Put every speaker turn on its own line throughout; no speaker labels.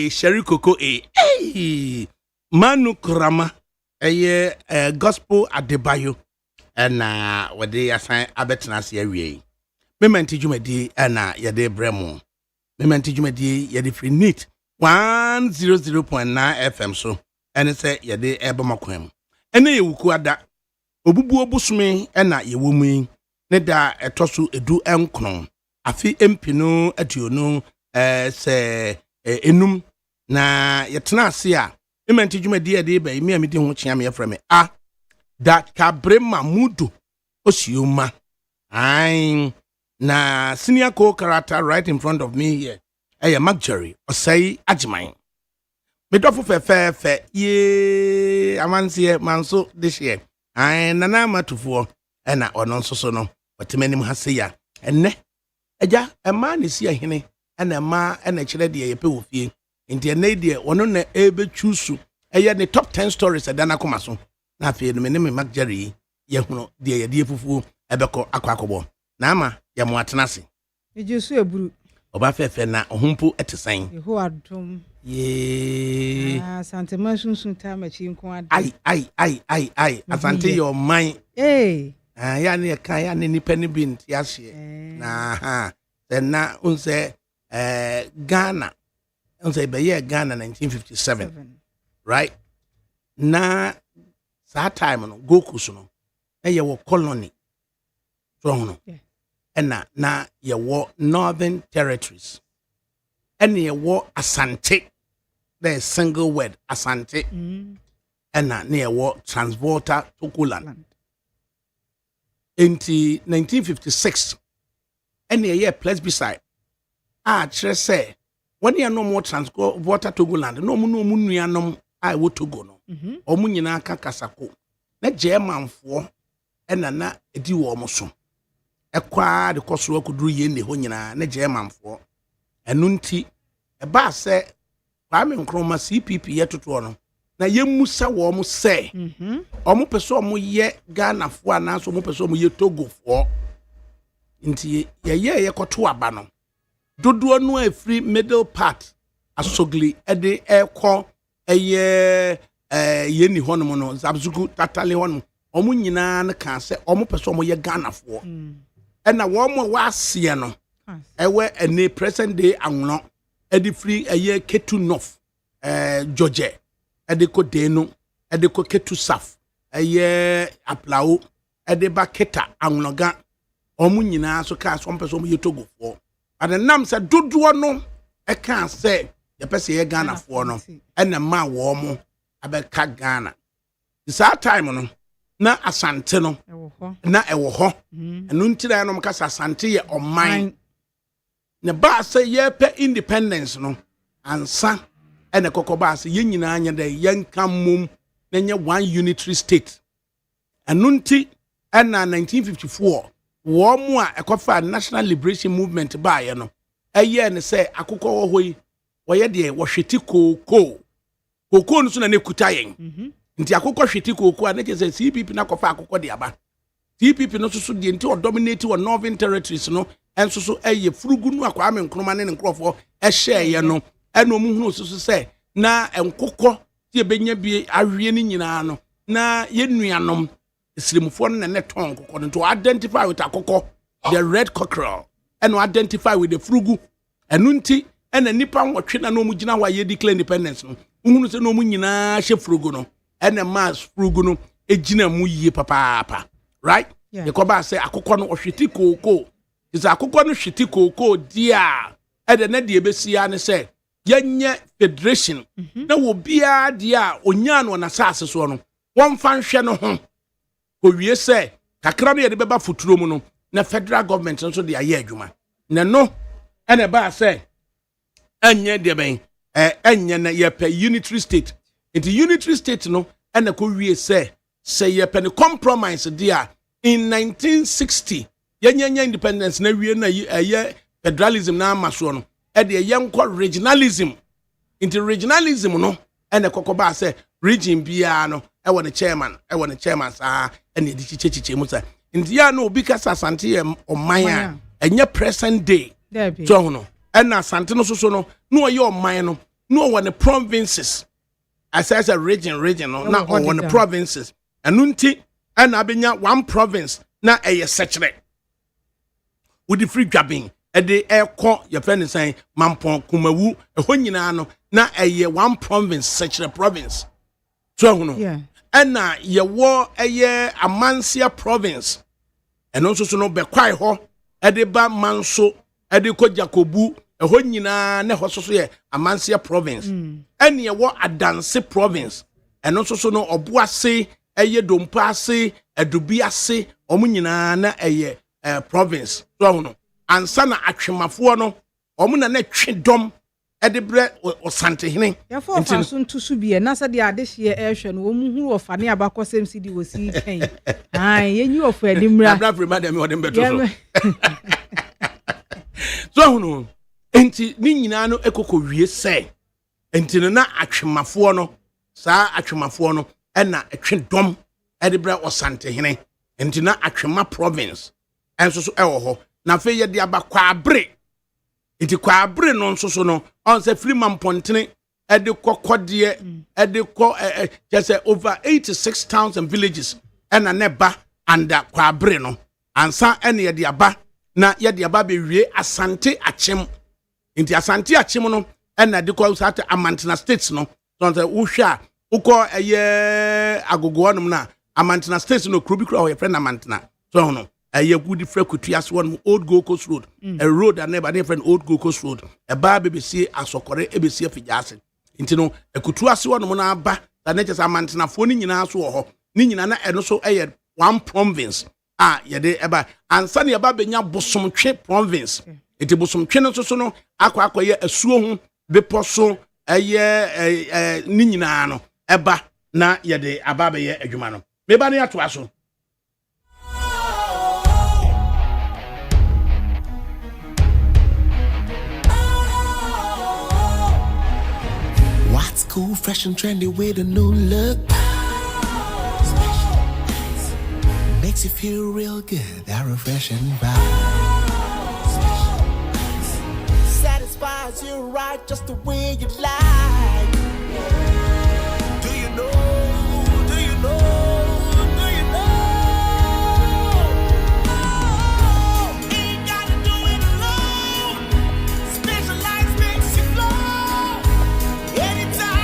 Sherry Coco hey Manu Kurama gospel Adebayo and what they assign abetnas ye mementi jumedi and yade bremo mementi jumedi yade free neat 100.9 FM so and it's a yade ebamakwem and ye wukuada obubu obusumi and ye wumi neda etosu edu enkron afi empino aduonu se enum na yetena ase a mementi dwumadi ade ba mi amedi ho kyea me yefrɛ me ADAKABRI Mamudu Osioma ai na senior co-character right in front of me here Magjerry Osai Ajiman medofo fe ye amanse manso this year ai nana matufo na ono nso so no watemenim hase ya enne eja ema ne si ahene na ma na kire de ye pe wo fie nti ene de wono na ebe chusu eye ne top 10 stories adana koma so na afie no me Magjerry ye hunu de ye de fufu ebeko akwakobo na ama ye mo atenase
ejesu eburu
oba fefe na ohumpu etesan
eho adom
ye
asante masunsun ta machi nko ade
ai asante your mind ya ne kan ya ne nipa ne bi nti ahye na ha na unse Ghana unse be ye Ghana 1957 right na that time no Goku so no ye wo colony so no na ye wo Northern Territories and ye wo Asante the single word Asante na ye wo Transvolta Togoland into 1956 and ye place beside chere say when you no more Transvolta Togoland no mu nuanom I wo Togo no omu nyina aka kasako na Germanfo na edi wo mo so ekwa de koso akuduru ye ne ho nyina na Germanfo enu nti eba se Kwame Nkrumah CPP yetoto no na yemusa wo mo se omo pese omo ye Ghanafo anaso omo pese omo ye Togofo nti ye yekoto aba no dodo no afri middle part asogli ede ekọ ye ni hono no zabzugu tatale hono omo nyina na kan se omo pese omo ye Ghanafo na wo mo waase no ewe ene present day anwono edi free eye Ketu North George edeko deno edeko ketu saf aplao edeba keta anloga omu nyina so ka so mpeso mu yetogo fo adenam se dodo no ka se ye pese ye Ghana fo no ena ma wo mo abeka Ghana this time no na asante no na ewo ho enu ntira no mkasa asante ye oman ne ba se ye pe independence no ansa ene kokoba se ye nyina anya de yenka mum na nye one unitary state enu nti ena 1954 wo mu a ekofa national liberation movement ba ye no eye ne se akokọ wo hoyi wo ye de wo hweti koko no so na ne kuta yen nti akokọ hweti koko a ne ke se CPP na kofa akokọ de aba CPP no so de nti o dominate wo northern territories no enso so eye furugu no akwa ame nkroma ne nkrofo ehye ye no ena omu hunu so se na enkokọ ti ebenya bi awie ni nyina no na ye nuanom Isrimufo na ne ton kokko to identify with akokko the red cockerel and identify with the frugu enunti ena nipa nwotwe na no mu gina wa ye declare independence no uhunu se no mu nyina hye frugu no ena mass frugu no egina mu yie papa right ye ko ba say akokko no ohweti kokko is akokko no hweti kokko dia ede na de ebesia ne say yenye federation na wo bia dia onya no na sase so no won fan hwe no ho owie se kakra no ye de beba futuro mu no na federal government nso de aye adwuma na no ene ba se enye de ben enye na ye pe unitary state it unitary state no ene ko wie se ye pe ne compromise dia in 1960 yenye independence na wie na ye federalism na amaso no e de ye nko regionalism into regionalism no ene kokoba se region bia no ewo ne chairman sa ene di chichechiche mu sa ndia no obi kasa asante ye oman a enye present day so no ena asante no so no no ye oman no no wo ne provinces as a region no na wo ne provinces enu nti ena abenya one province na eye sechere with the free grabbing ede ekọ ye friend say mampon kumawu eho nyina no na eye one province sechere province so no ena ye wo eye Amansia province eno so no be kwai ho ede ba manso ede ko Jakobu eho nyina ne ho so ye Amansia province ene ye wo Adanse province eno so no Obuase eye Dompase Edubiase omu nyina na eye province so no ansa na atwemafo no omu na twe dom edibre osantehene
ya fo fa so ntusu bie na se de ade hye ehwe no wo mu huru ofane abakosem sidi wo si kan yenyi ofu adimra
abra remind me odem beto so so no enti ni nyina no ekoko wie se enti na atwemafo no saa atwemafo no na etwe dom edibre osantehene enti na atwema province enso so ewo ho na fe ye de abakwa abre iti kwa abre no nso so no on se Freeman Pontene ede kokode ede ko just over 86 towns and villages na neba anda kwa abre no ansa ene ye de aba na ye de aba be wie Asante Achem inti Asante Achem no na de ko sata Amantena states no so se wo hwa uko agogo no na Amantena states no krubi kro ye friend Amantena so no a good frekutuas one old Gold Coast road a road and never different old Gold Coast road a bar BBC asokore ebesi afijase intino a kutuas one mona ba that natures a mantena phone nyina so ho ni nyina na eno so one province yede eba ansa ne eba benya bosomtwe province enti bosomtwe no so no akwa asuo hu beposo ni nyina no eba na yede aba be ye adwuma no meba ne ato aso.
Cool, fresh and trendy with a new look. Makes you feel real good, that refreshing vibe. Satisfies you right just the way you like. Do you know? Do you know? Do you know? Ain't gotta do it alone. Specialized makes you flow. Anytime.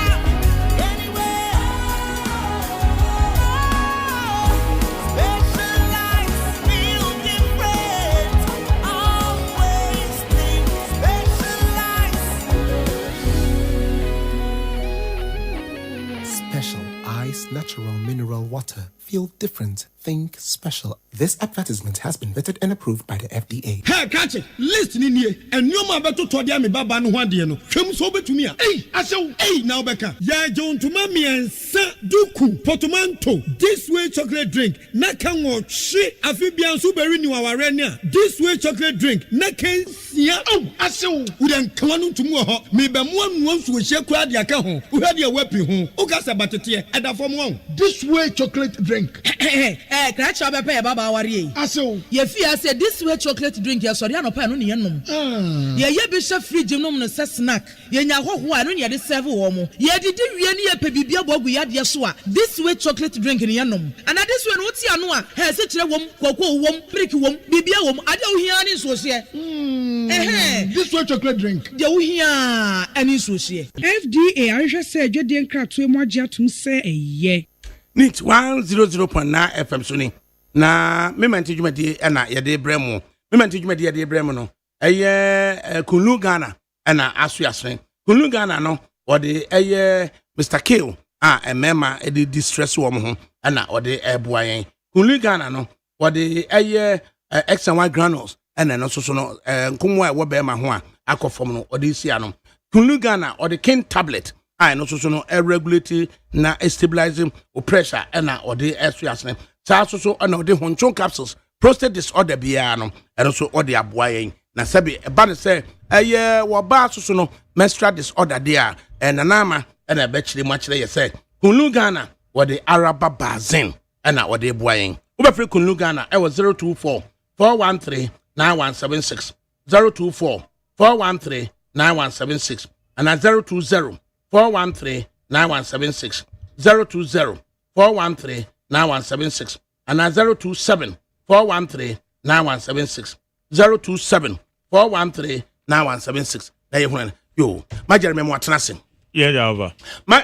natural mineral water. Feel different. Think special. This advertisement has been vetted and approved by the FDA.
Hey, catch it. Listen in here. And you ma beto to dia me baba no hwade no. Hwem so betumi a. Hey, asew. Hey, now beka. Ya John to mami ensa duku portmanteau. This way chocolate drink. Na kan wo hwe afibian so beri ni waware ni a. This way chocolate drink. Na kan sia. Oh, asew. Udan kanu tumu ho. Me be mo anu so hye kwa dia ka ho. Wo hade a wapi ho. O ka sa batete e da fom won. This way chocolate drink.
Crash up a baba worry.
Aso.
Ye fear said this way chocolate drink, ya sorry, no pan on the enum. Ye bishop free genome no snack. Ye nya ho ho anu ye de serve womo. Ye did we any a pebibia bogu ya de soa. This way chocolate drink in yanum. And this one what's anua. He say chire wom, koko wom, prick wom, bibia wom. Ade wo hia ni so se.
This way chocolate drink.
De wo hia ani so se.
FDA ahwe say dwede nkratoe mo agye atum se eye.
Nit 100.9 FM suni na mementi dwumadi na yede bremu mementi dwumadi yede bremu no eye Kunu Ghana na asoasen Kunu Ghana no ode eye Mr. Kill emema e distress wo mo ho na ode eboa yen Kunu Ghana no ode eye X and Y granules na no so no nkomo a wo be ma ho a akofom no ode sia no Kunu Ghana ode king tablet no so no regulate na stabilizing pressure na ode esuasne so na ode honchon capsules prostate disorder bia no so ode aboa yen na sabi e ba ne say wo ba so no menstrual disorder dia na nama na be chire ma chire ye say Kunu Ghana ode araba bazin na ode boa yen wo be free Kunu Ghana e was 024 413 9176 024 413 9176 and 020 413-9176 020-413-9176 and 027-413-9176 027-413-9176 yo my Jeremy Watanasi
yeah over
my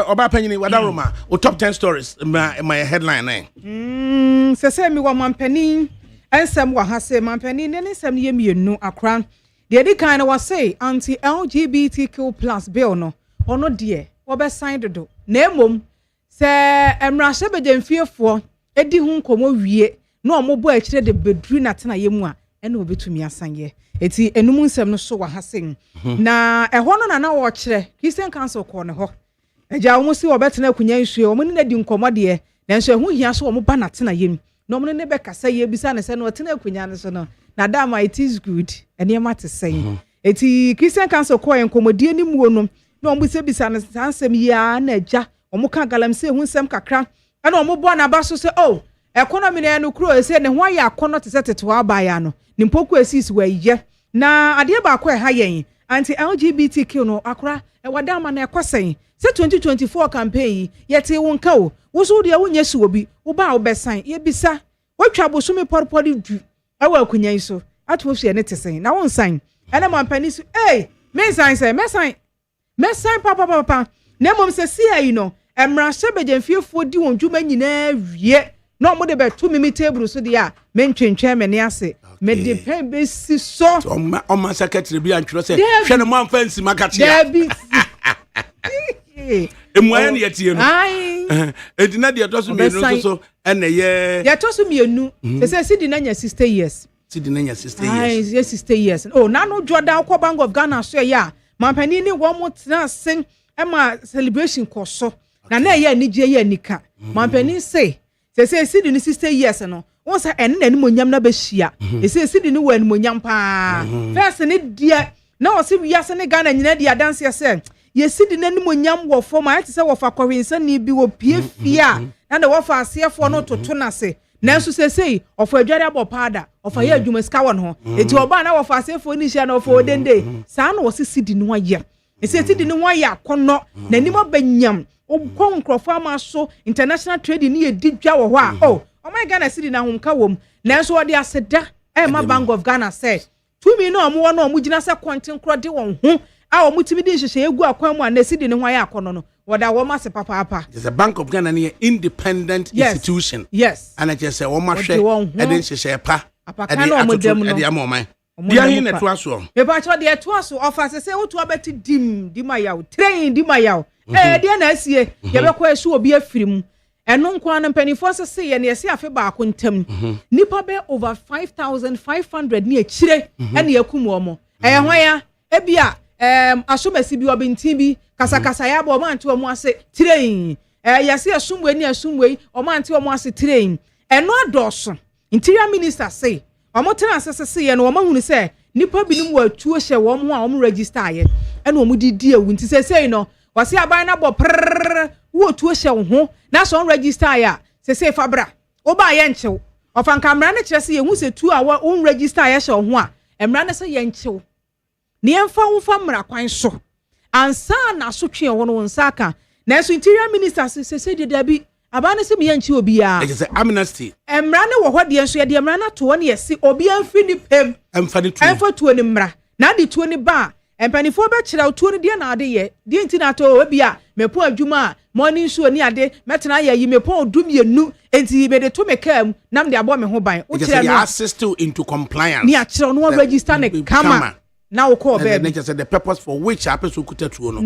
oba panyin wada roma o top 10 stories my headline
say me wa mampani ensem wa ha say mampani ne nsem ye mienu akran de di kind was say anti LGBTQ+ bill no ono de wo be sign do na emom se emrahye bedemfiefo edi hu nkomo wie na omobo a kire de bedru na tena yemu a ene obetumi asanye eti enum nsem no so wa hasen na eho no na wo kire Christian Council ko ne ho eja wo si wo betena akunya nsue wo ne di nkomo de na nso ehu hia so wo ba na tena yemu no mo ne be kasa ye bisa ne se no tena akunya ne so no na dama it is good ene ma te sen eti Christian Council ko enkomodie ni muo no no omo bisa na sansem ya na agya omo ka galamse hu nsem kakra ana omo bo na ba so se oh economy na no kro ese ne ho ya akono te seteto aba ya no nimpoku esis wa ye na ade ba ko ha yen anti LGBTQ no akra e wada ma na ekosen se 2024 campaign yete won ka wo so de wo nyesi obi wo ba wo besan ye bisa watwa bosumi porpori du awa kunyan so atwo hwe ne tesen na won san ene mampani so me san papa na mom se si ayi no emrahye bedemfiefo di won dwuma nyina wie na mo de beto mi table so de a me ntwentwen me ne ase me de pen be si so
o ma secretary bi antwero se hwe no man fancy makati ya
Debi
emwa ne yetie no edina de to so me no so ene ye
to so mienu se sidi na nya 60 years
sidi na nya 60 years
yes 60 years oh na no Jordan ko Bank of Ghana so ya mampani ni wo mo tena sen ema celebration koso na ye anije ye anika mampani say sidi ni 60 years no won sa ene na ni monyam na be hia sidi ni wa ni monyam pa first ni dia na o si wiase ne Ghana nyina dia dance ya say ye sidi na ni monyam wo fo ma ati say wo fa kwwensa ni bi wo pie fia na de wo fa asefo no toto na se nanso sei ofo adware abopada ofo ye adwuma ska won ho eti oba na wo fa asefo ni hia na ofo odende saa na wo sidi ni waye sidi ni waye akono na ni mabanyam okon nkrofo ama so international trading ni ye didwa wo ho a oh my Ghana sidi na homka wom nanso wo de aseda ma Bank of Ghana say tumi na omo no omo gina se kontin kro de won ho a omo timi di hyehyɛ egu akwan mu a na sidi ni waye akono no woda wo ma se papa
there's a Bank of Ghana near independent institution
yes
and I just say wo ma hwe edin hyehyɛ pa
apaka na omo dem no
edi amoman dia hin na to aso
me ba cho de to aso offer say wo to abeti dim ayaw train dim ayaw dia na asie ye be kwa esu obi afirim ɛno nkwa no mpanimfoɔ sɛ se yɛ ne yɛse afe baako ntam nipa bɛ over 5,500 ne akyire ɛne yakum wɔ mo ɛyɛ hwan ya ebia asomasi bi ɔbɛntin bi kasakasa ya bɔ ɔmo ante ɔmo ase train yɛse asumwe ne asumwe ɔmo ante ɔmo ase train ɛno adɔɔso interior minister say ɔmo tena asese se yɛ no ɔmo hunu sɛ nipa binom wɔ atuo hyɛ wɔn ho a ɔmo register ayɛ ɛna ɔmo didi ewu nti sɛ sei no wɔse aban na bɔ prrrr wo atuo hyɛ wo ho na so on register ayɛ sɛ sei fabra wo ba yɛ nkyew ɔfa nkamra ne kyerɛ sɛ yɛhu sɛ tu a wo register ayɛ hyɛ wo ho a emra ne sɛ yɛ nkyew ne yɛmfa wo fa mmra kwan so ansa na so twe wo no nsa aka na so interior minister sɛ de dabi aban ne sɛ me yɛ nkyew obi a
ɛsɛ amnesty
emra ne wɔ hɔ de nso yɛ de emra na to ne yɛse obi amfi ni pem ɛmfa tuo ne mmra na de tuo ne ba empanifo be kyerɛ tuo ne de na ade yɛ de nti na to obi a mepo adwuma a morning show ni ade metena yɛ yi mepo odum yɛ nu enti me de to me kam nam de abɔ me ho ban wo kyerɛ
no assist into compliance
ni a kyerɛ no register ne kama na wo call be
ne kyerɛ the purpose for which a person kuta tuo no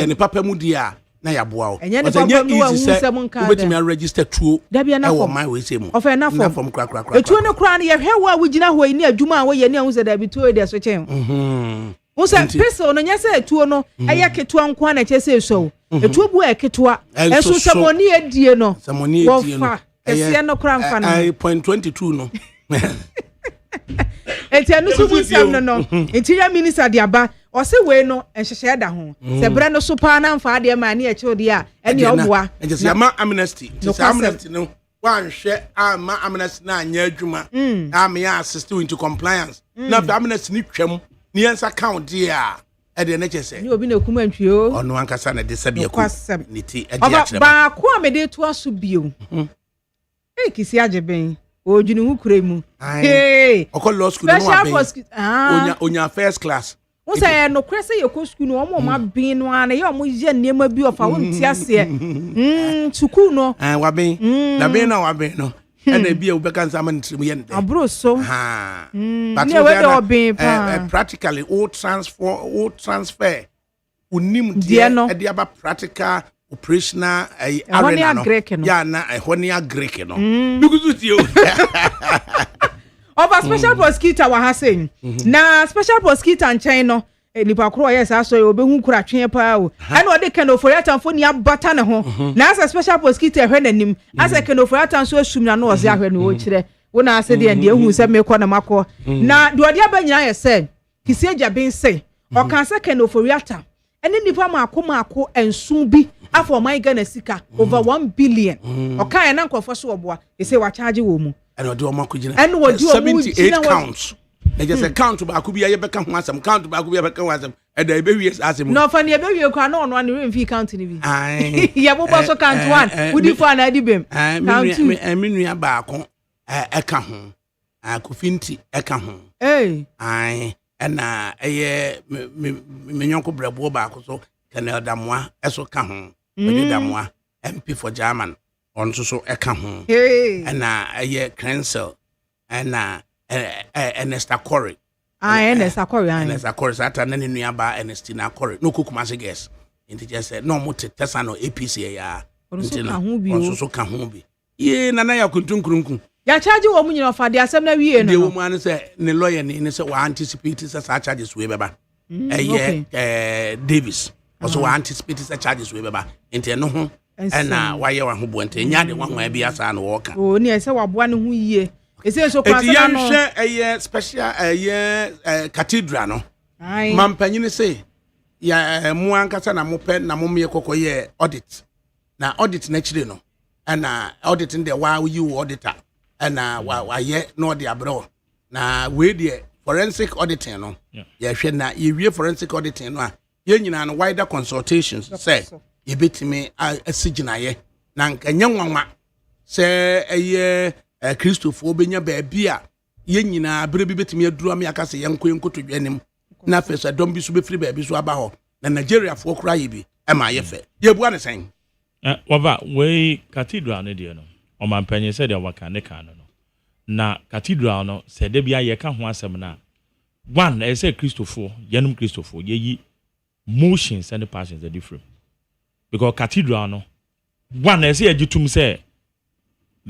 ne papa mu di a na ya boa o
ɛnyɛ ne papa mu easy sɛ
wobetumi register tuo ɛwɔ my we say mu
ɔfɛ na
from kra
etuo ne kra ne yɛ hwɛ wo a wo gyina hɔ yi ne adwuma a wo yɛ ne a wo sɛ da bi tuo de so kyɛn Usa pesa no nyase etuo no eye ketua nko na kyese so etuo bu e ketua enso samoni edie no ese no kra mfa no
0.22 no
enti anu so bu sam no interior minister de aba o se we no enhyehyɛ da ho se bre no so pa na mfa de ma ne e kyode a ene oboa
enti ama amnesty no wanhwɛ ama amnesty na anya adwuma ama ya assist into compliance na amnesty ni twam ni yansa count dia e de na kyese
ni obi na kuma ntwio
ono ankasa na de sabia ku ni ti e dia kyerɛ
ba ko amede to aso bio kisi ageben odwini hu kure mu
okọ law school no aben onya first class
wo say no kwese ye ko school no omo ma bin no ana ye omo ye nneema bi ofa wo nti ase sukuu no
waben na ben na waben no and be a bekan man trim
abro so
but practically all transfer unim dia e aba practical operational arena no ya na honia greek no because you
over special prosecutor wa ha saying na special prosecutor nchen no nipa kro yes aso e obehu kura twen pa o ana ode kenoforiatanfo ni abata ne ho na as special prosecutor hwe nanim as kenoforiatan so asum na no oze ahwe no wo kire wo na ase de ehu se me kɔ na makɔ na de ode abanyina ye se kisi agya ben se o kan se kenoforiatan ene nipa maako ensun bi afọ my Ghana sika over 1 billion o kan na nkofo so oboa e se wa charge wo mu
ene ode o makogina
78
counts they just account ba ku bia ye beka ho asem count ba ku bia beka ho asem e da ebe wie asem
no fa ne ebe wie kwa no no ne fi count ni bi ye bo so count 1 udi fo na di bem count 2
me nua ba ko eka ho akufinti eka ho na eye me nyonko brabo ba ko so Canel Damoa eso ka ho me Damoa MP for German on so eka ho na eye Crensel na Ernesta Corey.
Ernesta Corey.
Ernesta Corey sata na nua ba Ernestina Corey. No kukumase guess. Inti just said no mo tesa no APC ya.
Onso
so ka ho bi. Ye na ya kuntunkurunku.
Ya charge wo mu nyina fa de asem na wie no.
De wo mu an say ne lawyer ne say wa anticipate say charges we beba. Davis. Also wa anticipate say charges we beba. Inti no ho na wa ye wa ho bo nti nya de wa ho abi asa na wo ka.
Oh ni say wa boa ne ho yie. Ese so kwasa na no.
Eye special cathedral no. Mampanyine say ya mu ankasa na mope na momye kokoye audit. Na audit na chire no. Na audit in the wa you auditor. Na wa ye no de abro. Na we de forensic auditing no. Ya hwe na ye wie forensic auditing no a ye nyina no wider consultations say ye betimi asiginaye na nkanya nwanwa say eye Christopher obenya baabi a ye nyina abere bi betimi aduru am yakase yenkoyenkoto dwanem na fesa dom bi so befiri baabi so aba ho na Nigeria fo kura ye bi e ma ye fe ye bua ne sen
waba we cathedral ne de no o man panye se de waka ne kan no na cathedral no se de bia ye ka ho asem na one e say Christopher yenum Christopher ye yi motions and passions are different because cathedral no one e say agitum say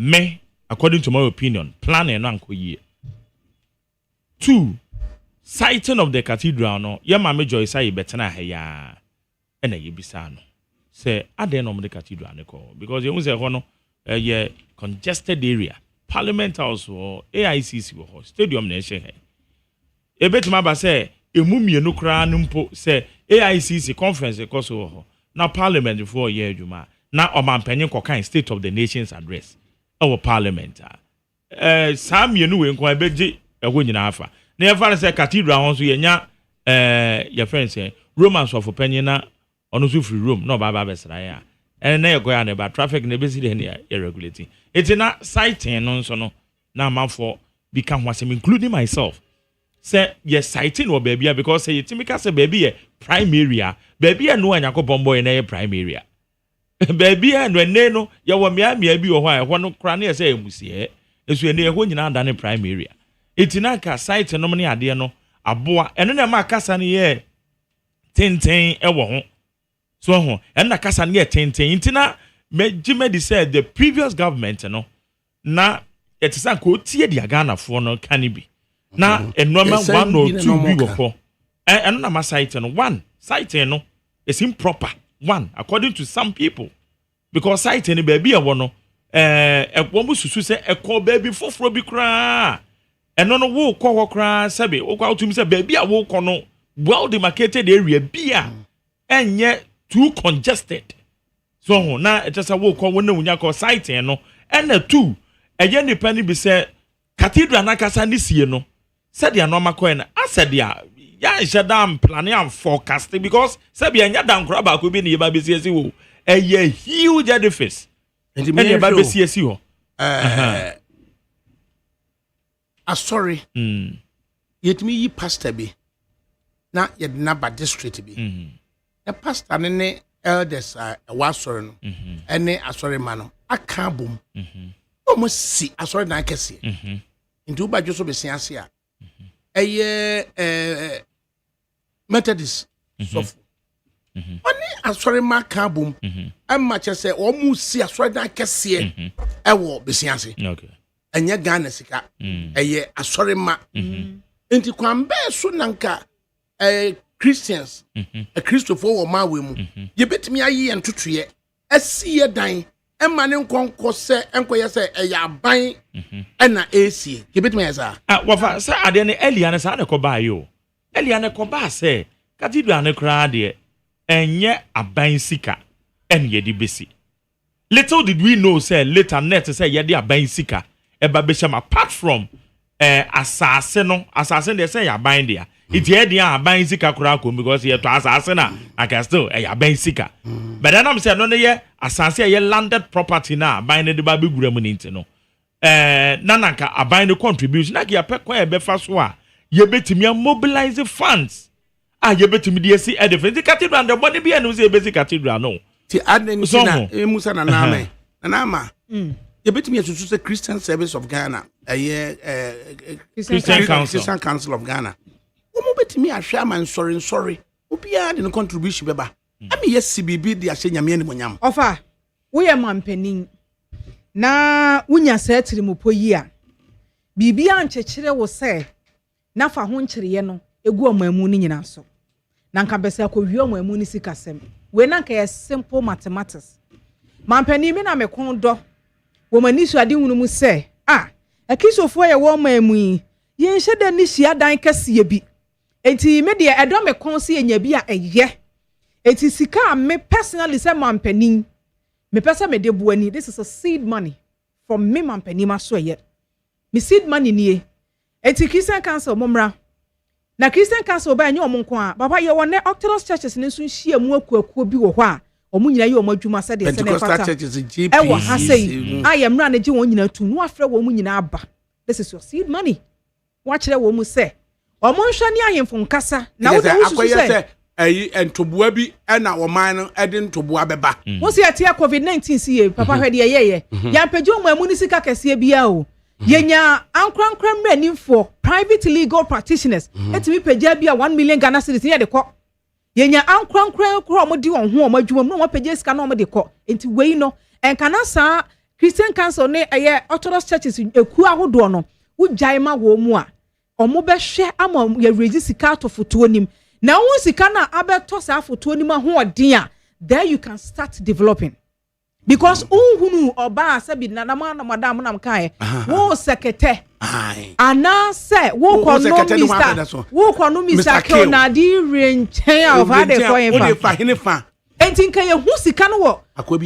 me according to my opinion plan no anko yie. 2 sighting of the cathedral no ye ma me joy say betena ha ya na ye bisa no say ade no the cathedral ne ko because you say ho no ye congested area parliament house or AICC ho stadium na ehye he e betima ba say emu mienu kra no mpo say AICC conference ko so ho na parliament for ye adwuma na omampanyin kokan state of the nation's address our parliament saa mienu we nko abeji eho nyina afa na ye fa say cathedral ho so ye nya your friends say Romans of opinion na ono so free room no ba besra ya na ye go ya na ba traffic na be si de na irregulating it na sighting no so no na amafo become wasem including myself say yes sighting or baby because say timika say baby ye prime area baby no anyakopon boy na ye prime area baby no no ye wo mia bi wo ho no kra na ye say emusie esu ene ye ho nyina da ne prime area itina ka site no ne ade no aboa eno na ma kasa ne ye tenten e wo ho so ho eno kasa ne ye tenten itina me said the previous government no na etisa ko tie dia Ghana fo no kanibi na enoma 1 or 2 bi wo ko eno na ma site no 1 site no is improper 1 according to some people because site no baby e wo no wo mu susu se e ko baby foforo bi kra eno no wo ko ho kra sebe wo kwa utumi se baby a wo ko no well demarcated area bia enye too congested so na etesa wo ko wo na wunya ko site no ena 2 eye nipa ni bi se cathedral na kasa ni sie no said ya normal ko na ased ya shedam plan am forecast because sabi anya dan kra ba ko bi ni ba be sie wo eye huge edifice and ba be sie ho
sorry yetimi yi pastor bi na yedna ba district bi the pastor ne elders wa sorry no ene asori ma no aka bom almost si asori na kese nti uba jo so be siase a eye Methodist sofu oni asori ma ka bom amma che se o mu si asori na kese ewo be siase
okay
enye Ghana sika eye asori ma nti kwambe so nanka Christians a Christopher or ma we mu ye betimi ayi entotoye asiye dan emma ne nkonko se enkoye se eya ban na AC ye betimi esa
wafa sa ade ne Elia ne sa ne ko ba yo Elia ne ko ba se cathedral ne kra de enye aban sika en ye di besi little did we know say later net say ye di aban sika e ba be sham apart from asase de say ya ban dia it here dia aban sika kura ko because ye to asase na I can still ya ban sika but then I'm say no ye asase ye landed property na aban ne de ba be gura mu nti no nananka aban ne contribution na ye pekwa ye be fa so a ye betimi mobilize funds ye betimi de si edify cathedral the body be no say basic cathedral no
ti adeni na musa na name na nama ye betimi asusu say Christian Service of Ghana Christian Council of Ghana omo betimi ahwe am sorry obia de no contribution beba ami yes bibi de ahye nyame ani monyam
ofa wo ye mampanin na wunya setiri mopo yi a bibi anchechire wo se na fa ho nchireye no egu omamu ni nyina so na nka bese akɔwie omamu ni sikasem we na nka simple mathematics mampanin me na me kon do wo mani so ade hunu mu se akisofo ye wo omamu yi ye nhede ni hia dan kase bi enti me de edo me kon se enya bi a eye enti sika me personally say mampanin me pesa me de buani this is a seed money from me mampanin ma so ye me seed money nie enti Christian Council momra na Christian Council ba nya omon ko a baba ye wone Orthodox churches ne so hia mu akuakuo bi wo ho a omu nyina ye omadwuma se de se ne fata ewo ha sei aye mra na gi won nyina tu no afre wo mu nyina aba this is your seed money wa kire wo mu se omon hwa ni ahemfo nkasa na wo de wo se
entoboa bi na oman no ede ntoboa beba
wo se atia COVID-19 sie papa hwede ye ya mpagye omamu ni sika kase bia o yenya ankrankran mranimfo private legal practitioners etimi pagye bia 1 million Ghana cedis ye de ko yenya ankrankran kro mo di won ho omadwuma mo pagye sika no mo de ko enti wei no enkana sa Christian Council ne Orthodox churches eku ahodo no wugyae ma wo mu a omo be hwe ama ye regi sika to foto nim na wo sika na abeto sa foto nim ahoɔden a there you can start developing because unhunu oba sabi na madam nam kai wo sekete ana se wo kono Mr. K na di renchen of ade ko fa enti nka ye hu sika no wo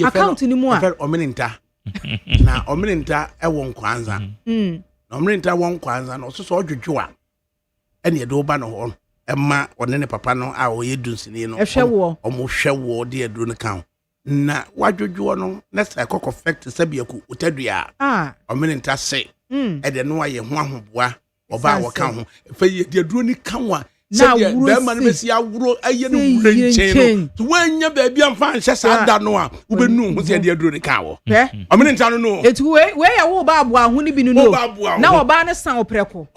account ni mu a
omeninta na omeninta ewo nkwanza na omeninta won kwanza no so odwodwo a ene ye do ba no ho emma one ne papa no a o ye dunsini no omo hwewo de eduro no kan na wadwodwo no na sa kokko fact sabiaku utadua omeninta se ede no aye ho ahoboa oba wo kan ho fa ye de eduro ni kan wa na be man mesi awuro aye no wurenchen no wanya ba bia mfa nhye sa da no a wo benu ho se de eduro ni kan wo omeninta no
etu we ya wo ba abo aho ni bi no na oba ne san opreko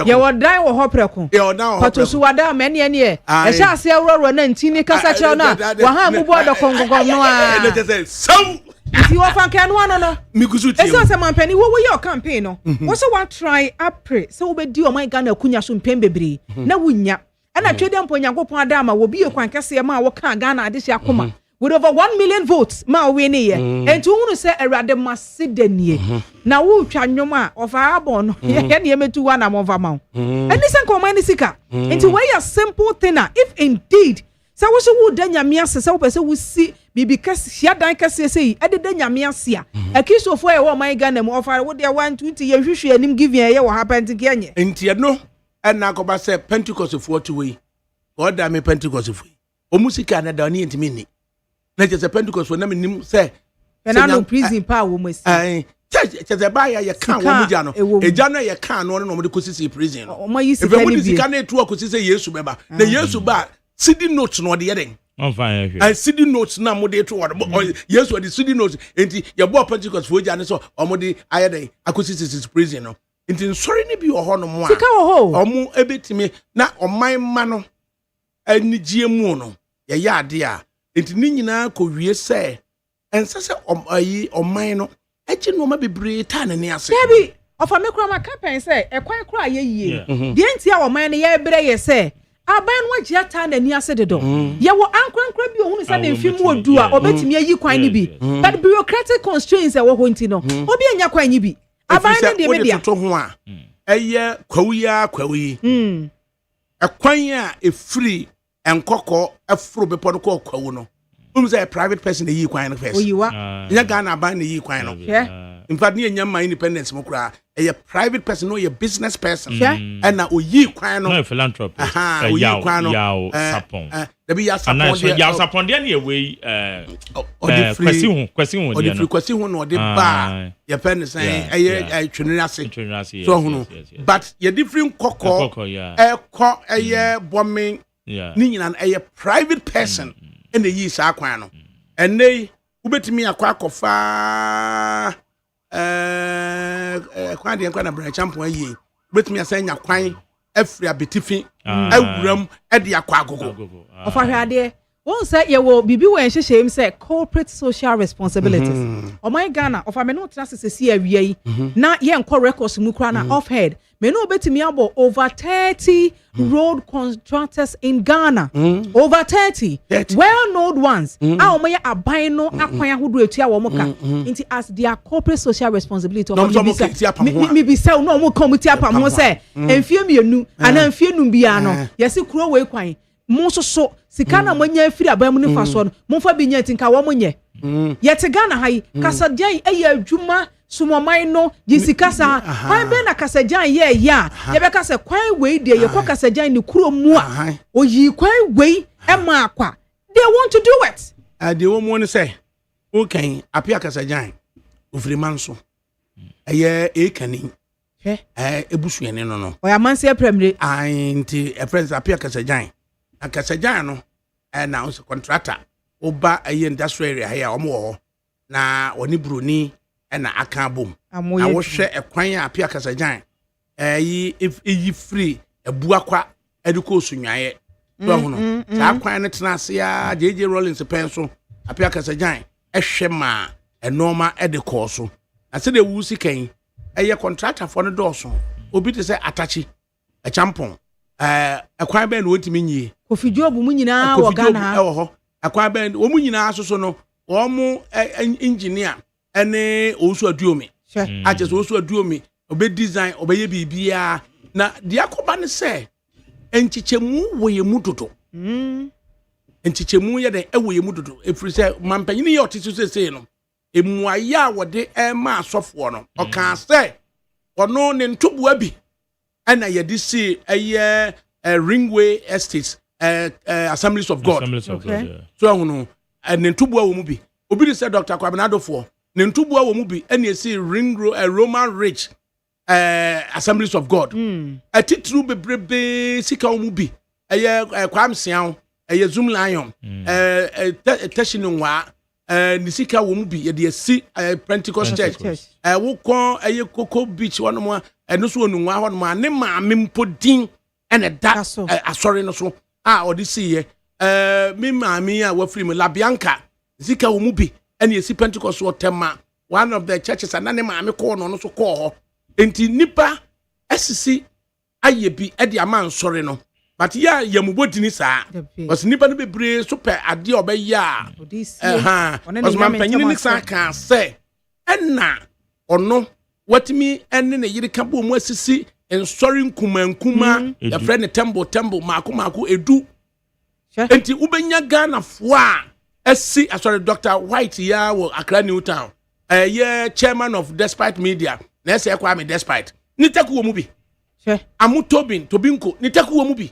ye wodan wo ho preko ye wodan ho patosu wada me ne e hye ase awuro na ntini kasa kire na wa ha mu bodo kongongom no a if you offer can one no mikusu ti esa se mampani wo your campaign no wo se one try apre se wo be di o my Ghana kunya so mpem bebre na wunya na twede mpo nyankopon adama wo bi ekwan kese ma wo ka Ghana ade hye akoma with over 1 million votes ma we ne ye enti hunu se erade masidanie na wo twa nwom a ofa abon no ye ne metu wa na mo va ma eni se ko man sika enti we a simple thing if indeed se wo so wo da nyame ase se wo pese wo si bibi kasi hia dan kasi sei e de nyame ase a akisofo e wo man Ghana mu ofa wo de 120 ye hwehwe anim give ye wo happen ti kenye
enti no na akoba se Pentecost fo to we God da me Pentecost fo o musika na da oni ntimi ni na je se Pentecost fo na me nim se
na no prison pa wo masi
che ba ya kan wo mu ja no eja no ye kan no no mo de kosisi prison no
o ma yi
sika ni bi sika na etu akosisi Yesu beba na Yesu ba CD notes no de yeden
on fine
I CD notes na mo de to what Yesu the CD notes enti ye bo Pentecost fo ja ne so o mo de ayeden akosisi prison no enti nsori ni bi wo ho no mo a
sika wo ho
o mo ebetimi na oman ma no anigie mu no ye ya ade a enti ni nyina ko wie se ense se oman no eji no ma bebre ta ne ne ase
debi ofa me kura ma campaign se ekwan kura ye yie de enti a oman ne ye bre ye se aban no agia ta na ni ase dedo ye wo ankrankra bi ohunu se na mfim odu a obetimi ayi kwan ni bi but bureaucratic constraints e wo ho nti no obi anya kwan ni bi aban ne de media
to ho a eye kwawi ekwan a efiri enkoko efuro bepo no ko kwawu no say private person dey kwan no first nya Ghana ban dey kwan no in fact ni nya my independence mo kura a private person no a business person and na oyi kwan no
no philanthropist
oyi kwan no
sapon
there be ya sapon
there ya sapon there na we kwesi hu
no dey ba ya pen say eh twinira ase so hu but ya different kokko bombing ni nyina private person and the yi sa kwan no and they ubetimi akwa kwan de kwan na bra champion yi ubetimi asanya kwan afri abetifi awuram e de akwa agogo
ofa hwade won say ye wo bibi wo enhyehyem say corporate social responsibilities o my Ghana ofa me no trasese awia yi na ye enko records mu kra na off head me no betimi abo over 30 road contractors in Ghana over 30 well-known ones a o my aban no akwan ahodo etua wo moka into as their corporate social responsibility of me be say no mo committee apam ho say enfie mienu ana enfie num bia no yesi kuro we kwan mo so sika na manya afiri aban mu ne fa so no mo fa bi nya tinka wo mo nye yete Ghana hai kasajan eye adwuma sumoman no jisikasa kwan be na kasajan ye ya ye be kasa kwan we de ye kwa kasajan ni kuro mu a oyi kwan we e ma akwa they want to do it
they want to say okay apia kasajan ofiri manso eye ekani ebusuene no
o ya manse apremre
anti a friends apia kasajan akasajan no na on contractor oba eye industrial area here omo na oni broni na aka bom na wo hwe ekwan a apia kasajan yi free ebuakwa ediko sunwaye so hono sa kwan ne tena se ya JJ Rollins pen so apia kasajan ehwe ma ɛnɔɔma ɛde kɔɔ so na sɛ de wu sikan ɛyɛ contractor for no dɔɔso obi te sɛ atachi ɛchampɔn ɛkwan bɛn na wɔntumi nyie
Kofi Job mu nyinaa wɔ Ghana ha
ɛwɔ hɔ ɛkwan bɛn wɔn mu nyinaa soso no wɔn engineer ɛne owusu aduomi akyɛ sɛ owusu aduomi ɔbɛ design ɔbɛyɛ biribiara na deɛ akɔba ne sɛ nkyekyɛmu wɔ yɛ mu dodo nkyekyɛmu yɛ dɛ ɛwɔ yɛ mu dodo efiri sɛ mampanyini yɛ ɔte so sesei no emuayɛ a wɔde ɛma asɔfoɔ no ɔkaa sɛ ɔno ne ntoboa bi ɛna yɛde si ɛyɛ Ringway Estates Assemblies of God
so
ahono ne ntoboa wɔ mu bi obi de sɛ Dr. Kwabenadofoɔ ne ntoboa wɔ mu bi ɛna esi Roman Ridge Assemblies of God atitru bebrebe sika wɔ mu bi ɛyɛ kwamsiaw ɛyɛ Zoom Lion teshinwa ni sika wɔ mu bi yɛde asi Pentecost Church wokɔ ɛyɛ Coco Beach wɔn mo ɛno so onunwa hɔ no ne maame mpodin ɛna da asɔre no so a ɔde si yɛ me maame a wafiri mu Labianca sika wɔ mu bi ɛna asi Pentecost wɔ Tema one of the churches and ne maame kɔɔ no so kɔɔ hɔ enti nipa asisi ayɛ bi ɛde ama nsɔre no but ya yamubodini saa was nipa no bebre so pɛ ade ɔbɛyɛ a was mampanyini ne saa ka sɛ ɛna ɔno watimi ɛne ne yere ka bo mu asisi nsɔre nkumankuma ya frɛ ne tembo maako edu enti ubenya Ghana fo a asi asɔre Dr. White ya wɔ Accra Newtown chairman of Despite Media na ɛsɛ kwa me Despite ni taku wɔ mu bi amu Tobinko ni taku wɔ mu bi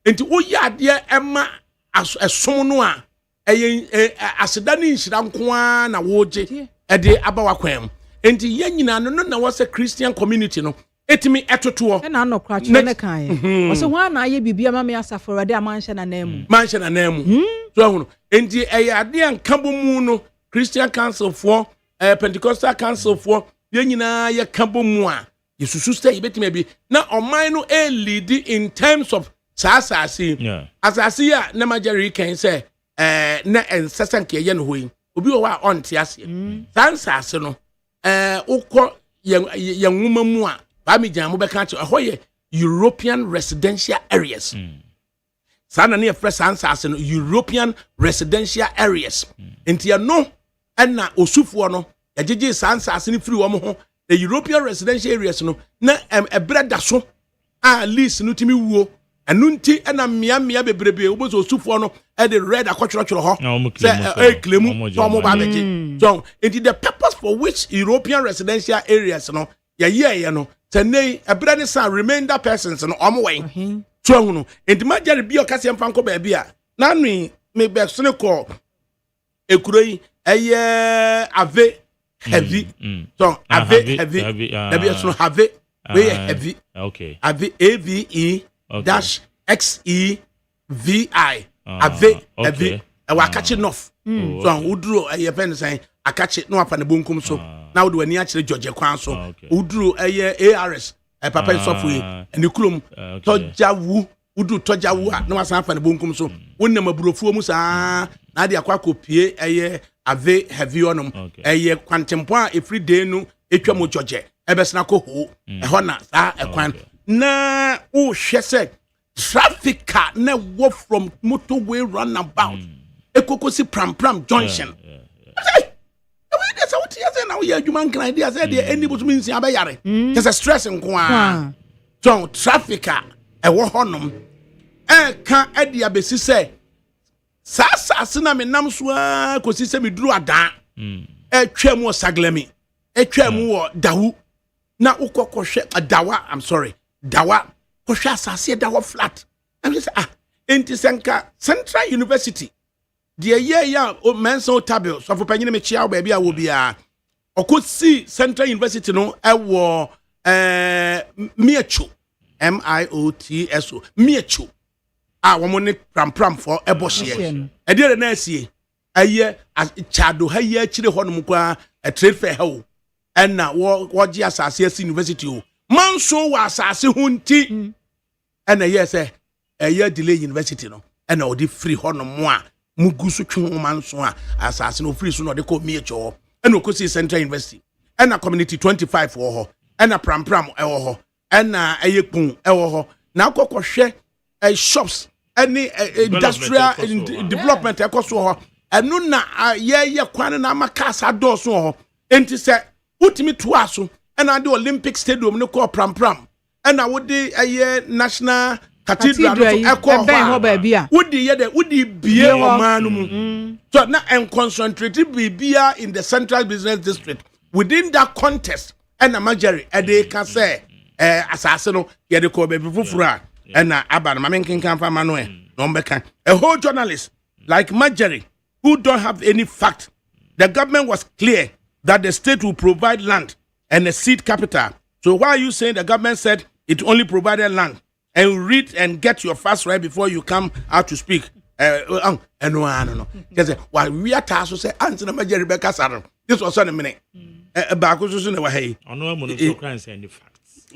enti woyɛ adeɛ ɛma ɛsom no a ɛyɛ aseda ne nhyira nko na woje ɛde abawa kwam enti yɛ nyina no na wɔsɛ Christian community no etimi ɛtotoɔ
ɛna no kra kyerɛ ne kan wɔsɛ ho ana ayɛ bibia ma me asafo de amanhye na namu
so ahono enti ɛyɛ adeɛ nka bomu no Christian Council for Pentecostal Council for yɛ nyina yɛ ka bomu a yesusu sɛ yɛbɛtimi bi na ɔman no lead in terms of asase a na majari kan say na ensesa nke ye no hoyi obi wo a onte ase sansase no ukọ ye nwuma mu a ba mi jan mo be kan che hoye European residential areas sana na ye fresh sansase no European residential areas enti ya no na osufuo no yagege sansase ni free wo mo ho the European residential areas no na ebreda so a lease no timi wuo anunti ena mia bebrebe obozo osufo no e the red akotworo ho say klemu so mo ba beji so the purpose for which European residential areas no ye no tenei ebra ne san remainder persons no omo wen so hunu enti majari bi okase mfanko ba bia na nu me be so ne ko ekuroi eye ave heavy so ave heavy na bi so have we heavy
okay
ave AVE dash XEVI ave ave wakachi nof so uduro eye pen san akachi no afa ne bonkum so na wo wani akire George kwan so uduro eye ARS papa sofwe eni kulom tojawu udu tojawu na wasan afa ne bonkum so wonnam aburofuo mu saa na de akwa kopie eye ave heavy onom eye kwantempo a every day no etwa mo George ebesna ko ho ho na saa ekwan na o hwese traffic car na wo from motorway runabout ekokosi pram junction we say what you say now you human can idea say there any but means abayare just a stress nko a so traffic car e wo honom ka ade abesi say sasa na me nam so a kosi se me duru adan twam wo saglemi twam wo dawu na ukokɔhwɛ dawa I'm sorry dawa kohwɛ asase dawa flat I'm just enti senka Central University the ya o menso tabel so for panyine me chia ba bia wo bia okosi Central University no ewo Miecho MIOTSO Miecho wo mo ne pram for ebohye e de na asie aye chado ha ya chire honom kwa trade fair ha o enna wo gi asase asi university o manso wa asase hunti enna yes delay university no enna odi free honom a mugusu twen manso a asase no free so no de ko Miecho ɛna okosi Central University ɛna Community 25 wɔ hɔ ɛna Pram ɛwɔ hɔ ɛna ɛyɛ ɛwɔ hɔ na akɔkɔhwɛ shops any industrial development ɛkɔ so hɔ ɛno na yɛyɛ kwan na amakasa dɔɔso hɔ enti sɛ wotimi toa so ɛna de Olympic Stadium ne kɔ Pram ɛna wode ɛyɛ National Cathedral ɛkɔ hɔ wodi yɛ de wodi bie ɔman no mu so na concentrate bibia in the Central Business District within that context ɛna Majari ɛde ka sɛ asase no yɛde kɔ baabi foforo ɛna aba no mamenkenkan fa ma no no mbɛka a whole journalist like Majari who don't have any fact. The government was clear that the state will provide land and a seed capital. So why are you saying the government said it only provided land? And read and get your facts right before you come out to speak. No. Because while we are tasked to say, Answer Major Rebecca Sarah. This was on a minute. Bakus in the way. I know I'm going to cry and say any facts.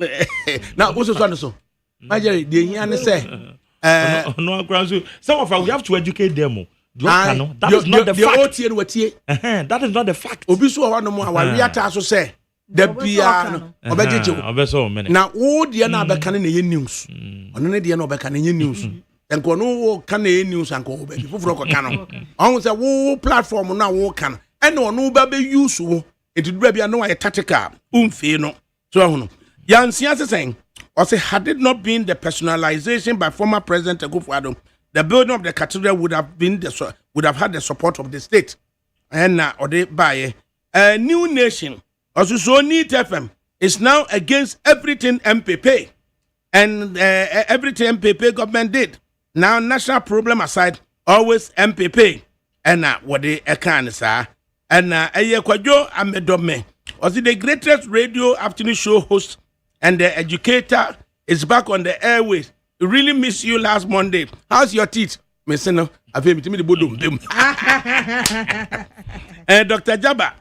Now, what's the one so? Major, do you say? No, some of us we have to educate them. That is not the fact. That is not the fact. Obisu wa no mo wa wi ata so say da bia no obejeje
obeso mene
na wo de na obeka na ye news ono ne de na obeka na ye news enko no wo ka na ye news anko obebi foforo ko ka no on say wo platform na wo ka no ene ono ba be use wo etidura bia no wa tactical umfie no so hono yansia sesen or say had it not been the personalization by former President Akufo-Addo, the building of the cathedral would have had the support of the state. And or they buy a new nation. Also, so Neat FM is now against everything MPP and everything MPP government did. Now, national problem aside, always MPP. And what they can say. And Kwadwo Amedome was the greatest radio afternoon show host and the educator is back on the airways. We really miss you last Monday. How's your teeth? Meseno, I feel me the bodum. Dr. Jaba,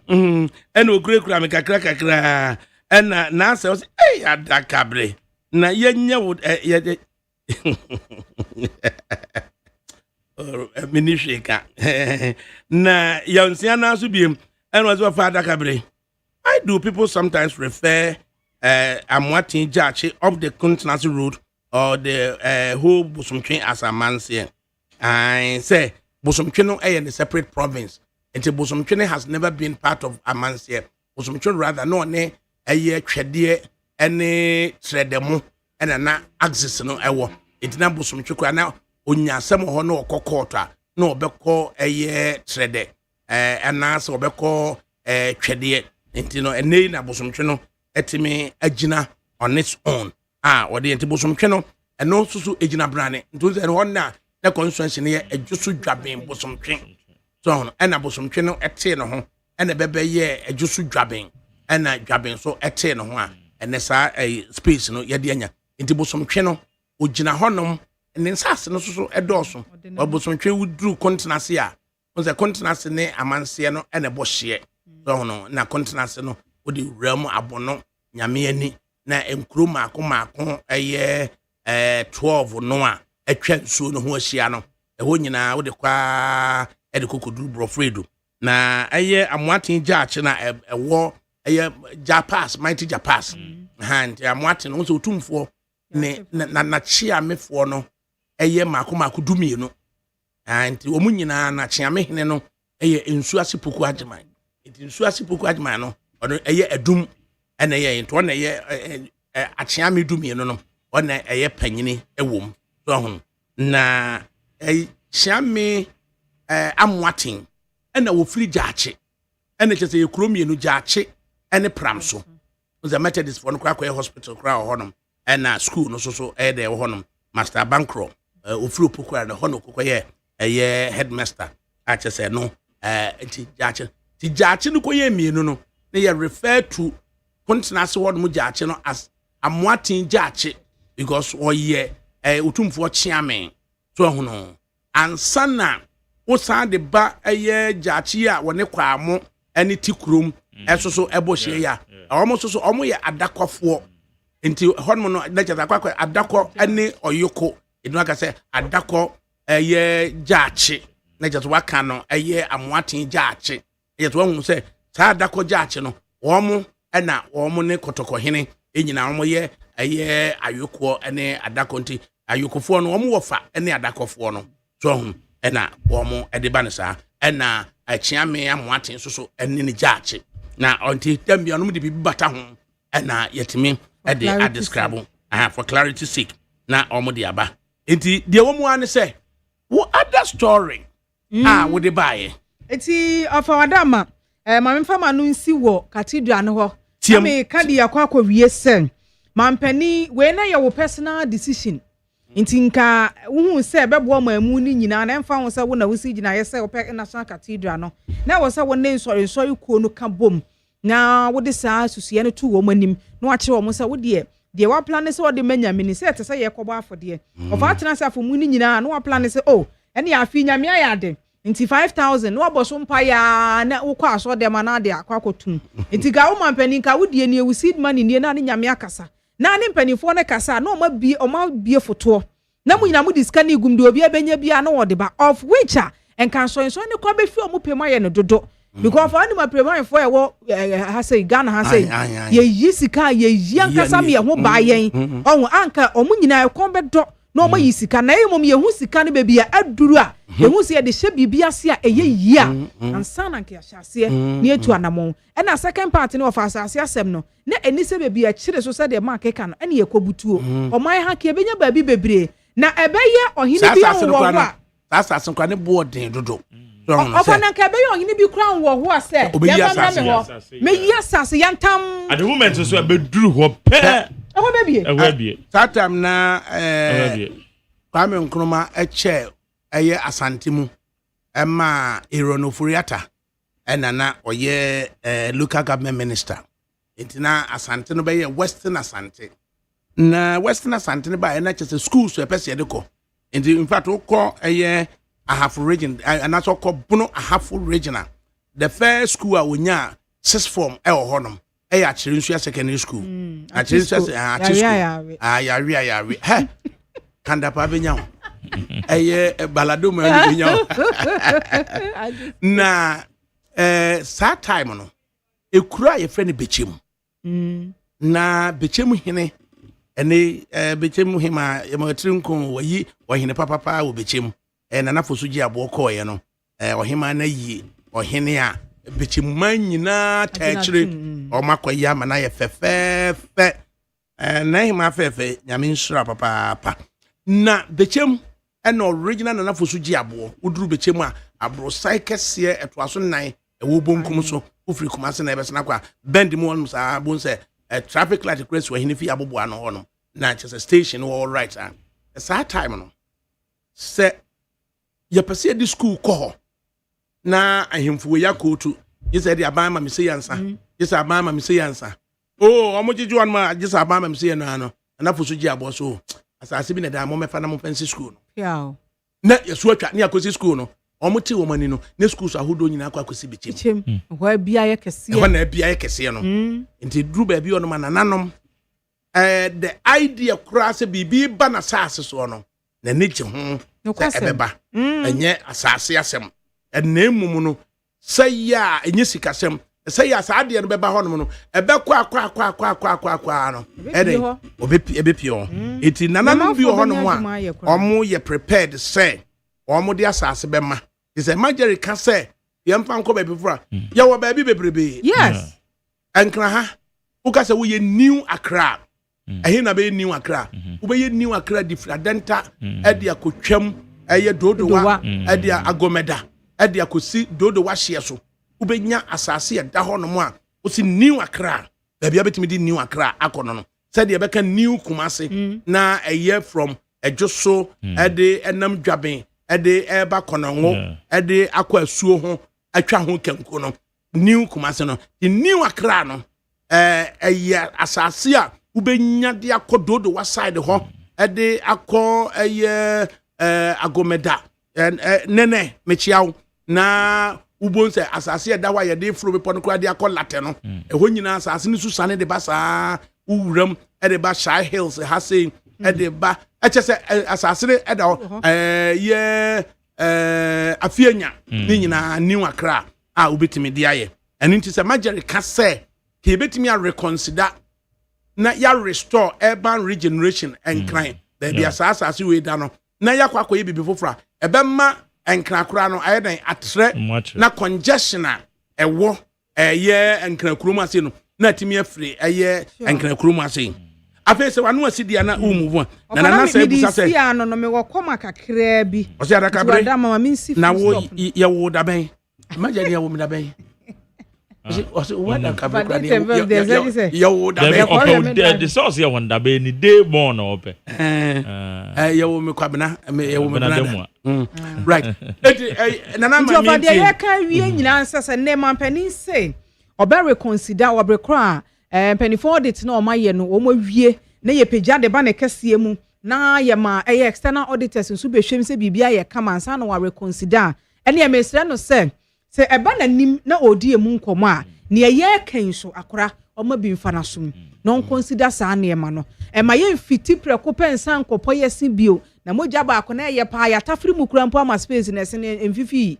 and we great crack, and now says, hey, ADAKABRI. Na yenya would minisheka. Na yansiana subim, and was of ADAKABRI. Why do people sometimes refer Amwati Jachi of the Continental Road or the whole Busumtrin as a man's here? I say Busumtrino a separate province. And Busumtrino has never been part of Amansia. Busumtrino rather no ne a year trade any tredemo and an axis no ewo. It's not Busumtriko now. Unya some hono kokota no beko a year trade and nas or beko trade. Intino a name na Busumtrino etime agina on its own. Or the Busumtrino and also so agina brane. To the one now. The constituency near a jusu drabbing bosom train. So, and a bosom train at 10 home, and a baby year a jusu drabbing, and a drabbing so at 10 home, and there's a space no yadiana into bosom train, Ujina honum, and then sass no so a dorsum, or bosom train would drew continentia. Was a continency near a mansiano and a bush here. So, no, na continency no, would you realm abono, Yamiani, na encruma, come a year 12 or noa. A trend soon who was no, a wonyina with the qua edukudru brofredo. Na a year I'm wanting judge na a war a year Japas, mighty Japas. And I'm wanting also tomb for na chia me for no a year Makuma could do me no. And Omunina na chia me no a year in Suasipuku Ajman. It in Suasipuku Ajmano or a year a doom and a year into 1 a year a chiami do me no on a year penny a womb. Na shame amwatin and a free jache and it is a chromie no jache and a pramso. The Methodist for Cracker Hospital crowd honum and a school no so there honum Master Bankro flew Puka and the Hono Cocoye a year headmaster. I just said no jache. The jache no coye me no. They are referred to continental word mujache as amwatin jache because or ye utumfo chiame so hono ansana wo san de ba eye jachi a woni kwamo ani tikrum eso ebo hye ya omo so omo ye adakofo nti honmo no na chata kwakwa adako ani oyoko enu aka se adako eye jachi na chata waka no eye amwatin jachi ye to hu se saa adakɔ gyaakye no wɔn ɛna wɔn ne kɔtɔkɔhene enyina wɔn yɛ ɛyɛ ayokoɔ ne adakɔ nti ayokofoɔ no wɔn wɔ fa ne adakɔfoɔ no so ho ɛna wɔn ɛde ba ne saa ɛna akyiame amoaten so ɛne ne gyaakye na ɔnti dɛm no de bibi bata ho ɛna yɛtumi ɛde adescribe for clarity sake na wɔn de aba nti deɛ wɔn ane sɛ wo other story wo de baeɛ
eti afawadama maame fama no nsi wɔ cathedral no hɔ ame kadi akɔ wie sɛ mampani we na yɛ wo personal decision nti nka wo sɛ bɛboa maamu ni nyina na mfa wo sɛ wo na wo si gyina yɛ sɛ wo pɛ national cathedral no na wo sɛ wo ne nsɔre kuo no ka bom na wo de saa susua no tu wo manim na wa kyerɛ wo sɛ wo de wa plan sɛ wo de manyame ni sɛ te sɛ yɛ kɔbɔ afɔde ɔfa atena sɛ afomu ni nyina na wa plan sɛ oh ɛne afi nyame ayɛ ade nti 5,000 na wabɔ so mpa ya na wokɔ aso de ma na de akwakotum nti ga wo mampani ka wo die ne wo seed money ne na ne nyame akasa na ne mpanifo ne kasa na oma bie foto na mu nyina mu diska ne gum de obi abenya bia na wode ba of which enkan so ne kwa be fi omu pema ye no dodo because for anima pema for ye wo ha say Ghana ha say ye yi sika ye yi ankasa me ho ba yen onwo anka omu nyina ekon be do na omo yi sika na emom ye hu sika ne bebia aduru a ye hu se ye de hye bibia se a eye yi a ansa na nke ahyase ne etu anamon na second part ne of asase asem no na eni se bebia kire so se de mark ka no ene ye kobutuo oman ha ke benya baabi bebre na ebeye ohini bi wo ho a
asase nkwa ne bo den dodo
ofa na ka ebeye ohini bi kra wo ho a se ya ba me ho me yi asase yantam
at the moment so abeduru ho pe
Ehobie.
That time na Kwame Nkrumah eche eye asantemu ema Eronofuriata na oye local government minister. Intina asante no be Western Asante. Na Western Asante ne ba na chese school so epese de ko. In fact ukọ eye Ahafo region and that's called Bono Ahafo regional. The first school a wonya 6th form e honom. A Chirinsia secondary school. A Chirinsia school. Yari. Hey, Kanda Pavignon. A balado man. Na, sad time on. A cry a friend Bichim. Na Bichim hine. And they Bichim him a Trinco, or ye, or hine papa will Bichim. And enough for Suja Boko, you know, or him and ye, or Hinia. Bichiman yina techri o makwa yama na ye fefe na hima fefe nyame nsura papa na bechem en original na fosu gi abo uduru bechem a abro saikese etoaso nan ewo bonkum so ofri kumase na ebesena kwa bend mu on sa bon se traffic light cross wa hinifi abobo ano ho no na chese station all right sa time no se ye pese di school ko na ahemfuwe yakotu yesa de abama me say ansa yesa abama me say ansa oh omojeju an ma yesa abama me say no na fosu gi abo so asase bi na da mo mefa na mo fancy school no
yeah
na yesu atwa ne akosi school no omoti wo mani no ne school so ahodo nyina akwa akosi bichem
ho bia ye kese
ho na bia ye kese no nti dru ba bi ono ma nananom the idea cross bibi ba na sase so no na ne gye ho ebeba enye asase asem na emum no say ya enye sikasem say ya sa ade no beba ho no ebe kwa no ede obepio eti nananom bi ho no a omo ye prepared say omo de asase bema is a major can say yemfa nko ba before ya wo ba bi bebrebe
yes
enkra ha uka say we new Accra ehe na be new Accra wo be new Accra different ede akotwam eye dodowa ede agomeda ede akosi dodo wa hye so ubenya asase ya da ho no mo a osi new Accra bia betimi di new Accra akono no said ye beka new Kumase na eye from ejoso ede enam dwaben ede eba kononwo ede akwa asuo ho atwa ho kenko no new Kumase no the new Accra no eye asase a ubenya de akododo wa side ho ede akọ eye agomeda nene mechiaw na ubonse asase ya dawa ya de fro be pon kura de akọ late no eho nyina asase ni susane de ba sa uwram de ba shy hills ha say de ba echese asase de da ye afianya ni nyina new Accra a ubetimi de aye and into se major ka say ke betimi a reconsider na ya restore urban regeneration and crime baby asase we da no na ya kwakọ bibi fofora ebemma enkrakura no ayedan atre na congestion a ewo eye enkrakurum ase no na timi afiri eye enkrakurum ase afi se wanu asidi na move na na say busa say
ya no no me wo koma kakra bi
o se adakabre na wo ye wo da ben imagine ye wo mi da ben
the source here one da be ni day born ope
you me kwabena you me right nana
ma mi ti ya kan wie nyina nsese ne mampani say obe reconsider obe kra penny for audit na o maye no o mawie na ye pagya de ba na kese mu na ye ma external auditors nso be hwem se bibia ye kama ansa na wa reconsider ene ye mesre no say se eba na nim na odi emu nkomo a ne ye kan so akora o ma bi mfa na so na on consider sa na ema no e ma ye mfiti preko pensa nkopo ye sin bio na mogya ba akona ye pa ya tafri mu kura mpo ama space na se ne mfifi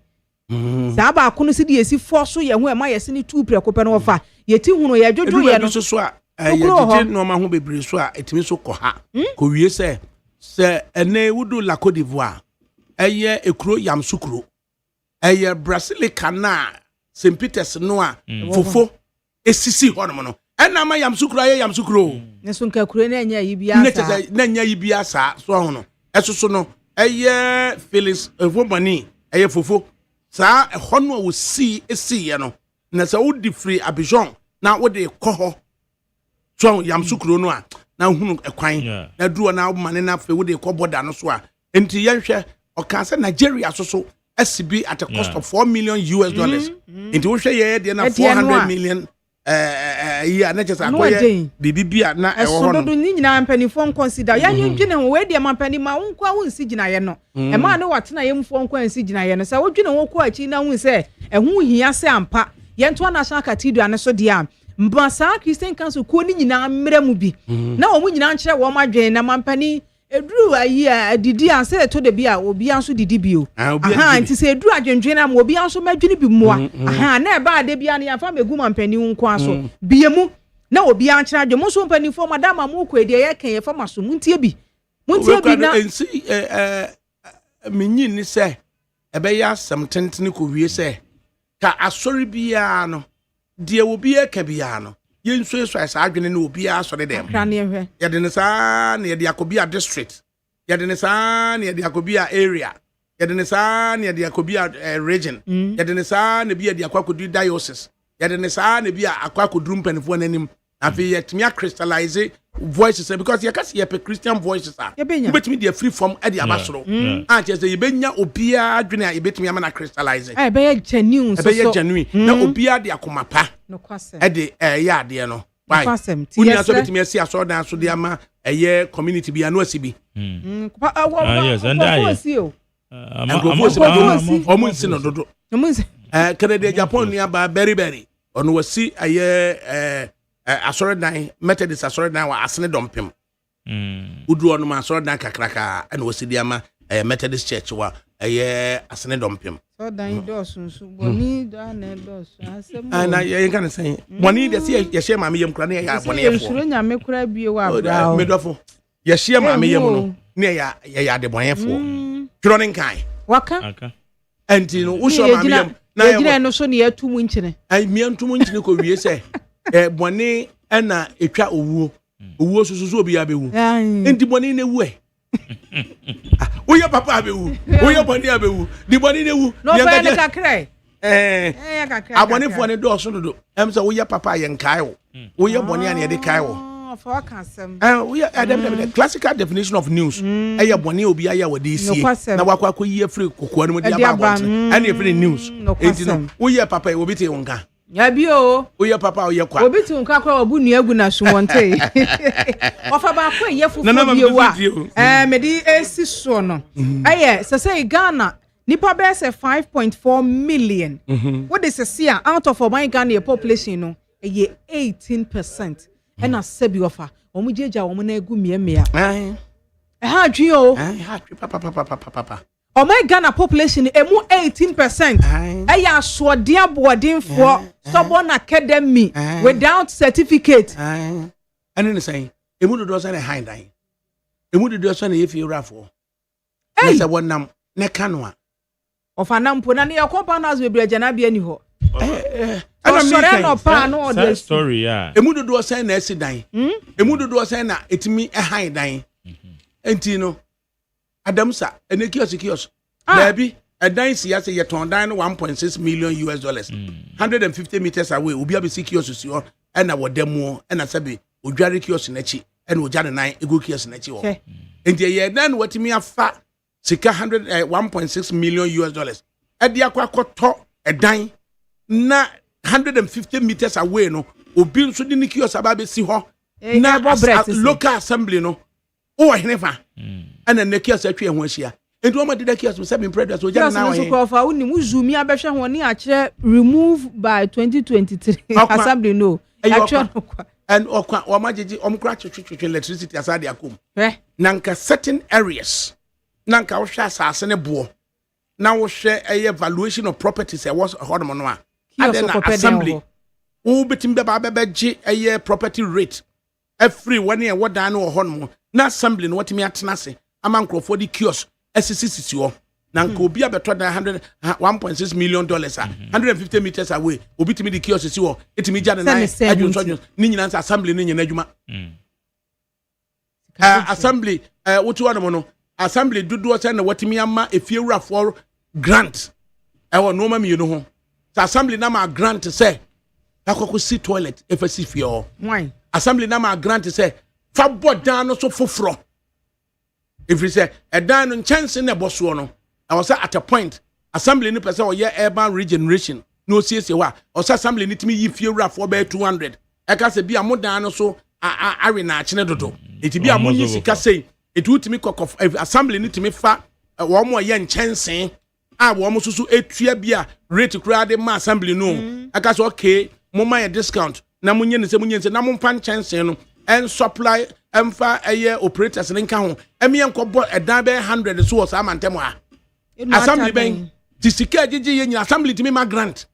sa ba akono se de yesi forso ye ho e ma ye se ne tu preko pe no ofa ye ti hunu ye dwojo ye no
so a ye dije no ma ho bebre so a etimi so ko ha ko wie se ene wudu la Côte d'Ivoire eye ekuro yam sukuro eye Brasilica na St Peters no a fofo esisi hono no ena ma yam sukuro aye yam sukuro
ne so nka kuro na nya yibia sa
na nya yibia sa so hono esoso no eye Felix Evomani eye fofo sa hono wo si esi ye no na sa wo di free Abidjan na wo de koho so yam sukuro no a na hunu ekwan na duro na mane na fe wo de ko border no so a enti yenhwe o kan say Nigeria so SCB at a cost of $4 million US. Into which ye de na 400 million year na just akoye bibibia na e wo no.
So do ni nyina mpanifo consider ya nyindwene ho we de mampani ma wonkwa wo nsi gina ye no. E ma ne watena ye mfo nkwa nsi gina ye no. Sa wodwene wo ko achi na hu se e hu hia se ampa. Ye nto National Cathedral ne so de am. Mbasa Christian Council ko ni nyina mmere mu bi. Na wo mu nyina nkyere wo madwen na mampani edru ayi adidi anse to de bia obi anso didi bio aha nti se edru adwendwen na mo obi anso madwene bi moa aha na e ba de bia ne afa megu mampani nko aso biemu na obi ankyere adwo mo so mampani fo madama mo ko edi ye kan ye fa maso muntie bi na
ensi menyi ni se ebe ya asem tentene ko wie se ka asori bia no de obi e ka bia no yenso eso asa adwene na obi asore dem ya de ne sa na ya de akobia district ya de ne sa na ya de akobia area ya de ne sa na ya de akobia region ya de ne sa na bia de akwakodu diocese ya de ne sa na bia akwakodu mpanifo nanim afi ya timi crystallize voices because ya kasi ya pe Christian voices are betimi de free from e de abasoro chese ye benya obia adwene a ye betimi ama na crystallize
be ye genuine so
be ye genuine na obia de akomapa
no kwasem
e de ya de no why unia so betimi asi aso dan so de ama eye community bia no asibi
yes and
omunsi no dodo Canada Japan ni aba berry ono wasi aye asorodan Methodist asorodan wa asene dompem udu onu ma asorodan kakraka na wasidi ama Methodist church wa asene dompem
so dan dosunsu boni da na dosu asem
na ye kan say boni de se ye share ma me yem kra na ya boni ye fo
suro nya me kra bie wa bra
me dofo ye share ma me yem no na ya de boni ye fo twiro ne kan
waka
enti no wo share ma me yem
na ye gina no so ne ya tumu nkyene
ai me ntumu nkyene ko wie se boni ena etwa owuo sususu obi abewu enti boni na ewu oya papa abewu oya boni abewu di boni na ewu
no fa ne kakrai
aboni fo ne do so dodo em say oya papa ye nkai wo oya boni an ye de kai wo
for wakasem
oya the classical definition of news eya boni obi aya wo de sie na wakwa yi afri kokwa no mo dia ba bon and every news enti no oya papa obi te wonka
ya bio
oya papa oya kwa
obi tu nka kwa obu nu agu na sumonte ofa ba kwa ye fufu bio me di esi so no say Ghana nipa be say 5.4 million what is say out of my Ghana population no 18% and na sebi ofa omu jeja omu na agu miemia ha dwi o
ha dwi papa
my Ghana population emu 18%. Eya aswodian boardingfo stubborn academy without certificate.
And then saying, emu do say high dying. Emu do say if you rafo. Hey, say one nam ne kanwa.
Of anampo na ne compound house we bre jana bia ni ho.
That story, yeah.
Emu do say na esi dan. Emu do say na etimi high dying. Enti no Adamsa ene kios baby a dan siyasa ye ton dan $1.6 million US 150 meters away obi abisi kios si ho na wodemu na sabe odware kios na chi na ojane nan ego kios na chi ho enti ye dan watimi afa sika 1.6 million US e dia kwakoto e dan na 150 meters away no obi nso di ni kios ababesi ho na local assembly no o henefa ana ne kios atwe ho ahia enti o ma dida kios se be predators o jana na
so ko fa woni mu zoom ya behwe ho ni akire remove by 2023 assembly no actually
and okwa o ma jeje o mkra twetwe electricity asade akom nanka certain areas nanka wo hwe asase ne bo na wo hwe evaluation of properties e was hodom no a adena assembly wo betim be ba beje property rate every one year what dan no hodom na assembly no watimi atena se ama nkrofo di kiosk SCCC ho na nka obi abeto da 1.6 million dollars 150 meters away obi timi di kiosk si ho etimi gya na adwonso ni nyina nsa assembly ni nyina adwuma assembly wotu wano no assembly dudu se na watimi ama efiewura for grant ewo no ma mi no ho sa assembly na ma grant se akoko si toilet efasi fie ho
why
assembly na ma grant se fa bodan no so foforo if you say a dan no chance na boso no I was at a point assembly ni person or urban regeneration no see wa or assembly ni timi yi fie wura for be 200 e ka se bia modan no so awe na akene dodo eti bia mo yi sika sei eti utimi kokof assembly ni timi fa wo mo ye nchense a wo mo susu etua bia rate kura de ma assembly no aka so okay mo ma ye discount na mo nye ne se na mo mfa nchense no and supply emfa operators nka ho emi enkobo edan be 100 so was amantem ha assembly ben tisika gigi ye nyina assembly timi ma grant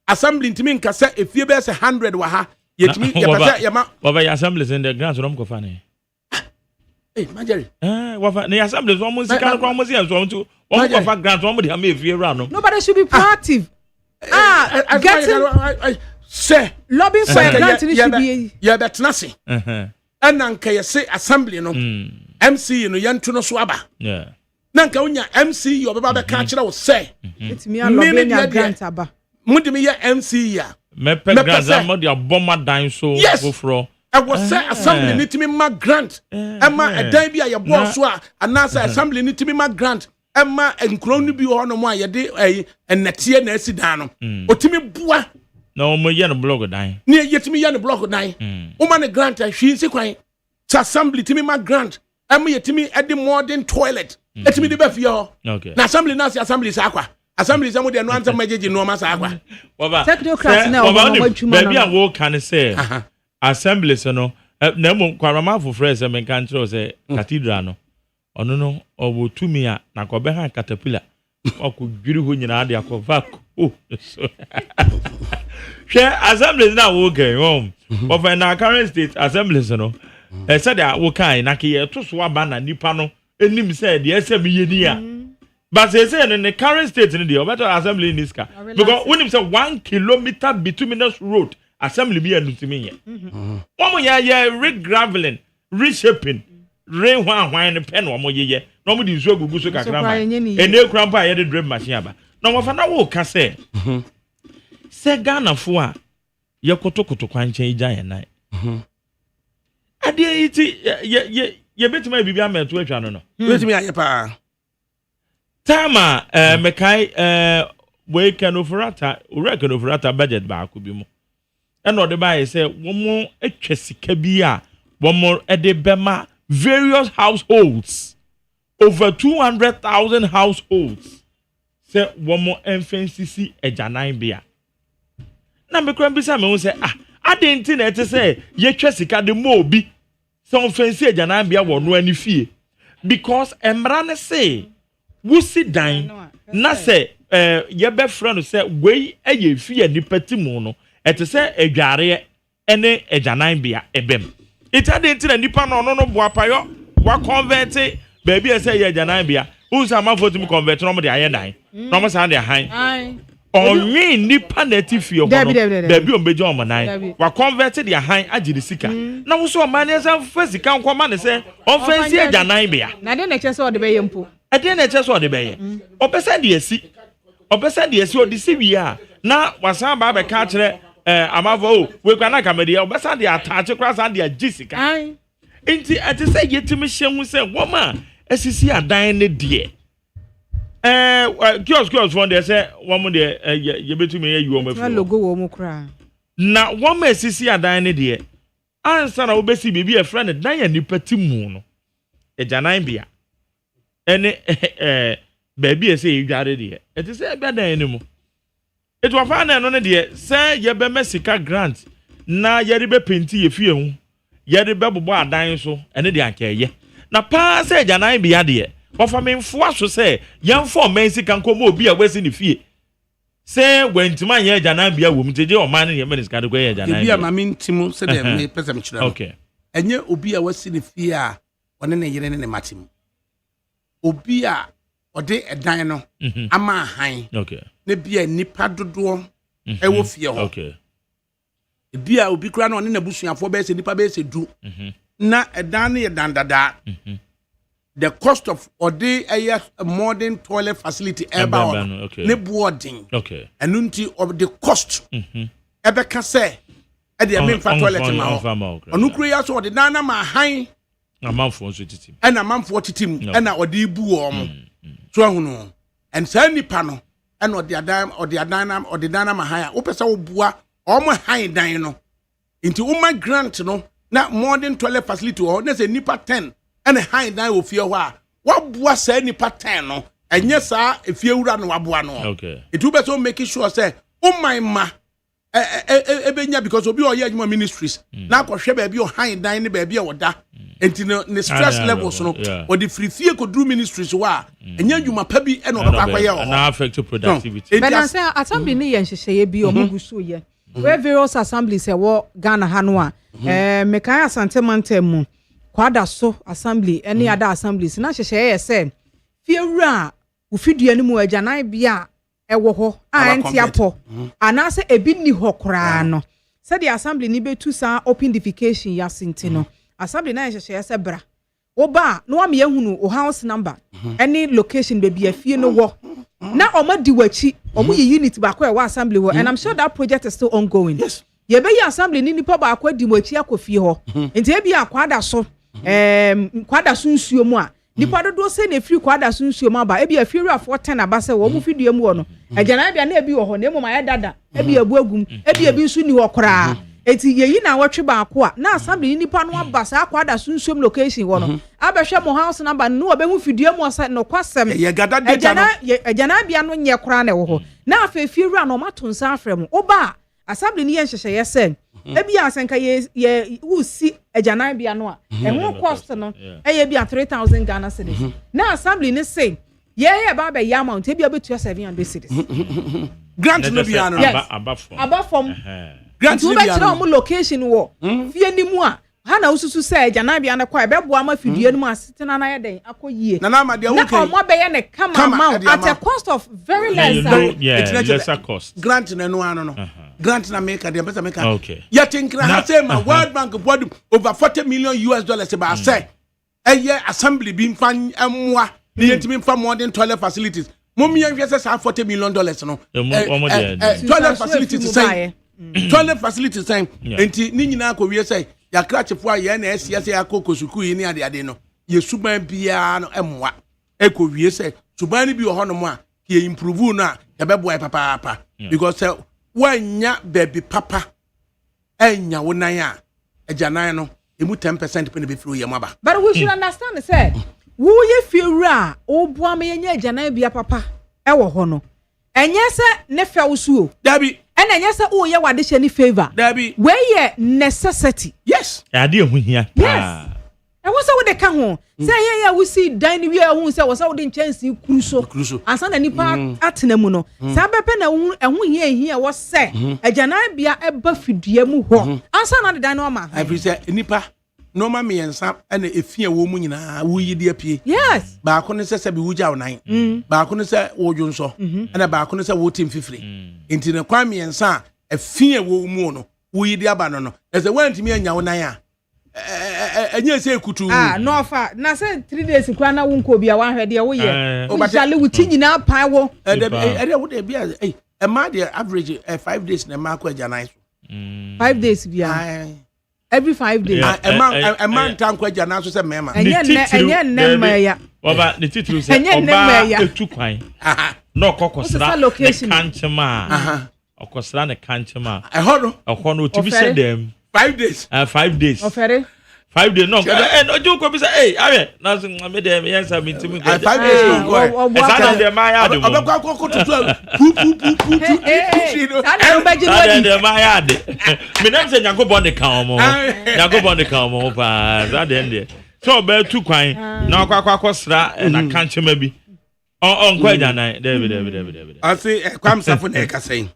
assembly timi nka se efie be se 100 wa ha yetimi ye pese ye ma
wa ya assembly in the grant rom ko fa ne
majeri
wa fa ne assembly so mo sika ko mo si enso ntu o ko fa grant o mo de ha me efie ra no
nobody should be proactive getting
say
lobbying for a grant ni should be
ya betnase ananka yese assembly no MC no yantu no so aba nanka unya MC yo beba be ka kire wo say
etimi ya lobbying ya grant aba
mudimi ya MC ya
me pe grant am de aboma dan so foforo
I was say assembly ni timi ma grant ema edan bi a ye boss so a anasa assembly ni timi ma grant ema enkro nu bi ho no mo a ye de ennetie na asidan no otimi bua
no mo ye no blog dan
ni yetimi ye no blog dan o ma ne grant a hwi nsi kwan to assembly timi ma grant ema yetimi e de modern toilet etimi de ba fie ho na assembly na assembly sa akwa assembly sa mo de no answer majeje no ma sa akwa
baba
technocrats na o ma
ba bia wo kan say assembly so no na mo kwarama foforo se men kan tro se cathedral no ono no obo tumi a na ko be ha caterpillar okudwiri ho nyina de akova ko she assembly na wo gan of na current state assembly so no said that wo kan na ke to so aba na nipa no enim say de esem yeni a but say in the current state in the better assembly in this car because when you say 1 kilometer bituminous road assembly be anutimi ye omo ya rig graveling reshaping rain hwan ne pen omo ye no mo di nsu agugu so kakra ma ene krampa ye de drill machine aba no mo fa na wo ka say Ghana fo a ye kotokoto kwanchen ija ye nan ade iti ye betima bibia meto atwa no
betimi aye pa
Tama mekai we can offerata budget ba ko bi mu e no de ba say wo mo atwa sika bi a wo mo e de bema various households over 200,000 households say wo mo enfensisi ejanan bia na me kran bi say me say adenti na ete say ye twa sika de mo obi say enfensi ejanan bia wo no ani fie because emra ne say wusi dan na sɛ yɛbɛfrɛ no sɛ wei ɛyɛ fi nipa ti mu no ɛte sɛ adwareɛ ɛne agyanan bea ɛbɛm itade nti na nipa no no boapayɔ wa convert baabi ɛsɛ yɛ agyanan bea unsa amafo tumi convert no mo de ayɛ dan no mo san de han onwe nipa na ti fie ho no baabi ombeje omonan wa convert de han agye de sika na wo so oman ne san fa sika nkoma ne sɛ onfansi agyanan bea
na de na kyɛ sɛ ɔde bɛyɛ mpo
ɛde na kyɛ sɛ ɔde bɛyɛ ɔpɛsɛ de asi ɔde si wie a na wasan ba bɛ ka kyerɛ amafo we kwa na kamede ɔbɛsa de ataache kra san de agye sika enti ɛte sɛ yɛtimi hyɛ hu sɛ wɔma asisi adan ne de kiosk for there say one de ye betumi ye you omafu
logo wo mu kra
na one ma sisi adan ne de ansa na obesi bibi e friend dan ya nipa ti mu no ejanan bia ene baabi e say edware de e ti say bia dan ne mu etu afa na no ne de say ye be mesika grant na ye de be penti ye fie hu ye de be bobo adan so ene de ankaye na pa say ejanan bia de Ofa me mfua so say yemfo man sika nkomo obi a wasi ne fie say wentima ye agyanan bia wo mteje o man ne ye men sika de ye agyanan
bia ma me ntimu se de me pese me kyerɛ
okay
enye obi a wasi ne fie a one ne yere ne matim obi a ode edan no ama han
okay
ne bia nipa dodo ewo fie ho
okay
bia obi kura na one na busuafo be se nipa be se du na edan ne ye dandada the cost of a modern toilet facility ne boarding and unti of the cost ebe ka say e de me fa toilet ma ho onu kure ya so de nana ma han
amanfo so titim
and amanfo titim and na ode ibu o so ahunu and say nipa no and ode adan ma han a wo pese wo bua o mo han dan no into woman grant no na modern toilet facility o na say nipa 10 and a high down of your wa. What was any pattern? No, and yes, sir, if you run wabuano.
Okay.
It will be so making sure, say, oh my ma, because of your young ministries. Now, for sure, baby, your high down, baby, or that. And the stress levels, no, or the free fear could do ministries were, and you my pebby and
now affect productivity.
But I say, assembly near and she say, be or Mugusu, yeah. Where various assemblies say, what Ghana Hanua, Mekaya Santemantemu. Kwada so assembly any other assemblies na hye say fiewura ufidua ni mu agyanan bia ewo ho antiapo anase ebi ni ho kra no say the assembly ni betu sa open defecation yasinti no assembly na hye say bra oba no wa me yahunu o house number any location baby afie no wo na omadi wachi omo yi unit ba ko e wa assembly wo and I'm sure that project is still ongoing. Yes. Ye be yi assembly ni nipa ba ko di wachi akofie ho enti e bia kwada so kwada sunsuo mu a nipa dodo se na free kwada sunsuo mu aba e bia fiewura 410 abase wo mu fidua mu no agyanan bia na ebi wo ho na emu ma ya dada e bia bu agum e bia bi nsu ni wo kraa eti yeyi na wotwe ba ko a na assembly nipa no abasa kwada sunsuo mu location wo no abehwe mo house number no obehu fidua mu osa no kwasem agyanan bia no nye kraa na wo ho na afa fiewura no mato nsa afrɛ mu oba assembly ni ye nhyehyɛ yesen ebi asenka ye wusi agyanan bia no a ehun cost no eye bia 3000 Ghana cedis na assembly ni say ye ba be ya amount e bia betua 700 cedis
grant no bia no
abafom grant no bia no location wo fie ni mu a ha na ususu say agyanan bia no kwa e beboa ma fidua no mu asetena na ye den akoyie
na na ma de wo
na omo be ye ne kama amount at a cost of very less
lesser cost
grant no no grant na make the better make okay ya think na say my World Bank board over $40 million about say assembly bin fan amwa ni yentimi fa modern toilet facilities mum yan hwese say $40 million no toilet facilities say toilet facilities say enti ni nyina ko wie say ya krachefo a ye na esia say akoko suku yi ni ade no ye suban bia no emwa eko wie say suban ni bi ho no mo a ke improve no a ya beboa papa because wanya baby papa enya wonan a agyanan no emu 10% pe na be firo yam aba.
But we should understand say wo ye fiewura o boa me nya agyanan bia papa e wo ho no enye se ne fe wo suo
dabi
ena enye se o ye wade hye ni favor
dabi
we ye necessity.
Yes
ade ehu hia
yes I was with the can say, yeah, we see dining we are who say was out in chance you cruise. And son any part at Nemuno. Sabapena and we here was say, a janabia a buffy diamu ho. And son of the dynama.
I say, Nipa, no mammy and some, and if you're a woman in a wee dear P.
Yes.
Barcona says, be Wuja 9. Barcona said, oh, Jonso, and a Barcona said, Wotin 50. Into the crime and son, a fear woman, we the abandon. As a one to me and Yawanaya. And you say kutu
no fa na say 3 days kwa na wonko bia wan hwede wo ye o chale wuti nyina paiwo
e wo de bia e ma de average 5 days na ma kwa janai so
5 days bia every 5 days
e ma ntan kwa janai so se mema
enye nne ma ya
oba the titru say oba etu kwan no kokosra kanchema okosra ne kanchema
e hono
otibi se dem
5 days.
5 days.
Ofere.
5 days. No. And Ojo ko be say, hey, awe, na so me dem yes am intimi go.
5 days no go.
Esa dem ma de mo.
Obekwa ko to pu.
Ana obeji no
dem ma ya de. Me dem say Yakobon de kan mo. Yakobon de kan mo pa. That dem so be tu kwan na akwa na kanchema bi. On kwaja na David.
I say kwamsafo na ka say.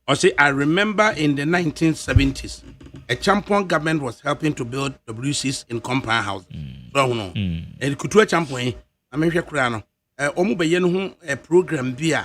I say, I remember in the 1970s, a champion government was helping to build WCs in compound houses. So, no. And Kutua champion, I mean, Krano, Omu Bayen, a program beer.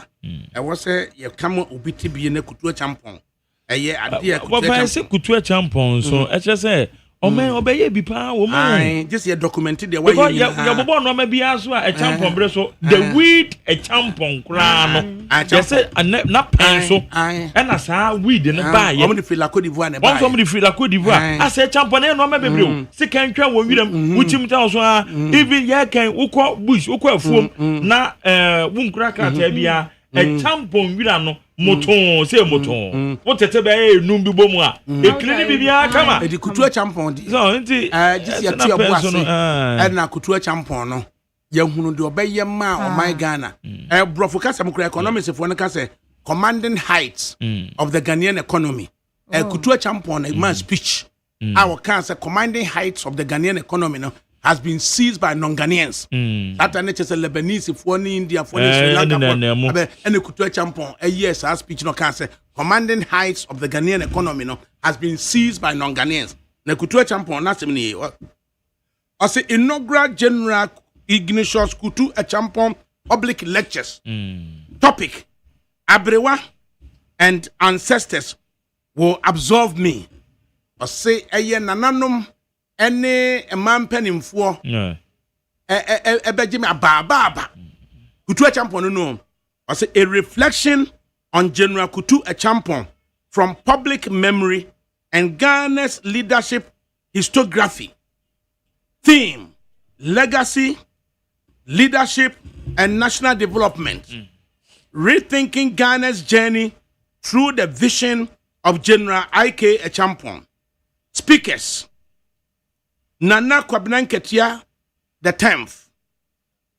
I was a Kamo Ubiti be in a Kutua champion. A year, I dear
Kutua champion, so I just say, oh man, obey be power woman.
Just here documented the way
you're born, no maybe as well a champion bresso. The weed a champion crown. I just said, not pencil. And I saw weed in the buy.
I'm the feel like Cote d'Ivoire.
Somebody feel like Cote d'Ivoire. I said, champion, no maybe blue. Second crown will them, which him tells her, even ya can uko bush, uko foam, na won't crack at Abia. A champion, we don't know. Moton, say moton. What tete be numbi bomwa. E klini bibia kama.
E di kutua champion di.
So nti
just ya tia boase. E na kutua champion no. Ya hunu de obeye ma o my Ghana. Brofo kasa mkura economics fo no kasa commanding heights of the Ghanaian economy. Kutua champion a man speech. Our cancer commanding heights of the Ghanaian economy no has been seized by non-Ghanaians. That and it's a Lebanese, for India, for Sri Lanka, and the Kutua champion. Yes, our speech no can say commanding heights of the Ghanaian economy no has been seized by non-Ghanaians. The Kutua champion, that's me. I say inaugural General Ignatius Kutu champion public lectures. Topic: Abrewa and ancestors will absolve me. I say nananum. Any a man penning for a Benjamin Baba Kutu champion no. I say a reflection on General Kutu champion from public memory and Ghana's leadership historiography. Theme: legacy, leadership, and national development. Rethinking Ghana's journey through the vision of General I.K. Champion. Speakers: Nana Kwabnanketia the 10th,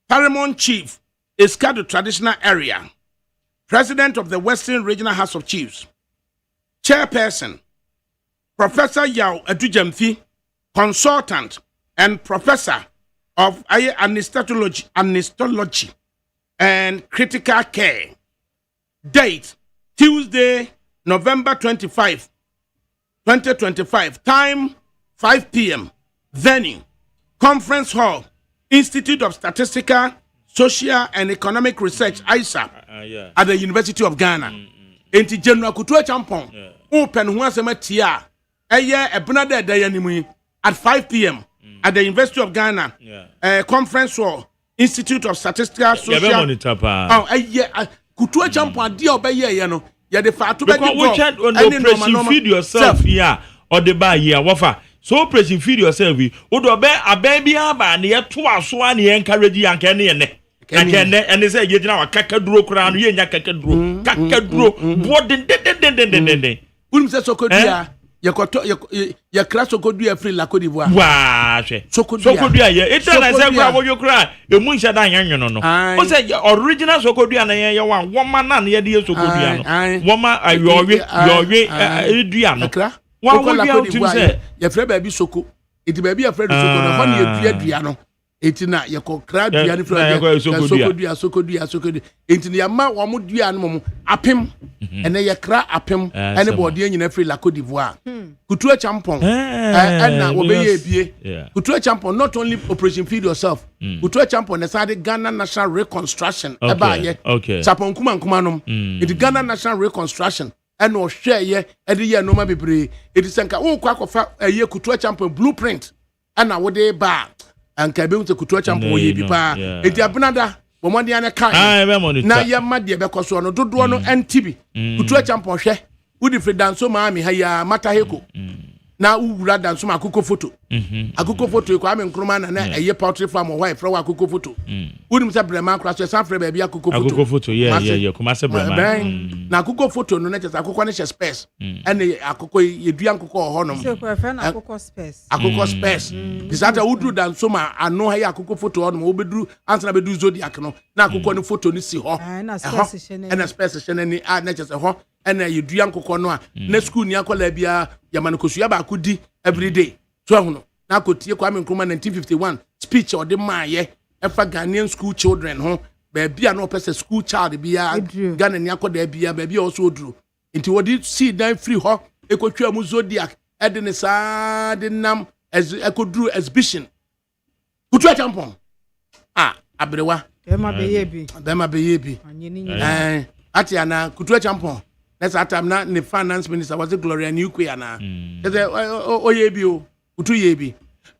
Paramount Chief, Iskadu Traditional Area, President of the Western Regional House of Chiefs, Chairperson, Professor Yao Adujamfi, Consultant and Professor of Anesthetology and Critical Care. Date: Tuesday, November 25, 2025. Time: 5 p.m. Venue: Conference Hall, Institute of Statistical, Social and Economic Research, ISA, at the University of Ghana. Enti General Kutu champion open who has a matia a year a brother day at 5 p.m. at the University of Ghana. Conference Hall, Institute of Statistical, Social. A year Kutu champion dear obey you know. Yeah, the fact to be
no feed yourself here or the bar here. Wafa. So pressing feed yourself. Odo be a baby aba na ye to aso na ye encourage yanka ne ne. And they say you na kakaduro kra no ye nya kakaduro. Kakaduro bodin den.
Unim se sokodua ye kra sokodua free la Cote d'Ivoire.
Wa hwe. Sokodua ye. Eta na say kra wo kra e mu nhyɛ da nyanwono no. O say original sokodua na ye wa woma na ye de sokodua no. Woma ayowe edua no.
Wa wo bia utim say ye frɛ ba bi soko. iti baby afraid so ko na fa na dua no iti na ye ko kra dua ni fra soko iti na ma wo mo dua no mo apem ene ye kra apem ene body nyina free la Côte d'Ivoire kutua champon na wo be ye bie kutua champon not only operation feed yourself kutua champon na sade Ghana National Reconstruction eba ye chapon kuma no iti Ghana National Reconstruction and no share ye edi ye no ma bebre edi senka wo kwa kofa ye kutua champon blueprint ana wo de ba anka be unte kutua champon ye bi pa edi abnada wo mo de ane kan na ye ma de be koso no dodo no ntibi kutua champon hwe wudi fre danso ma mi ha ya mata heko na uwura danso ma akoko photo akoko photo ko ame nkroma na eye poultry farm wo wife wa akoko photo wudi msa brema akra so san fre ba bi akoko photo
yeah kuma se brema
na akoko photo no na chesa akoko ne space ene akoko yedua akoko ho no
se ko fe na akoko space
disata wudu danso ma ano ha ya akoko photo ho no obeduru ansana bedu zodiac no na akoko ne photo ni si ho na space shene ni na chesa ho ene yedua akoko no a na school ni akola bia yamanokosua ba akudi every day so hono na akotie kwa amenkroma 1951 speech or the maye efa Ghanaian school children ho bia no person school child bia Ghana ni akoda bia bia also oduru nti wodi see dan free ho ekotwa mu zodiac edene sa de nam as ekoduru exhibition kutua tampon abrewa
bema be yebi
ati ana kutua tampon that's at time na the finance minister was Gloria Newquay na oyebi o utu yebi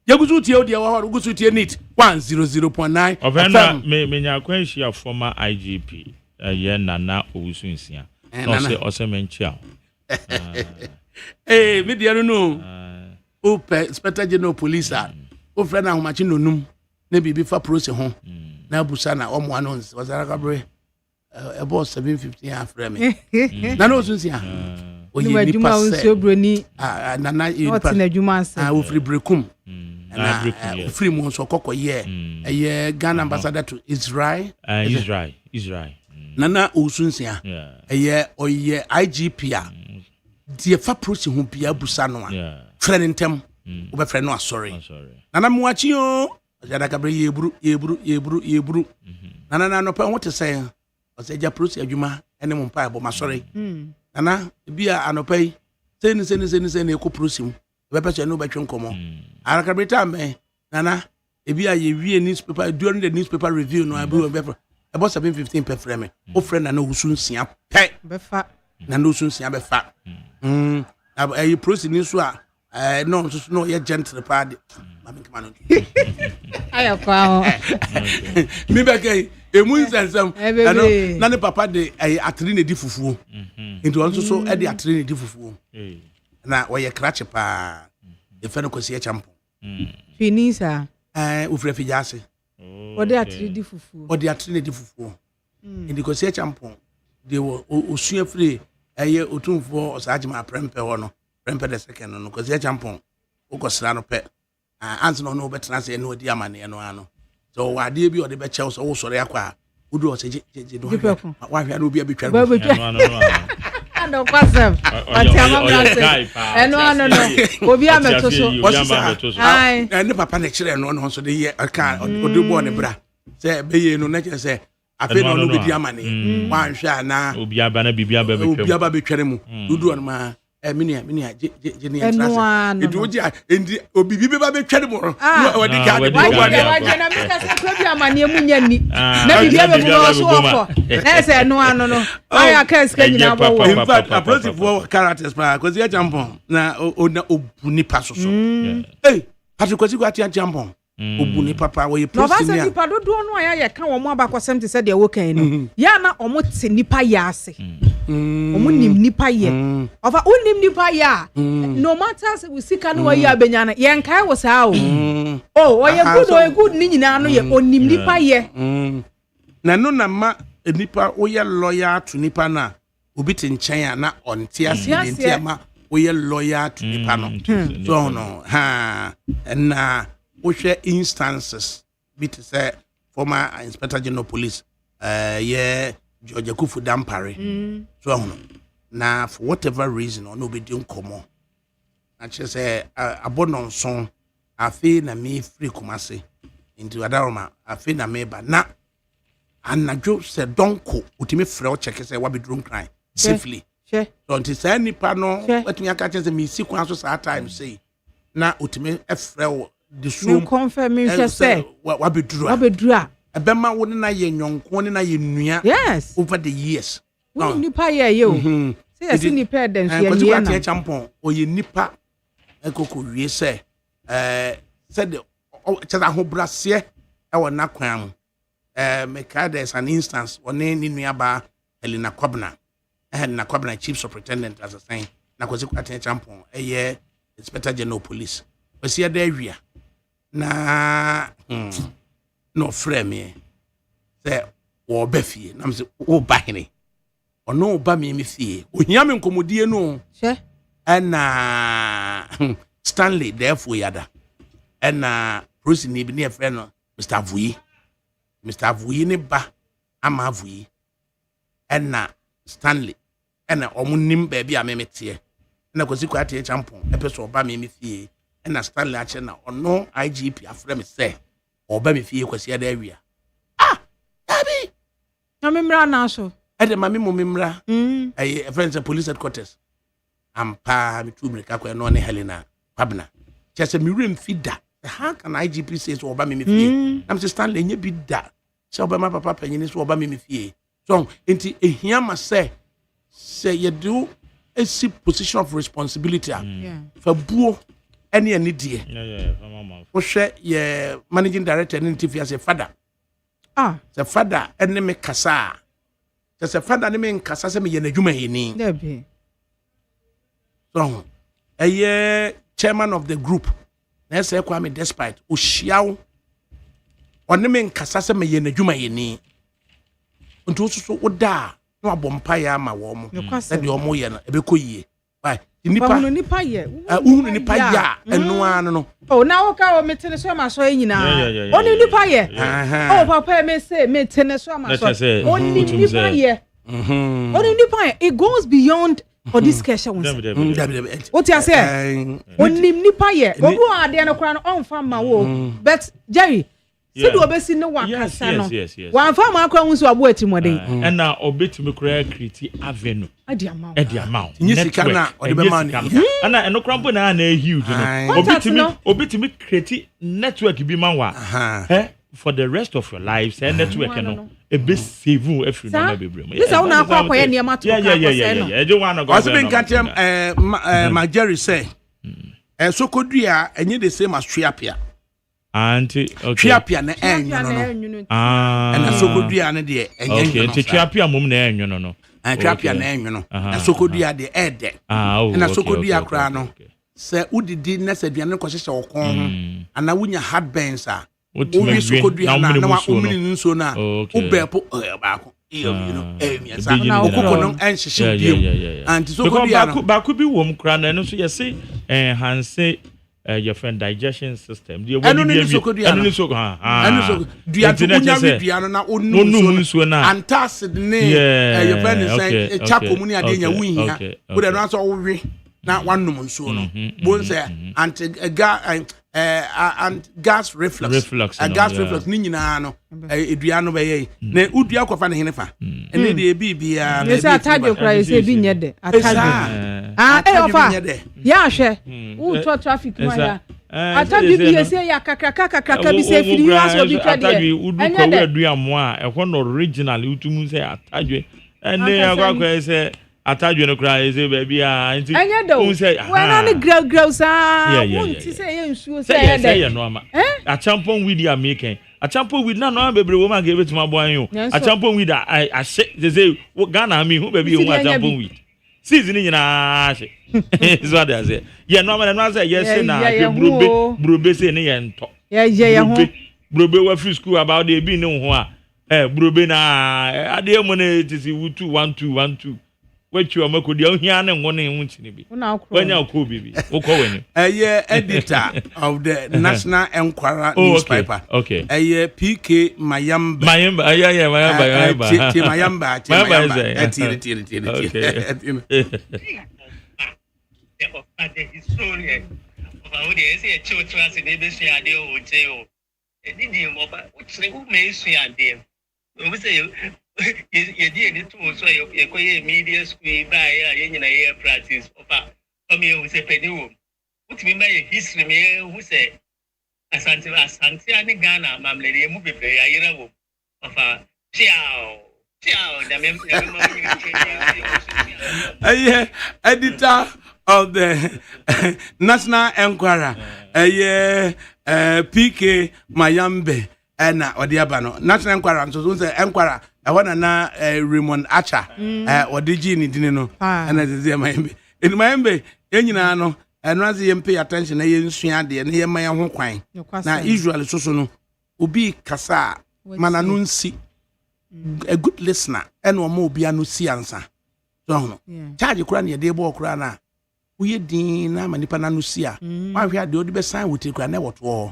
yagusu tie o dia wa ho gusu tie neat 100.9
ofenda me nya kwanhia former IGP ye nana owusu nsia ose menchia
me dia no o inspector general police o friend na homachi nonum na bibi fa process ho na busa na omo anons was ADAKABRI about 750 after me. Nana osunsia.
Oye ni passe.
Nana free brekum. Na free mo so kokko ye Ghana ambassador to Israel.
Israel.
Nana osunsia. Ye oye IGP a. Die fa process ho bia busa no a. Friend ntem. Obe friend no sorry. Nana muachi o. ADAKABRI yeburu. Nana no pa what to say. Oseja prosi adwuma ene mo mpa ebo masori nana bia anopai seni ko prosi mu be pese no betwe nkomo ADAKABRI time nana bia ye wie newspaper during the newspaper review no abi about 715 per frame o friend na usu nsia pe
be fa
na no usu nsia be fa e prosi ni so a no ye gentle pa de mami kama no
ayo kwa
mi be kai emu nsensem eno na ne papa de atri ne di fufuo nti won so e de atri ne di fufuo na wo ye krache pa e fe no kosi e champo
finisa
ufre fijase
o de atri ne di fufuo ndi kosi e champo de wo osua free eye otumfo osajima prempe ho no prempe the second no kosi e champo o kosra no pe anso no betena se no di amane no ano so wade bi ode be chew so wo sore akwa udu o se je do wa hwa no bi abetwa no kwasem atiama brase no obi ameto so
ai ne papa ne kire no so de ye aka ode bo ne bra se be ye no na kire se afi no bi di amane wa hwa na
obi aba na bibia ba betwa
obi aba betwa mu udu on ma minia je ni entrance edu oji endi obibi be ba betware mo no odi ka
wa na meka se probi amane mu nya ni na bibia be mu so ofo na se no ano no aya ka ska nyina bo
in fact approach for characters pa cause ya jampon na obuni paso so atikwasi kwa tia jampon obuni papa wo ye
prosi ni no ba se nipa dodo no aya ye ka wo mo abakosem te se de wo kan no ya na omo te nipa ya ase omo nim nipa ye ofa unim nipa ya no matter we sika no we abenya na ye nkai wo saa o ye good ni nyina no ye onim nipa ye
na no na ma nipa wo ye loyal to nipa na obi te nchen na onte ase nti ma wo ye loyal to nipa no so no na we share instances bit say former inspector general police George Kufu Dampare so na for whatever reason or no be doing komo na che say abononson afi na me free Kumasi into Adaroma afi na me ba na anadwo se donko utimi frɛ o check say what be drunk crime safely
Sure.
don't say nipa no wetin aka kyerɛ sɛ me si kwan so saa time say na utimi frɛ o the
Me
soom
confirm me say
what be dru
a
ebema wo na ye nyonko ne na ye nua
yes
over the years
wo nipa ye o say yes nipa dem so ye
na
na
champon o ye nipa ekoko wie sɛ said the kyada ho brase e wona kwan me ka there's an instance one ni nuaba Elena Kwabna na Kwabna chief superintendent as a saying na kwasi kwate champon inspector general police kwasi ada awia na no frame me say wo ba fie na me say wo ba hene ono ba me fie ohia me nkomodie no
she
na Stanley therefore yada na Bruce ni bi ne friend no Mr. Vuyi ne ba ama Vuyi na Stanley na omunim ba bia me mete na kwasi kwate champon epeso ba me fie na Stanley ache na ono IGP afre me say oba me fie kwasi ada awia abi
na memra na so
ede mami mo memra friends police headquarters ampa me tu breka kwa no ne Helena Kwabna chese me rem fida how can IGP say so oba me fie am say Stanley nye bi da so oba ma papa panyin so oba me fie so enti ehia ma say you do a position of responsibility for buo any die wo hwe ye managing director ni TV as a father the father ene me kasa the father ne me kasa se me ye nadwuma yini
debi
so chairman of the group na say kwa me despite o hyiawo one me kasa se me ye nadwuma yini nto so oda na abompa ya ma wo mo na de omo ye no ebekɔyie why nipa ye uhunu nipa ya eno ano no
na wo ka o metene so ma so nyina oni nipa ye papa me say metene so ma so oni nipa ye oni nipa ye it goes beyond for this question what you say oni nipa ye obu ade no kra no onfa ma wo but Jerry Sidu obesi no wakasa no. Wan fa ma akwa hunso abo atimoden.
And na obetimi kura create avenue.
Adi amount.
Nyi sika na ode be man.
Ana eno krampo na huge no. Obetimi create network bi man wa. For the rest of your life, say network no. E be save you every number bebre.
This is una akwa akoye niam to ka
yeah. E je wan go.
Ose ben katem my Jerry say. Sokodua enye the same as Triapia.
Anti okay.
Triapia na enyo no. Na sokodua ne de enyo.
Okay, nti triapia mum na enyo no.
Triapia na enyo no. Na sokodua de ede. Na sokodua kra no. Se udidi na se aduane ko hyehye okon ana wunya heartburns a. Wo sokodua na wa omini nso na. Wo bepo baako. You know, na okoko no enhyehye biem. Anti sokodua no.
Baako bi wom kra na no so yesi enhance your friend digestion system.
Anu ni sokodua dua na onu so na antacid ne your friend say chako mu ni ade nya wuhia wo de no aso wo na wanum nso no bon say and gas reflux gas reflux ni nyina no edua no be ye na udua kofa ne henefa ene de bibia
na say atadio kra say bi nye de atadio ofa ya hwe wo to traffic ma ya atadio bi say ya kakaka bi say firi ya so bi twa de
atadio udu ko we adua mo a ehwo no original utumu say atadio ene akwa say atadio no kra say baby a nti
who say when on grow sa won ti say ye nsuo say
ye no ama a champon with ya making a champon with na no bebre wo ma ga betuma bo anyo a champon with a say Ghana me who baby who a champon with season nyina hye is what they say ye no ama no say yes na brobe say ne ye nto
ye ho
brobe wa free school about the bi ne ho a brobe na ade mo na tisi 2 what you are makodi ohia ne ngo ne hu chine bi wanya akọ bibi ukọ wani
editor of the National Enquirer newspaper
okay
PK Mayamba Mayamba
the historian How they say a children as a baby, she had the old jail. And did you mobile, which they would make she and them. We say you did it too, so you media school by a practice. Come here with a penny. What me my history, me who say, Asante and Ghana, Mam Lady, movie play, I know of a ciao.
Editor of the National Enquirer, PK Mayambe, and Odiabano, National Enquirer, so the Enquirer, I want to know Raymond Archer, or DG Nidino, and as is Mayambe. In Mayambe, Yenano, and Razi pay attention, a yen swandi, and here my own quine. Now, usually, so Ubi Kasa, Mananunsi. A good listener, and one more be a no see answer. So, charge your cranny a day walk rana. We dean, I'm an Ipananusia. Why we had the other best sign with you, never at all.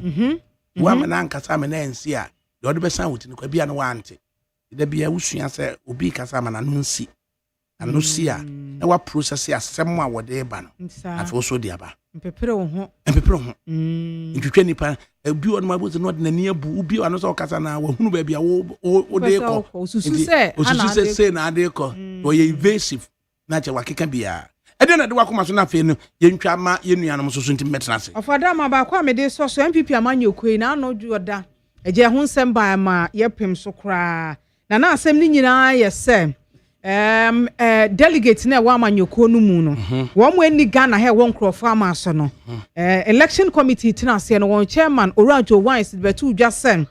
One man, Casaman and Sia, the other best sign with you, could be an want. There be a wishing answer, Ubi Casaman and Nunsi. And Lucia, our process as someone what they ban. I've also the abba. And Pepero. If you can, a bew on my woods not in the near Bubio and also Casana, who may be a old day. Say, Nadeco, or evasive, natural what can be. I don't know what much nothing, young Chama, young animals so soon to meet.
Of Adama Bakwame, they saw so MPP among you, Queen, I know you are that. A jehun sent by ma, yepim so cry. Nana, same Nina, yes, Sam. Delegates na wa manyoko no mu no wo mo ani Ghana he won crofo amaso no election committee tinase no won chairman Orajo Wines betu dwasem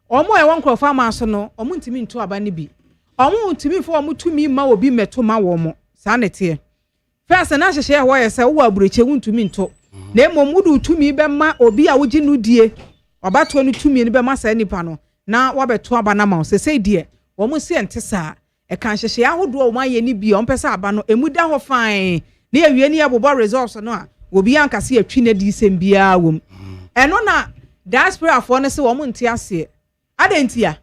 omo e won crofo amaso no omo ntimi nto aba ne bi omo ntimi fo omo tumi ma obi meto ma wo mo sa nete first na hyehye ho ye se wo abureche wuntumi nto na emom wudu tumi be ma obi a wogi no die obato no tumi ne be ma sa nipa no na wabeto aba na ma se sei die wo mo se ente sa e kan hyehye ahodo o maye ni bi on pesa aba no emuda ho fine na ewie ni abobo results no a obi ankase atwi na di sem bia wom eno na diaspora for ne se wo mo nte ase adentia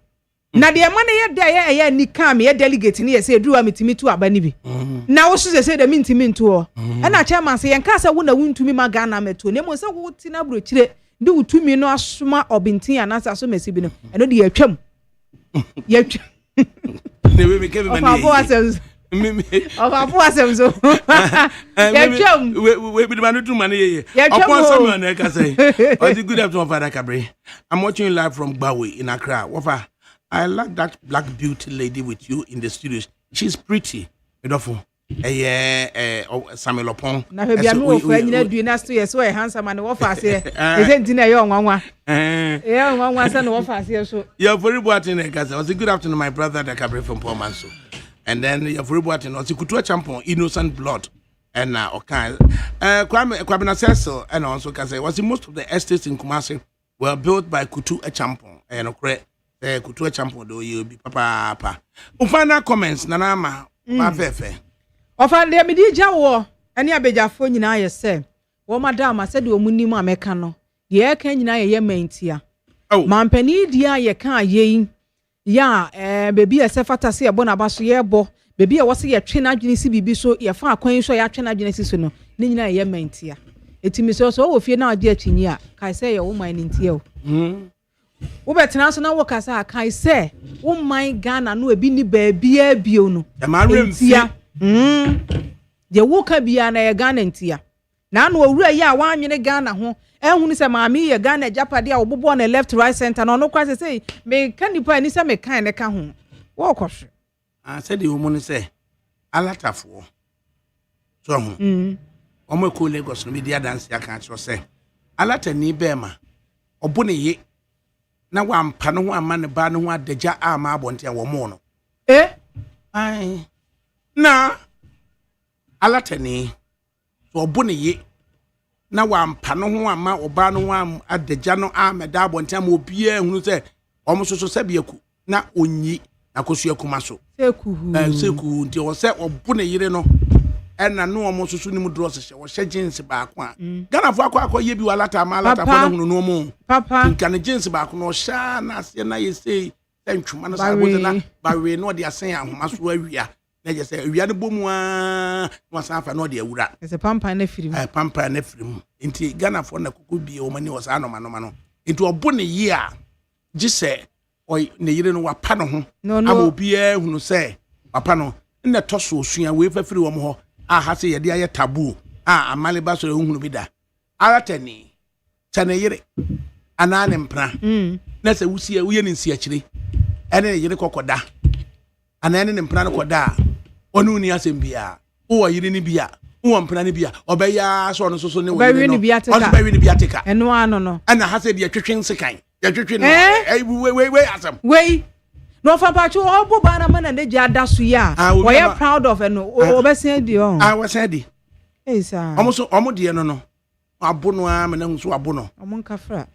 na de ma ne ye da ye ni kam ye delegate ne ye se eduwa mitimi tu aba ni bi na wo se de mitimi nto o e na chairman se ye nka se wo na wuntumi ma Ghana meto ne mo se wo ti na bro kire de wutumi no asoma obintin anasa so mesi bi no eno de ye twam ye twam
they will make everybody.
Of our so.
We be the man to money. Upon someone, I can say. Good afternoon, Father Cabri. I'm watching you live from Bawi in Accra. Wafa, I like that black beauty lady with you in the studios. She's pretty. Beautiful. Samuel Opon.
Na be bia no ofo anyina duina sto ye so e handsome and wafa se. Is it na ye onwanwa? Onwanwa se no wafa se so.
You're very boating Ekasa. Was good afternoon, my brother ADAKABRI Frimpong Manso. And then you're very boating was Kutua Champion Innocent Blood. And now okay. Kwabena Cecil and also Kase was most of the estates in Kumasi were built by Kutua Champion. And okre Kutua Champion do you be papa. Ufana comments nanama ma fefe.
Ofa de me di jawo ene abejafo nyina ye se wo madam said o munim ameka no de ka nyina ye mentia mampani dia ye ka ye ya bebi e se fata se ebo na baso ye bo bebi e wo se ye twe na adwene si bibi so ye fa akwan so ye atwe na adwene si so no ne nyina ye mentia etimi so wo fie na ade akyinyi a kai se ye wo man ntia o wo betena so na wo kasa kai se wo man Ghana no ebi ni ba bia bio no ntia de woka bia na ye Ghana ntia na no owura ye a wanwene Ghana ho ehunu se maami ye Ghana japade a obobo na left right center no kwase say me kanipa ni se me kan ne ka ho wo kwhwe
said the woman say alatafo so ho omo ko Lagos no media dance ya kan so say alata ni bema obo ne ye na wampa no ho ama ne ba no ho adagya ama abonte a wo mo no ai na alatani so obune ye na wampa no ho ama oba no ho adagya no ameda abonte ama obia hunu se omsoso sabiaku na onyi akosuaku maso seku nti o se obune yire no ena no omsoso ni mu dress hye wo hye jeans ba ko a Ghana fo akọ ye bi walata ama alata fo no hunu no mo
papa
nkane jeans ba ko no sha na se na ye sei tantwuma no sa bo na ba we no de asen ahoma so awia na je say ewia ne bomu a wasa afa no de awura
ese pampa na firim
pampa na firim nti Ghana for na kuku bie o mani wasa no no nti obo ne ye a je say oy ne yire no wapa no ho ama obi e hunu say wapa no na toso osua we fafiri wo mo ho a ha se ye de aye tabu a amale ba so hunu bi da aratani tane yire anane mpra na se wusie wo ye ne nsi akire ene yire kokoda anane ne mpra no koda onu ni asem bia wo yire ni bia wo mpra ni bia obeya so no so ne wo yire no o be wi ni bia teka
eno ano no
ana ha se de twetwe nsekan ya twetwe no we asem
we no fa pa chu obo ba na mana de jada so ya we are proud of eno obesen di on
we say di
esa
omo de no abono a me na nso abono
omo nkafra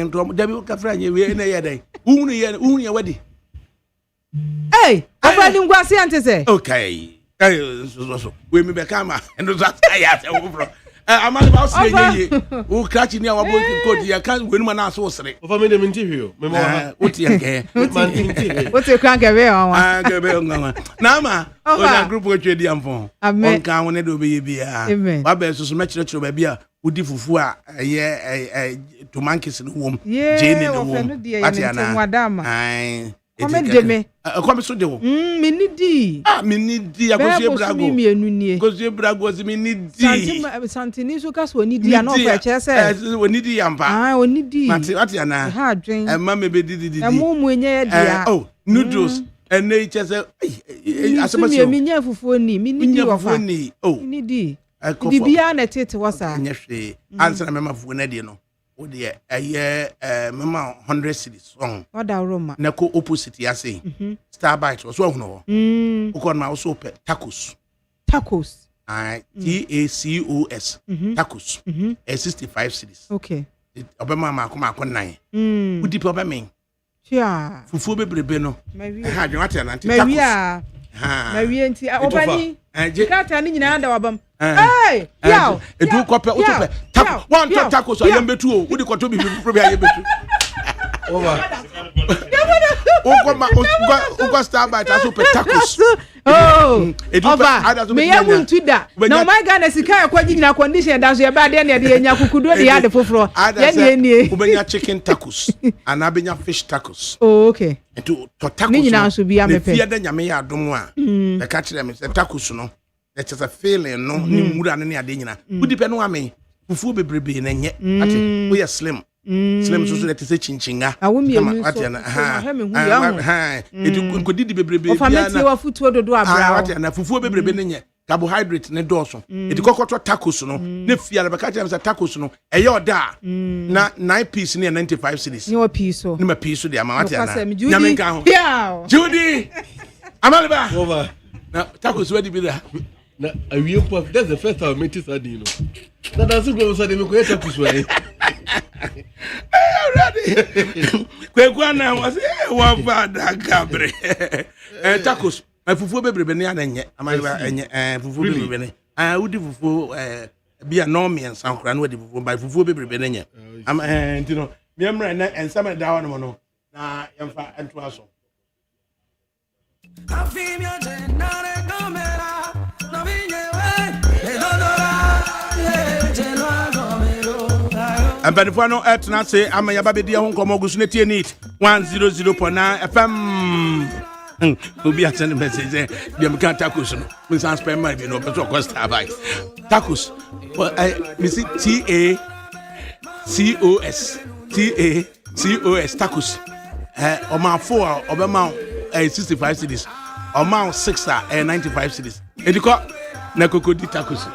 ndo dabi kafra nye we na ye dai uhunu ye wadi
afra ni ngwase ante se
okay so we me be kama ndo za ya se wo bro amali ba o ye o krachi ni awabo code ya kan we nu na so sere
o fa me dem interview me mo
o ti nke
man interview
o te kran ke be on
ke be ngwa na ma o na group o twedi amfon on kan won do be ye bia ba be so me kire ba bia udi fufu a ye tomankis no wom jeni no wom ati ana
Komedeme.
Come so de wo.
Minidi.
Minidi akosie brago. Akosie brago si minidi.
Santini so kaso onidi ana ofa chese.
Onidi yampa.
Onidi.
Mati ana.
Ha dwen.
Ma me be didi.
Emu enye dia.
Oh, noodles. Ene chese.
Asemaso. Minya fufu ni. Minidi ofa.
Oh.
Minidi. Di bia na tete wasa.
Nyehwe. Ansa na mema fufu na die no. O de mema 100 cities song
oda roma
na ko opposite ya say Starbite so hu no o ko na so pe tacos
TACOS
tacos 65 cities
okay
obema ma ko nan udi pe obema
tia
fufu bebrebe no ha dwen ate na
tacos ha mawie nti obani kata ni nyina da wabam yo
edu kope o tope tap one tacos so yam betu o udi koto bi pro bi aye betu over o ko Starbite aso pe tacos
over me ya wuntu da na my Ghana sika ya kwa nyina condition da so ya ba de na de nya kukudo de ya de foforo ya nie
ubenya chicken tacos and abenya fish tacos
okay
to tacos
ni nyina so bi amepe
fia da nyame ya adom a be ka kire me tacos no that is a feeling no ni mura ne ade nyina udi pe no ame fufu bebrebe na nye ate we are slim so that is a chinchinga ate na edu kodidi bebrebe
bia na ofameti wa futu ododo abra
ate na fufu bebrebe ne nye carbohydrate ne doso edi kokoto tacos no ne fia be ka kire me tacos no eye oda na 9 piece ne 95 cedis
ni wa piece so
ni ma piece so de ama ate na
nyame
nka ho
Judy
Amaliba
over
na tacos where be there
na awie pop that's the first time I met Sadino na that's go so de me ko eta kuswa
kwekwa na was wa fada kabre tacos fufu bebrebe ne anenye Amaliba enye fufu bebrebe ne udi fufu bia no me ensankra na wadi fufu by fufu bebrebe ne nye ntino me emra na ensama da wa no na yemfa ento aso Ambanifo no etna se amanya babedi ho nkomo gusu ne tie neat 100.9 FM obi atend message bi am kan tacos no me san spend my bi no be so cost buy tacos me see TACOS tacos o ma 4 obema 65 cedis o ma 6 95 cedis ediko na kokodi tacos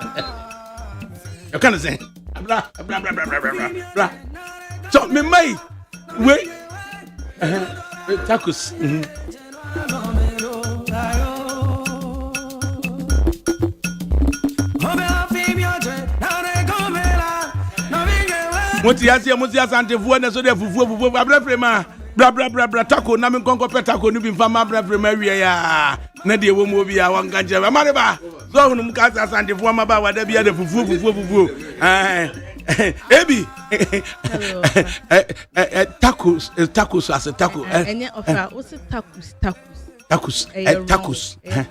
you can say blah. So me mai we tacos Moti asante fu na so de fufu abra frema bra taco na me konko pe taco ni bi mfa abra frema wie ya na de wo mu obi ya wan ganje ba mare ba so hunu mka asante fu ma ba wada bia de fufu ebi tacos as a taco
enye offer o se tacos
Tacos.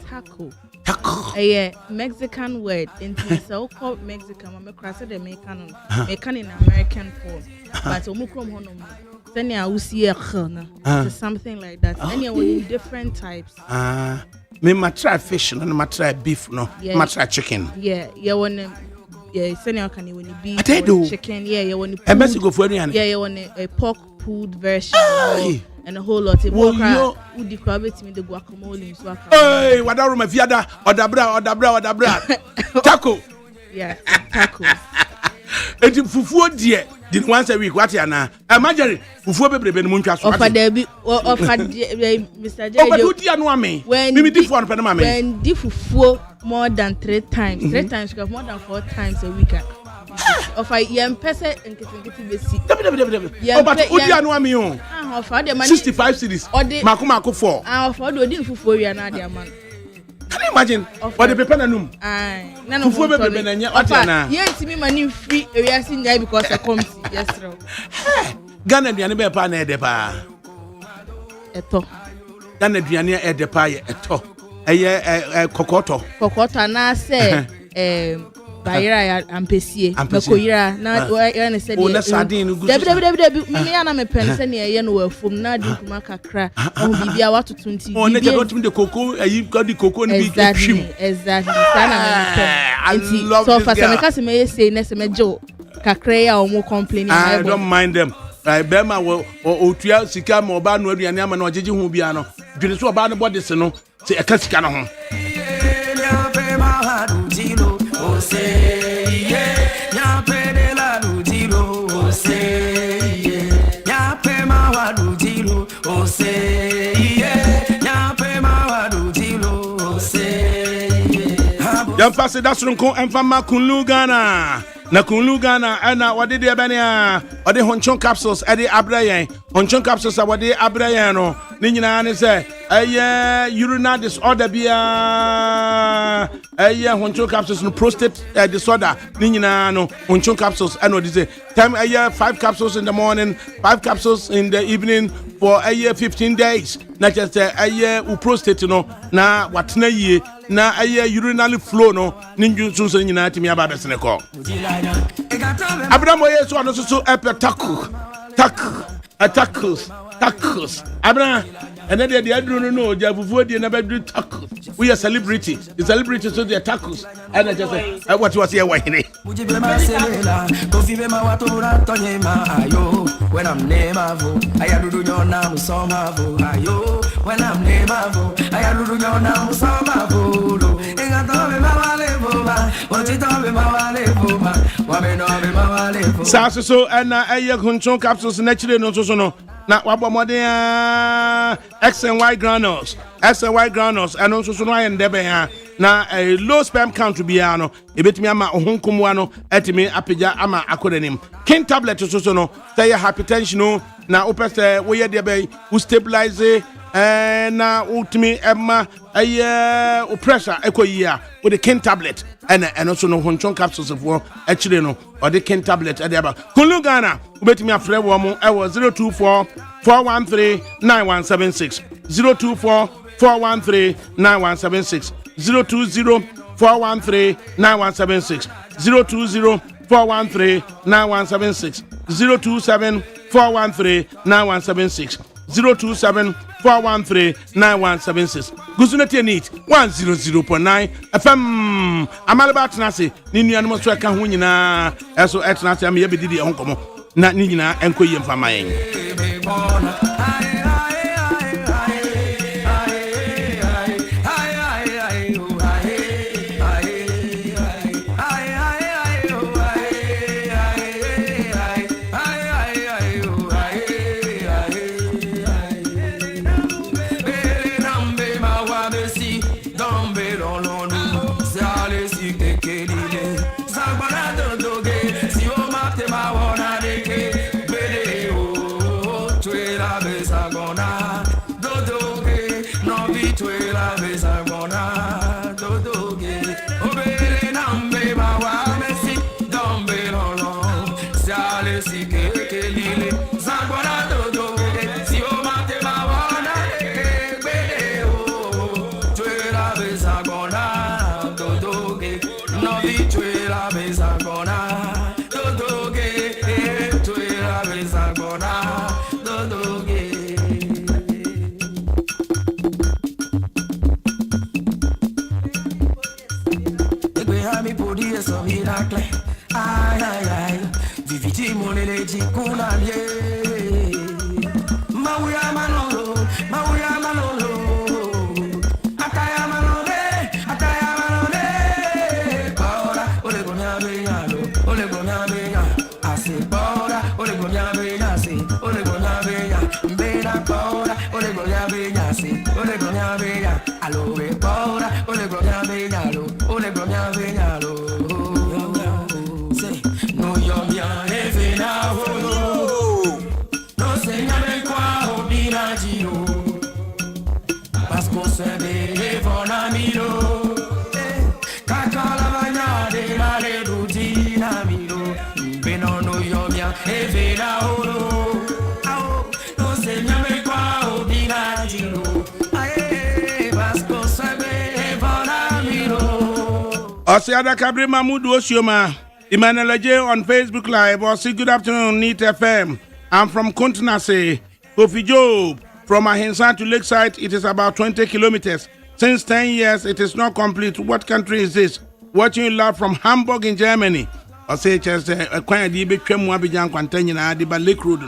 Taco.
Taco.
A Mexican word. Into so-called Mexican. I'm a American in American form. But omukrom honom. Then I will see something like that. And you in different types.
Me ma try fish no ma try beef no. Ma try chicken.
Yeah, you want senior can you beef chicken. Yeah, you want
a Mexico for any.
Yeah, you want a pork pulled version and a whole lot of would the crab it me the guacamole so
hey, what are my fiada or the bra. Taco.
Yeah, tacos.
And fufu dear did once a week what ya na imagine fufu bebrebe no ntwa so
of there be of Mr. J
but who dia no ame me di for no ame
when di fufu more than 3 times 3 times more than 4 times a week of I yam pese nkiti besi
oh but who dia no ame o
of the money
65 cities mako 4
of the di fufu we na dia man.
Can you imagine what the paper na num
none of
fufu bebrebe na nya what na
yes me money free area sin guy because I come yes bro
Ghana duane be pa na ede pa
eto
Ghana duane ede pa ye eto eye kokoto
na say bayira ya ampesie makoyira na ya ne say
na sardine gusu
debi me ya na me pen say ne ye no wafum na di kuma kakra o bibia watoto nti
na je got me the cocoa ayi got the cocoa ni bi trim
exactly sana me pen so for some case me say na say me jo kakra ya o mo complaining
I don't mind them bema otua sika ma oba no aduane ama na ojeje hu bia no dwene so oba no body se no se eka sika no ho Yam passe da sunko enfama kunlugana na kunlugana ana wade de bania wade honchon capsules ade abrayen honchon capsules wade abrayen no ni nyina ne se urinary disorder bia honchon capsules no prostate disorder ni nyina no honchon capsules ano de say time 5 capsules in the morning 5 capsules in the evening for 15 days na just prostate no na watena yie na urinary flow no ninju sunso nyina timi aba besene ko Abraham yeso ano so tacos Abraham and then the adru no jafufu die na bedru tacos we are celebrity the celebrity so the tacos and I just say what was here why ni
when I'm nemavo I do your name somavo ayo when I'm nemavo I do your name somavo engatobe mawale boba otitobe mawale boba wameno be mawale boba
so and hunchon capsules na chire no so no na wabomode X and Y granules and also so no ayendebe ha na a low sperm count bia no ebetimi ama ohunkomu ano etimi apija ama akodanim king tablet so no say hypertension no na opese wo ye de be wo stabilize na ultimi emma pressure ekoyia with the king tablet and also no honchon capsules for actually no or the king tablet at the aba kunlugana ubetimi afre wo mo 024 413 9176 024 413 9176 020 413 9176 020 413 9176 027 413 9176 027 413 9176 Guzunati need 100.9 FM Amalaba Tenase ni nuanom so aka ho nyina eso etnase am ye bedidi honkomo na ni nyina enkoyem fama yen
Baby, oh, la besagona, dodoge, no vitue la besagona, dodoge, tue la besagona, dodoge. Egbe podi so miracle, ay ay ay, viviti moneleji kunalie. Mauya manolo, ataya manole, bora, ole gonya benyalo, ole gonya benya, ase bora, ole gonya benya, se, ole gonya benya, bena bora, ole gonya benya, se, ole gonya benya, aloe bora, ole gonya benyalo, ole gonya benyalo, se, no yo mia evena holo, no se nyame kwa obina jiro. Pasco se ve fonamiro, kakala banya de la le rutina miro, benono yomia e vela oro, ao no se llame qua obina jiro, ae Pasco se ve fonamiro.
ADAKABRI Mahmoud Oshioma, Emmanuel J on Facebook Live. Or say good afternoon, Neat FM. I'm from Kuntunase, Kofi Job. From Ahinsan to Lakeside, it is about 20 kilometers. Since 10 years, it is not complete. What country is this? Watching you live from Hamburg in Germany. I say, just a quiet DB Kremu Abidjan Quantania, the Lake Road.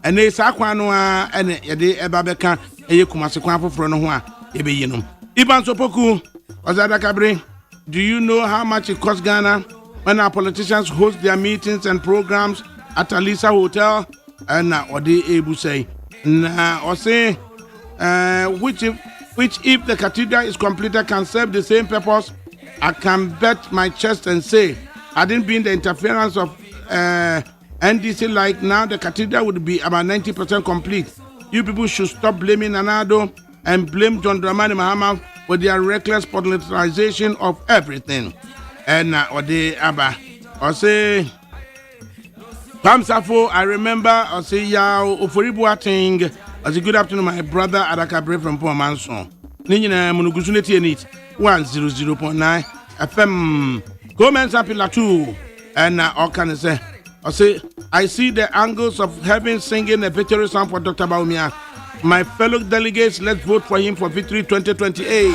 And they Saquanoa and the Ebabeka, a Yakumasequapo from Noa, Ebeyinum. Iban Sopoku, ADAKABRI, do you know how much it costs Ghana when our politicians host their meetings and programs at Alisa Hotel? And what they able say? Or say, which if the cathedral is completed can serve the same purpose, I can bet my chest and say, hadn't been the interference of NDC like now, the cathedral would be about 90% complete. You people should stop blaming Nanado and blame John Dramani Mahama for their reckless politicization of everything. And or they Abba, or say, Pamsafo, I remember, I say, Yao, Oforibuating, as a good afternoon, my brother, ADAKABRI Frimpong Manso. Nina Munugusuneti and it 100.9 FM. Comments up in La 2. And all can I say, I see the angles of heaven singing a victory song for Dr. Baumia. My fellow delegates, let's vote for him for victory 2028.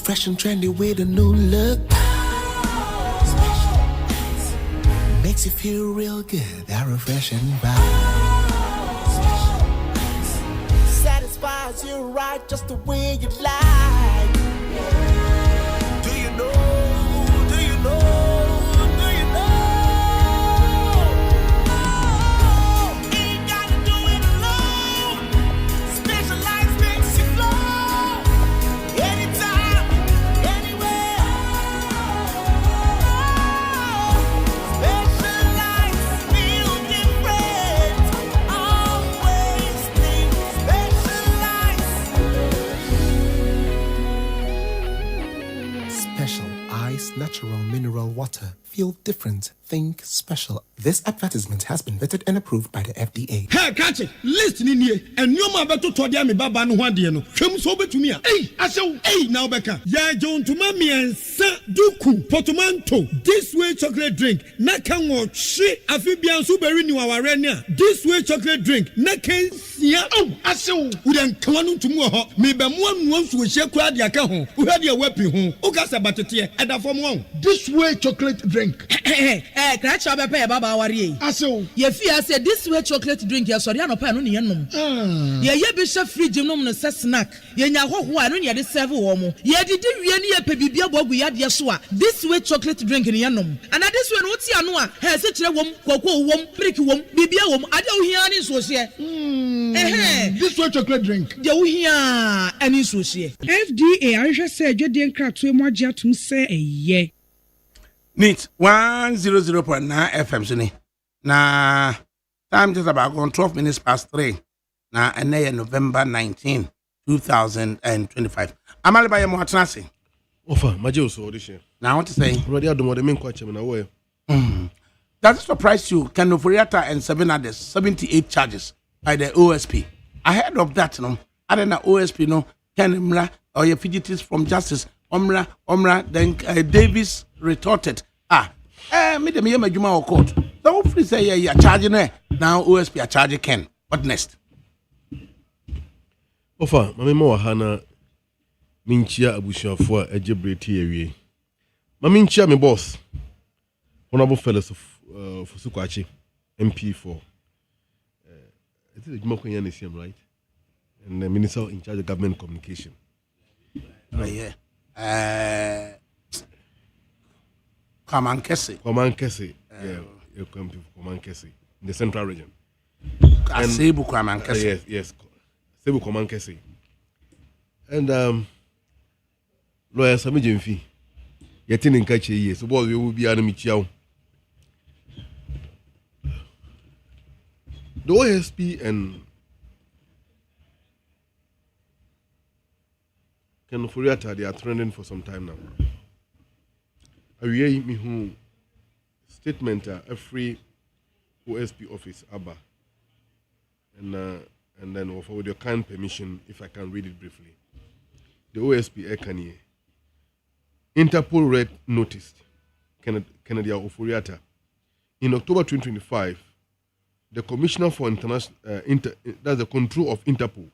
Fresh and trendy with a new look. Makes you feel real good, that refreshing vibe. Satisfies you right just the way you like. Do you know? Do you know? Do you know? Ain't gotta do it alone. Specialized makes you flow. Anytime.
special. Ice Natural Mineral Water. Feel different. Think special. This advertisement has been vetted and approved by the FDA.
Hey, catch it. Listen in here. And you ma beto to dia me baba no hwan de no. Hwem so betumi a. Hey, asew. Hey, now beka. Ya John to ma miensa duku portmanteau. This way chocolate drink. Na kan wo hwe afibian so beri ni waware ni a. This way chocolate drink. Na kan sia. Oh, asew. Udan kwanu tumu ho. Me be mo anu so hye kura de aka ho. Wo de wapi ho. O ka se batete e da fom ho. This way chocolate drink.
Crash up a pair, Baba Warrior.
Aso.
Ye fear said this way chocolate drink, ya sorry, no pan on the enum. Ye bishop free genome no snack. Ye yaho, who I don't yet serve womo. Ye did really a pebibia bogu yad yasua. This way chocolate drink in yanum. And at this one, what's yanua? Has such a wom, cocoa wom, pricky wom, bibia wom. I don't hear any so
this way chocolate drink.
You hear any so
FDA, I just said, you didn't crack to more to say a ye.
Neat 100.9 FM sini. Na time just about gone 12 minutes past 3. Na ene November 19, 2025. Amali ba ye mo atnase.
Ofa, maje so audition.
Now what to say?
Already adomo de men kwa cheme na wo.
Does it surprise you? Ken Oforiatta and 7 others 78 charges by the OSP. Ahead of that, no, other than OSP, no, Ken Mra or your fugitives from justice. Omra, then Davis retorted, me the me juma or court. So hopefully say yeah, charging her. Now OSP are charging Ken. What next?
Ofa, mame mo hana minchia abusuafo ejebreti ewie. Mame minchia me boss. Honorable fellows of Fusukwachi MP4. It is Juma Kwenya Nesiam, right? And the minister in charge of government communication.
Yeah. Kwaman Kese.
Yeah, you come to Kwaman Kese in the central region.
Sebu Kwaman Kese.
Yes. Sebu Kwaman Kese. And lawyer Sami Jemfi. Yetin in Kachi ye. So boy we will be anime chiao. The OSP and Ken Oforiatta, they are trending for some time now. Awie me who statement every OSP office ABA and then with your kind permission, if I can read it briefly. The OSP Ekanye Interpol read noticed Kennedy Oforiatta in October 2025. The Commissioner for International that's the control of Interpol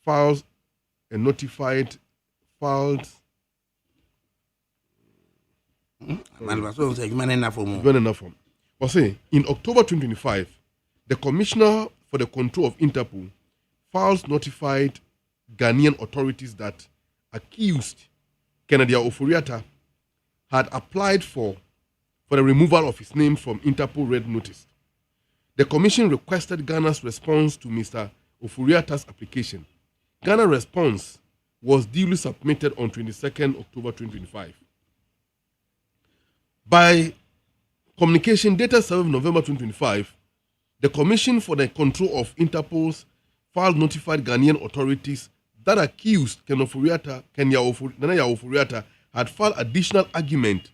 files and notified files.
In October
2025, the Commissioner for the Control of Interpol files notified Ghanaian authorities that accused Kennedy Oforiatta had applied for the removal of his name from Interpol Red Notice. The Commission requested Ghana's response to Mr. Oforiatta's application. Ghana's response was duly submitted on 22nd October 2025. By communication dated 7 November 2025, the Commission for the Control of Interpol's file notified Ghanaian authorities that accused Kenya Oforiatta had filed additional argument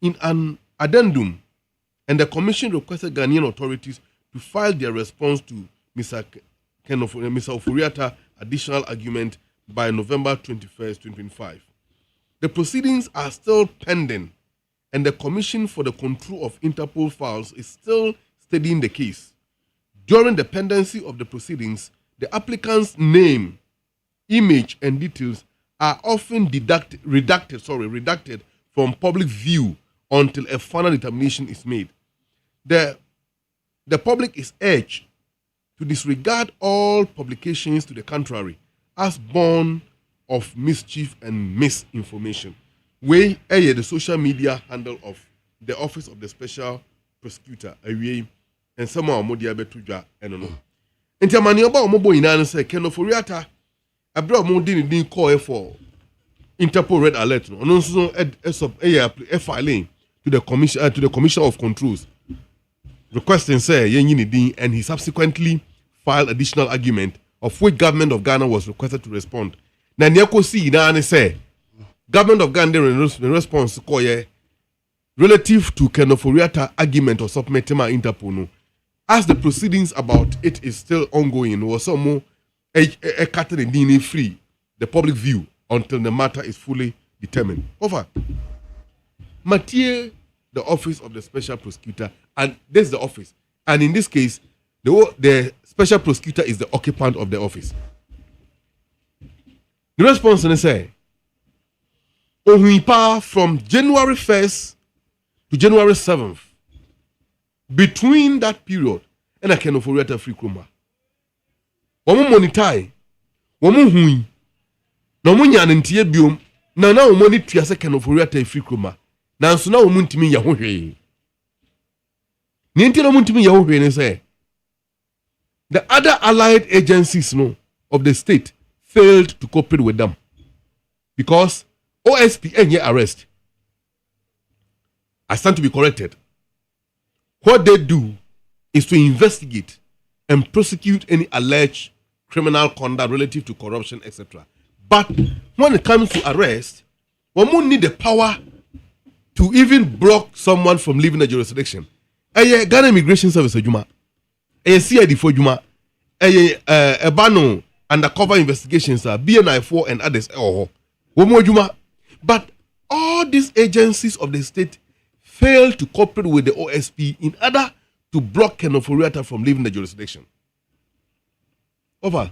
in an addendum, and the Commission requested Ghanaian authorities to file their response to Mr. Oforiatta additional argument by November 21st, 2025. The proceedings are still pending, and the Commission for the Control of Interpol files is still studying the case. During the pendency of the proceedings, the applicant's name, image, and details are often redacted from public view until a final determination is made. The public is urged to disregard all publications to the contrary as born of mischief and misinformation. The social media handle of the Office of the Special Prosecutor, and some of Modia Betuja, and no. And Tamaniaba Mobo in answer, Ken Oforiatta, I brought more didn't call for Interpol Red Alert, and also a filing to the Commissioner of Controls, requesting and he subsequently filed additional argument of which government of Ghana was requested to respond. Nanyako si na say government of Ghana in response to relative to Kenoforiata argument or submetema interpono, as the proceedings about it is still ongoing, was some more a Catherine free the public view until the matter is fully determined. Over. Mathieu, the office of the special prosecutor, and this is the office. And in this case, the special prosecutor is the occupant of the office. The response is say, from January 1st to January 7th, between that period, and I can afford a free kroma. Woman monetize, woman hui, no money and biom, na money to a can afford a free kroma. Now, so now woman to me Yahoo. Nintil woman to me Yahoo and say, the other allied agencies of the state failed to cooperate with them because OSP and arrest. I stand to be corrected. What they do is to investigate and prosecute any alleged criminal conduct relative to corruption, etc. But when it comes to arrest, one won't need the power to even block someone from leaving the jurisdiction. Ghana Immigration Service Juma, CID for Juma, Bano undercover investigations are BNI4 and others. One more Juma. But all these agencies of the state failed to cooperate with the OSP in order to block Kenoforiata from leaving the jurisdiction. Over.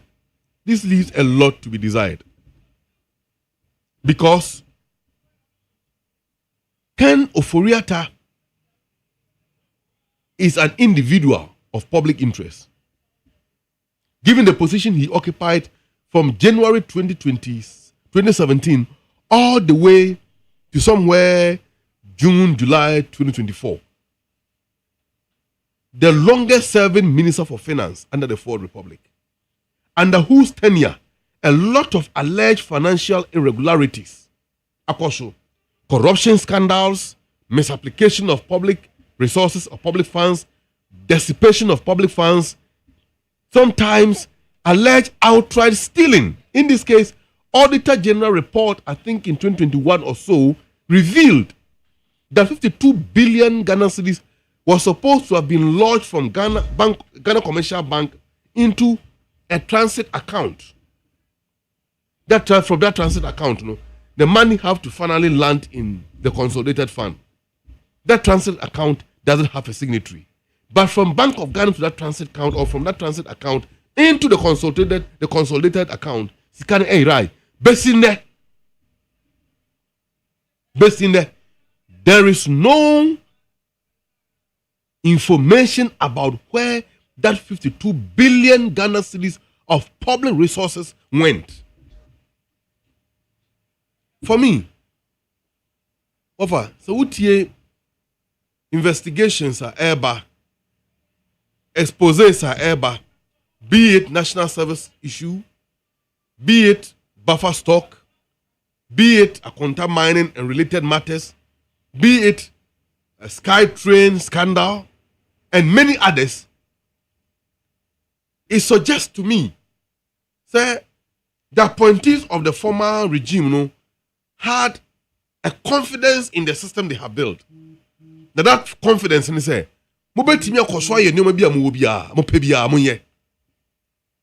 This leaves a lot to be desired. Because Ken Oforiata is an individual of public interest. Given the position he occupied from January 2017 all the way to somewhere June, July 2024. The longest serving Minister for Finance under the Fourth Republic, under whose tenure a lot of alleged financial irregularities, apostle, corruption scandals, misapplication of public resources or public funds, dissipation of public funds, sometimes alleged outright stealing. In this case, Auditor General report, I think in 2021 or so, revealed that 52 billion Ghana cedis was supposed to have been lodged from Ghana Commercial Bank into a transit account. From that transit account, the money have to finally land in the consolidated fund. That transit account doesn't have a signatory. But from Bank of Ghana to that transit account, or from that transit account into the consolidated account, there is no information about where that 52 billion Ghana cedis of public resources went. For me, so what investigations are ever, exposes are ever, be it national service issue, be it buffer stock, be it a quantum mining and related matters, be it a SkyTrain scandal, and many others, it suggests to me, say, the appointees of the former regime, had a confidence in the system they have built. Now that confidence, and say,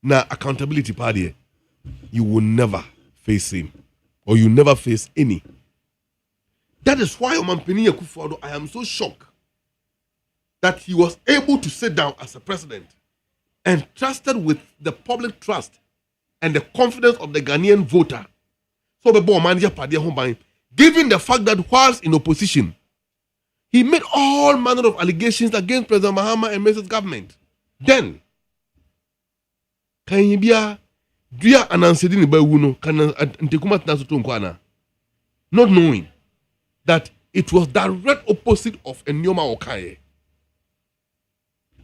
now accountability party, you will never face him, or you never face any. That is why I am so shocked that he was able to sit down as a president and trusted with the public trust and the confidence of the Ghanaian voter. So given the fact that whilst in opposition, he made all manner of allegations against President Mahama and Mrs. government. Then, can you be a not knowing that it was direct opposite of Enyoma Okaye.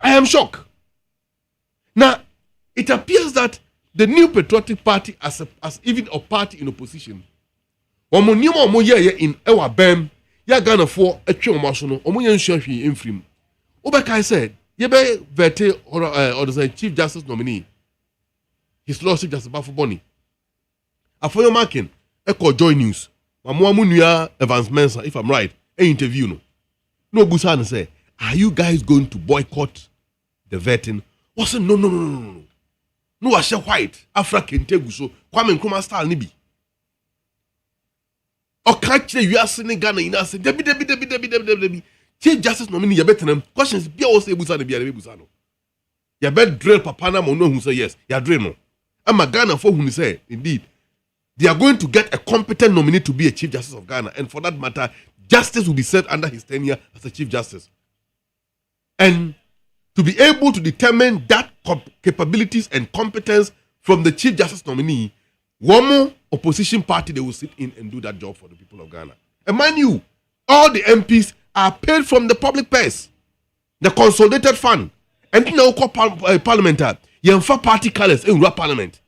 I am shocked. Now, it appears that the New Patriotic Party, as even a party in opposition, in our BEM, ya Ghana for a chum, in frame. Obekai said, Yebe Vete or the Chief Justice nominee, His Lordship Justice Bafo Boni. A for your marking, Echo Joy News. Mamuamunia Evans Mensah, if I'm right, an interview no Busan say, are you guys going to boycott the vetting? I said, no. No, I said white, African Teguso, Kwame Nkrumah style nibi. Or catch the US Ghana in us, Debbie. Chief Justice nominee, you better them questions be also Busano be a Busano. You bet drill Papana Mono who say yes, you drill no. I'm a Ghana for whom say, indeed, they are going to get a competent nominee to be a Chief Justice of Ghana, and for that matter, justice will be set under his tenure as a Chief Justice. And to be able to determine that capabilities and competence from the Chief Justice nominee, one more opposition party they will sit in and do that job for the people of Ghana. And mind you, all the MPs are paid from the public purse, the consolidated fund. And in our parliament, you have party colors in your parliament.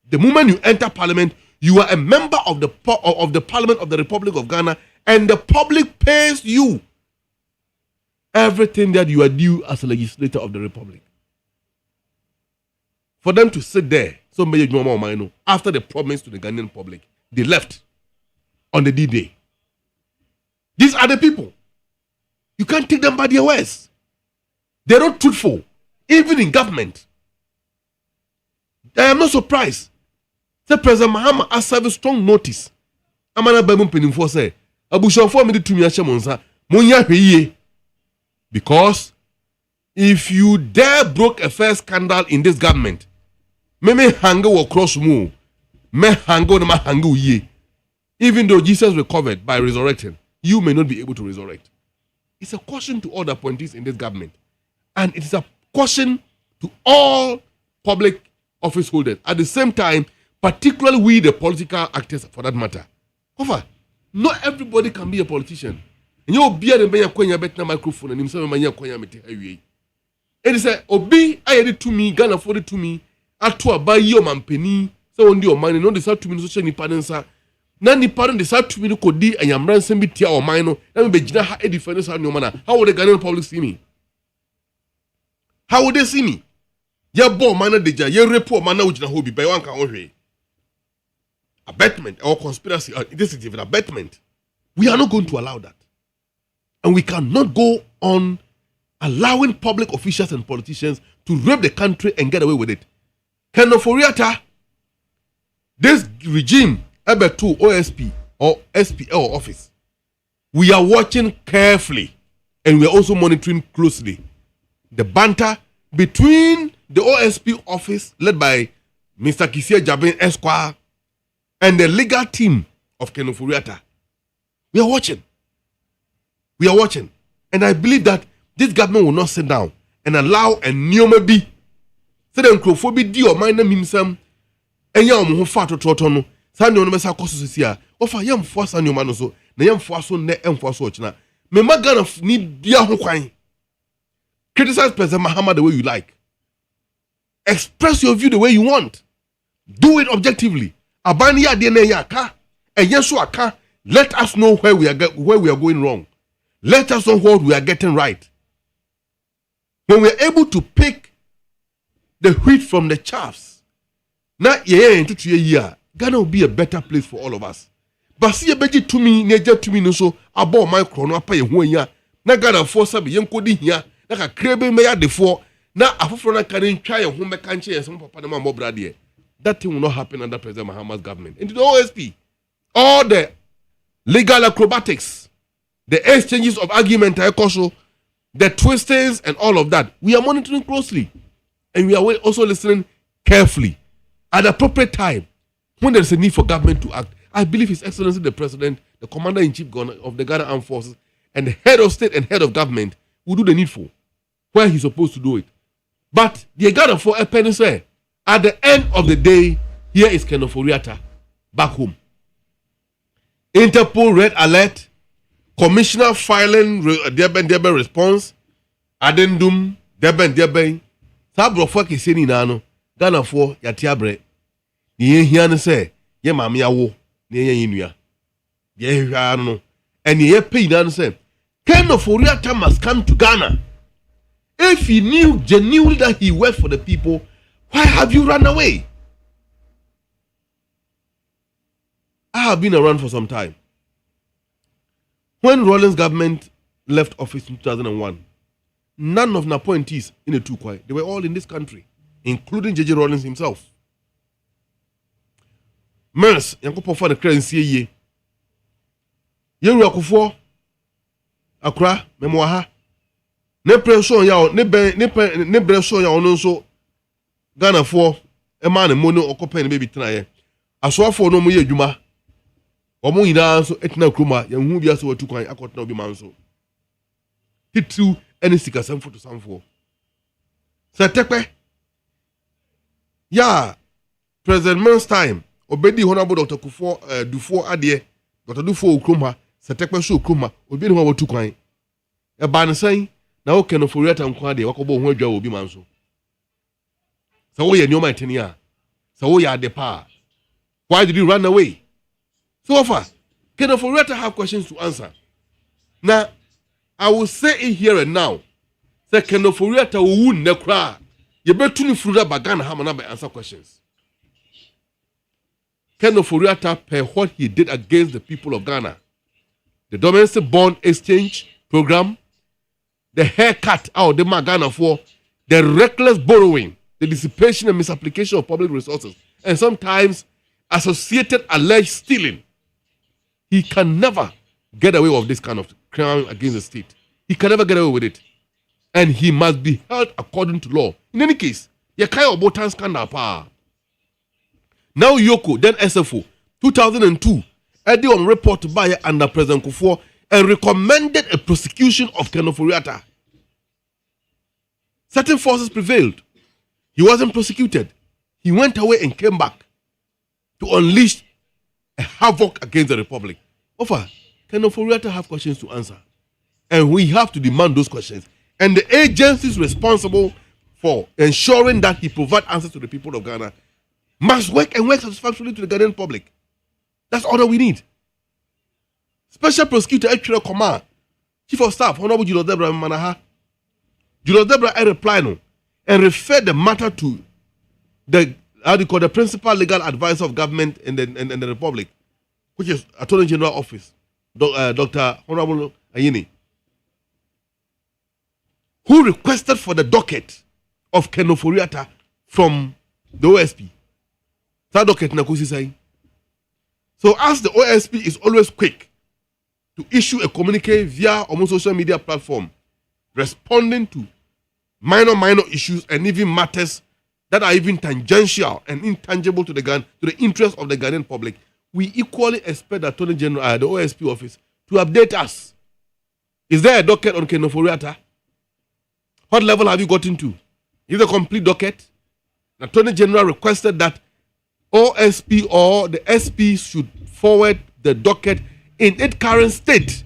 The moment you enter parliament, you are a member of the Parliament of the Republic of Ghana, and the public pays you everything that you are due as a legislator of the Republic. For them to sit there, so many know, after the promise to the Ghanaian public, they left on the D-Day. These are the people. You can't take them by their words. They're not truthful, even in government. I am not surprised. The President Mahama has served strong notice. Amana Bible Penin for say, Abushan for me to me Monza, Munya Heye. Because if you dare broke a fair scandal in this government, me hanga will cross mu, me hanga na hanga ye. Even though Jesus recovered by resurrecting, you may not be able to resurrect. It's a caution to all the appointees in this government. And it is a caution to all public office holders. At the same time, particularly we, the political actors for that matter. However, not everybody can be a politician. And you'll be a better microphone and himself a highway. It is a obi I did to me, Ghana for it to me, at to a buy your man penny, so on your money, no decide to me so any parents. Nani parent decide to me to kodi and yam ransom be tia or mine, and be jina a defense on your manner. How would the Ghanaian public see me? How would they see me? Ya bo manner deja, ye report manner which na hobi by one can abetment or conspiracy. This is even abetment. We are not going to allow that. And we cannot go on allowing public officials and politicians to rape the country and get away with it. Kenoforiata, this regime, EBE2, OSP, or SPL office, we are watching carefully and we are also monitoring closely the banter between the OSP office led by Mr. Kisia Jabin Esquire and the legal team of Kenoforiata. We are watching. We are watching. And I believe that this government will not sit down and allow a new be. So then, Crophobia, D or minor himself, and young who fat or trotono, Sandy on Messa Cosusia, offer young force and your manoso, the young force on net and force watching. Me Magan of need Diaho Quine. Criticize President Mahama the way you like. Express your view the way you want. Do it objectively. Abania DNA yaka, and Yesua, let us know where we are going wrong. Let us know what we are getting right. When we are able to pick the wheat from the chaffs, now Ghana will be a better place for all of us. But see a beji to me, neja to me no so about my chrono pay ya. Na Ghana for sabi yenkodi here, na ka krebe me ya defo, na afofro na can try and home kanche and some papa na mo brade. That thing will not happen under President Mahama's government. Into the OSP, all the legal acrobatics, the exchanges of argument, the twistings and all of that, we are monitoring closely. And we are also listening carefully. At the appropriate time, when there is a need for government to act, I believe His Excellency the President, the Commander-in-Chief of the Ghana Armed Forces, and the head of state and head of government will do the needful where he's supposed to do it. But the Ghana for a penny say, at the end of the day, here is Kenoforiata back home. Interpol red alert, commissioner filing Deben response, addendum Deben. Sabro for kiseni nano, Ghana for yatiabre. Ye hian say, ye mami awo, ye inuya. Ye no. And ye pay nan say, Kenoforiata must come to Ghana. If he knew genuinely that he worked for the people, why have you run away? I have been around for some time. When Rawlings government left office in 2001, none of the appointees in the Tukwai, they were all in this country, including J.J. Rawlings himself. Mers, Yanko for the currency ye. Yen Rakufo, Accra, Memoaha. Ne pressure ya, ne pressure ya ono so Ghana for a man and mono or company baby tonight. I saw for no more Juma. Omo ina so etina kroma, yan hu bia so watu kwan akotna obi manso. Hit through any sika samfo to samfo. Sa tekpe. Ya President Man's time. Obedi honorable Dr. Kufo Dufo Adie, Dr. Dufo Okroma, Satekpa Show Kroma, Obi no watu kwan. E ba ne san na o keno foriata nkwa de wakobo ho adwa obi manso. Sa wo ye nyoma etene a. Sa wo ya de pa. Why did you run away? So far, Keno Foriata have questions to answer. Now, I will say it here and now. Say Keno Foriata will wound the cry. You better to fruit bagana hamana by answer questions. Keno Foriata per what he did against the people of Ghana. The domestic bond exchange program, the haircut out the Ghana for, the reckless borrowing, the dissipation and misapplication of public resources, and sometimes associated alleged stealing. He can never get away with this kind of crime against the state. He can never get away with it. And he must be held according to law. In any case, Yakai Obotan scandal power. Now Yoko, then SFO, 2002, Eddie on report by under President Kufuor and recommended a prosecution of Keno Foriata. Certain forces prevailed. He wasn't prosecuted. He went away and came back to unleash a havoc against the Republic. Offer, Keno Foriata have questions to answer. And we have to demand those questions. And the agencies responsible for ensuring that he provide answers to the people of Ghana must work and work satisfactorily to the Ghanaian public. That's all that we need. Special Prosecutor Actual Command, Chief of Staff, Honorable Julius Debra Manaha. Julius Debra replied and referred the matter to the principal legal advisor of government in the Republic, which is Attorney General Office, Dr. Honorable Ayini, who requested for the docket of Keno Foriata from the OSP. That docket Nakusi say. So as the OSP is always quick to issue a communique via almost social media platform, responding to minor issues and even matters that are even tangential and intangible to the interest of the Ghanaian public, we equally expect the Attorney General, the OSP office, to update us. Is there a docket on Keno Foriata? What level have you gotten to? Is it a complete docket? The Attorney General requested that OSP or the SP should forward the docket in its current state,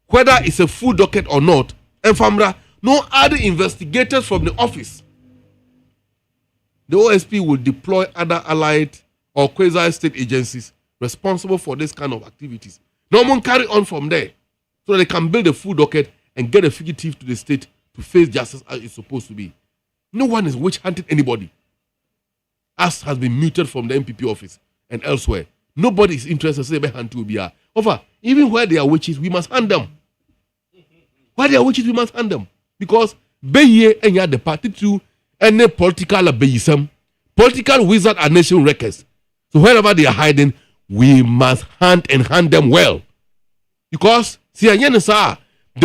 whether it's a full docket or not. And FAMRA, no other investigators from the office. The OSP will deploy other allied or quasi-state agencies responsible for this kind of activities. No one carry on from there so that they can build a full docket and get a fugitive to the state to face justice as it's supposed to be. No one is witch-hunting anybody, as has been muted from the MPP office and elsewhere. Nobody is interested to say hand to BR. Over, even where they are witches, we must hand them. Where they are witches, we must hand them. Because Beye and the party to any political abayism, political wizard and nation wreckers. So wherever they are hiding, we must hunt and hand them well. Because they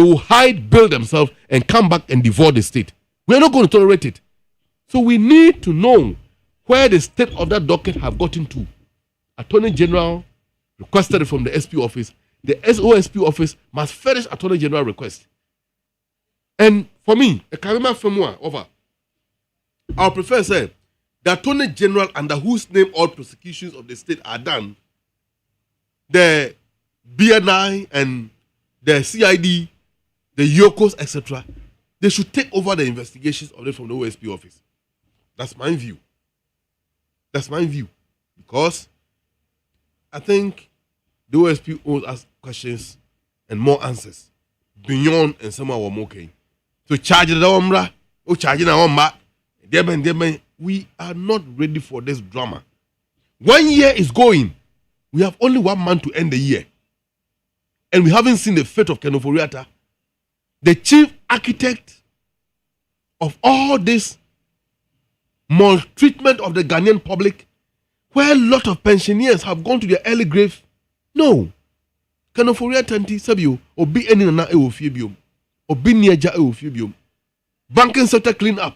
will hide, build themselves, and come back and devour the state. We are not going to tolerate it. So we need to know where the state of that docket have gotten to. Attorney General requested it from the SP office. The SOSP office must furnish Attorney General request. And for me, a Karima Femua over. I'll prefer say the Attorney General under whose name all prosecutions of the state are done, the BNI and the CID, the Yokos, etc., they should take over the investigations of them from the OSP office. That's my view. That's my view. Because I think the OSP owes us questions and more answers beyond and some of our okay. So charge the Omra, or charging our Omba, we are not ready for this drama. 1 year is going. We have only 1 month to end the year. and we haven't seen the fate of Ken Ofori-Atta, the chief architect of all this maltreatment of the Ghanaian public, where a lot of pensioners have gone to their early grave. No. Ken Ofori-Atta nti sabio obi eni na e wo fie biom. Obi nieja e wo fie biom. Banking sector clean up.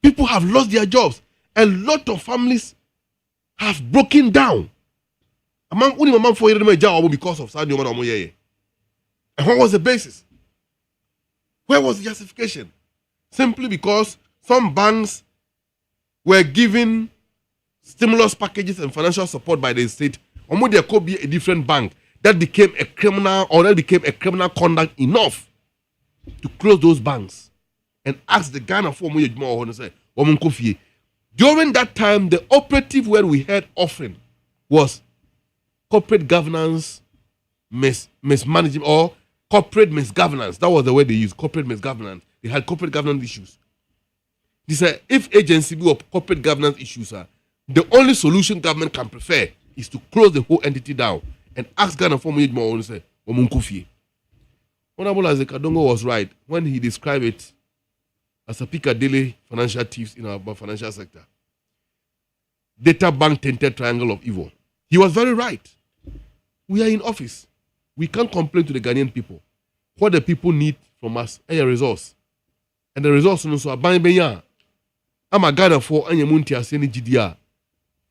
People have lost their jobs. A lot of families have broken down. Among uni mama for yere job because of Sadio man omoyeye. And what was the basis? Where was the justification? Simply because some banks were given stimulus packages and financial support by the state. Or there could be a different bank that became a criminal conduct enough to close those banks and ask the Ghana for more say, during that time, the operative word we heard offering was corporate governance mismanagement or corporate misgovernance. That was the word they used, corporate misgovernance. They had corporate governance issues. They said if agency be of corporate governance issues are, the only solution government can prefer is to close the whole entity down and ask Ghana for more say, Honorable Azekadongo was right when he described it as a Piccadilly financial thieves in our financial sector. Data bank tainted triangle of evil. He was very right. We are in office. We can't complain to the Ghanaian people. What the people need from us is a resource. And the resource is a banya. I'm a Ghana for Anyamunti Aseni GDR.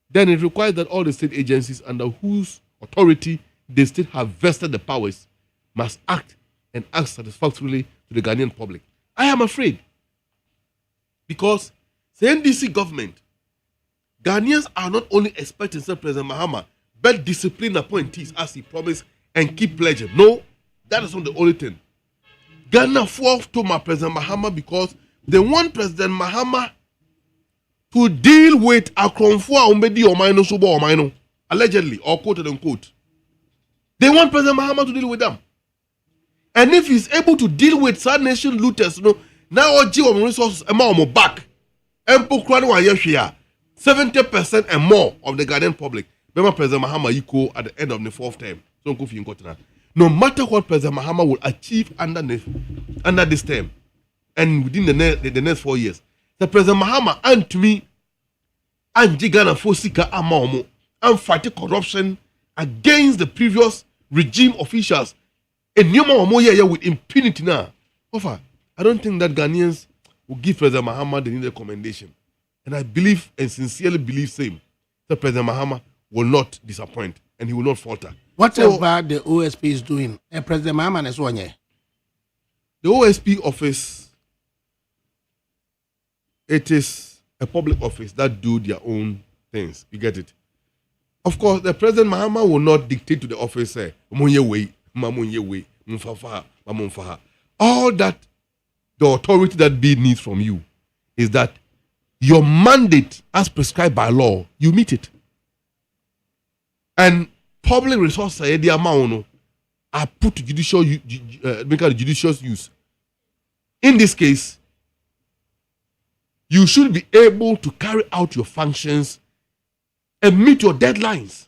Then it requires that all the state agencies under whose authority the state have vested the powers must act and act satisfactorily to the Ghanaian public. I am afraid. Because the NDC government, Ghanaians are not only expecting President Mahama, but discipline appointees as he promised and keep pledging. No, that is not the only thing. Ghana fought to my President Mahama because they want President Mahama to deal with Akronfua Umbedi Omaino Subo Omaino, allegedly, or quoted unquote. They want President Mahama to deal with them. And if he's able to deal with South Nation looters, now all G1 resources are back. 70% and more of the Ghanaian public. Remember President Mahama equal at the end of the fourth term. No matter what President Mahama will achieve under this term and within the next 4 years, the President Mahama and to me and Ghana for Sika Amaomo and fighting corruption against the previous regime officials and new with impunity now. I don't think that Ghanaians will give President Mahama the needed commendation. And I believe and sincerely believe same that President Mahama will not disappoint and he will not falter.
Whatever the OSP is doing, President Mahama is one year.
The OSP office, it is a public office that do their own things. You get it? Of course, the President Mahama will not dictate to the office, all that the authority that be needs from you is that your mandate as prescribed by law, you meet it. And public resources are put to judicial use. In this case, you should be able to carry out your functions and meet your deadlines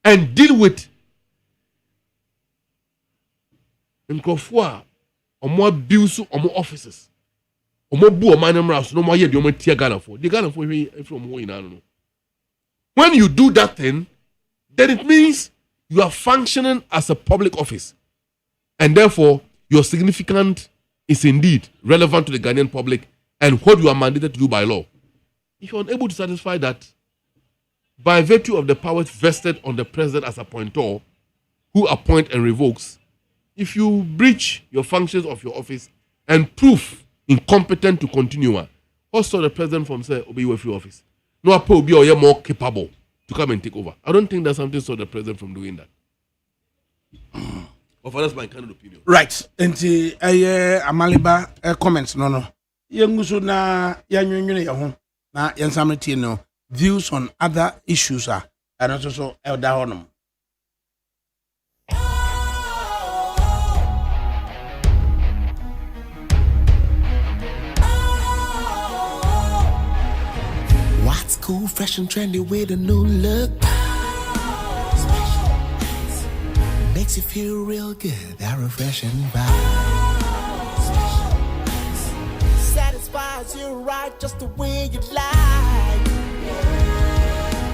and deal with Nkofua or more bills or more offices. Or more boo or minor mouse, no more yet, you might tear Ghana for. The Ghana for from when you do that thing, then it means you are functioning as a public office. And therefore, your significance is indeed relevant to the Ghanaian public and what you are mandated to do by law. If you are unable to satisfy that, by virtue of the powers vested on the president as appointor, who appoints and revokes, if you breach your functions of your office and prove incompetent to continue, what stop the president from saying, obey your free office? No appeal be or more capable to come and take over. I don't think there's something stop the president from doing that. But that's my kind of opinion.
Right. And Amaliba comments no. Yangusu na yanyu ya hon na yansamreti no views on other issues are and also elder honum.
What's cool, fresh and trendy with a new look? Special. makes you feel real good. That refreshing vibe.
Satisfies you right just the way you like.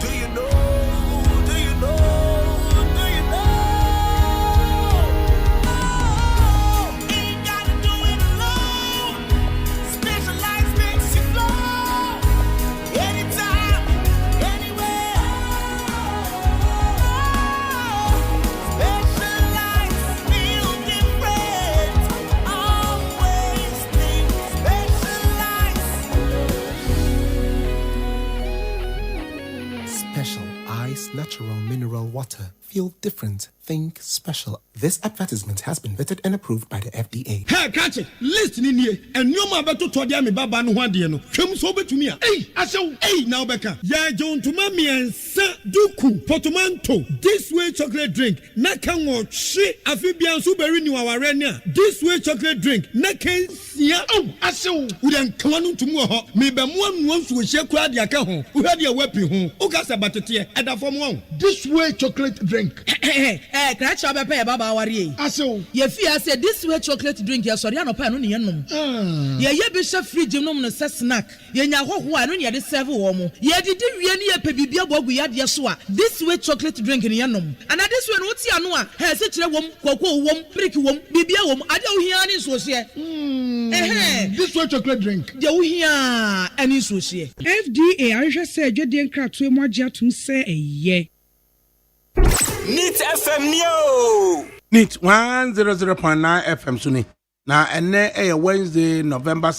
Do you know? Do you know? Do you know? Ain't gotta do it alone. Specialized makes you flow. Anytime, anywhere. Specialized feel different. Always think
Special Ice Natural Mineral Water. Feel different. Think special. This advertisement has been vetted and approved by the FDA.
Hey, catch it. Listen in here. And you ma beto to dia me baba no hwade no. Hwem so betumi a. Hey, asew. Hey, now beka. Ya John to ma me ensa duku portmanteau. This way chocolate drink. Na kan wo hwe afi bia so beri ni waware ne a. This way chocolate drink. Na kan sia. Oh, asew. Wo den kan no ntumu ho. Me be mo anu nsu wo hye kura dia ka ho. Wo hwade a wapi ho. O ka sa batete e da fom ho. This way chocolate drink.
Cratch up a baba worry.
Aso.
Ye fear said this way chocolate drink, ya sorry, no pan on yenum. Ye bishop free gymnum no snack. Ye nya ho no ye de serve womo. Ye did really a pebibia bogu yad yaswa. This way chocolate drink in yenum. And at this one, what's yanua? Has such a wom, cocoa wom, brick wom, bibia wom, I don't hear any so here.
This way chocolate drink.
You hear any so here.
FDA I just said you didn't crack to more to say a ye.
Neat FM Neo.
Neat 100.9 FM Suni. Now, and then Wednesday, November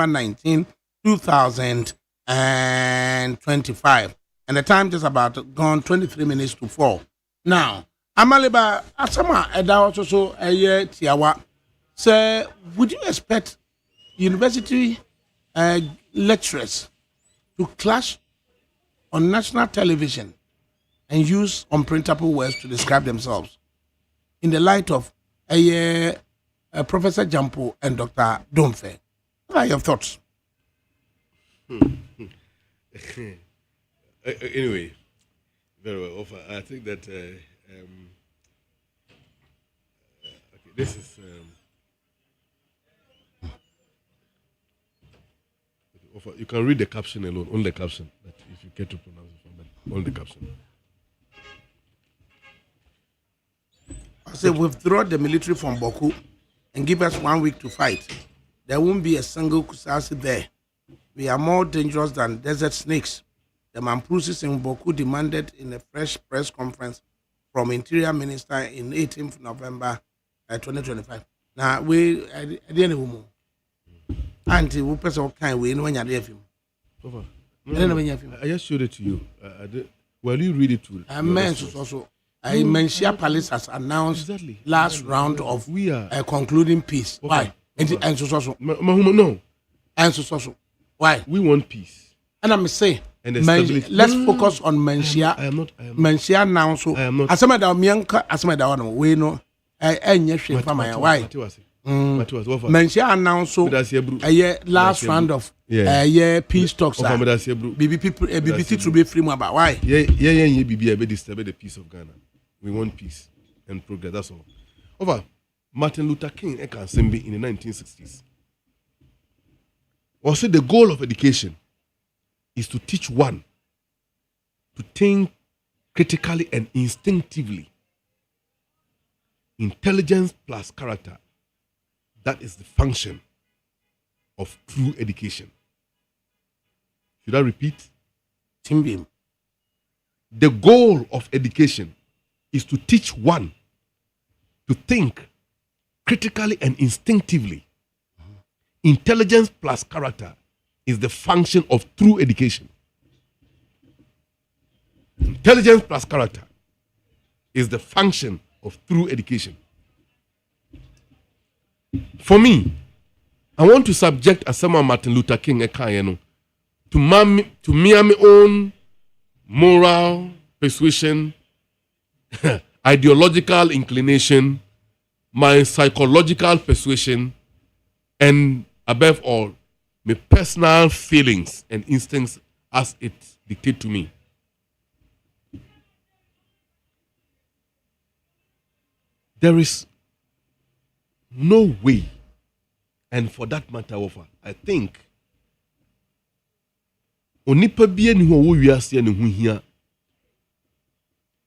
19, 2025. And the time just about gone 23 minutes to 4. Now, Amaliba, Asama, Eda also a year Tiawa. So, would you expect university lecturers to clash on national television and use unprintable words to describe themselves in the light of Professor Jampo and Dr. Domfe? What are your thoughts?
Anyway, very well. I think that okay, this is you can read the caption alone, only the caption. But if you get to pronounce it, only the caption.
I say withdraw the military from Boku and give us 1 week to fight. There won't be a single Kusasi there. We are more dangerous than desert snakes. The Mamprusis in Boku demanded in a fresh press conference from Interior Minister in 18th November 2025. Now, we at the end of the moment, Auntie, we press all kind way when you're there.
I just showed it to you. Well, you read it too.
I mentioned also. Menshia Palace has announced last round of concluding peace. Why? And so
no.
And so why?
We want peace.
And I'm saying, let's focus on Menshia.
I am not.
Menshia now. So
I am not.
Asama da mianka. Asama da wana we no. Why? Menshia announced so. Last round of peace talks. BB people, BBC to be free about why?
BB disturb the peace of Ghana. We want peace and progress. That's all. Over. Martin Luther King in the 1960s. Also, the goal of education is to teach one to think critically and instinctively. Intelligence plus character. That is the function of true education. Should I repeat?
Timbim.
The goal of education is to teach one to think critically and instinctively. Intelligence plus character is the function of true education. Intelligence plus character is the function of true education. For me, I want to subject Asama Martin Luther King to my own moral persuasion, ideological inclination, my psychological persuasion, and above all, my personal feelings and instincts as it dictates to me. There is no way, and for that matter, I think onipa bia ni ho wo wiase ne ho hia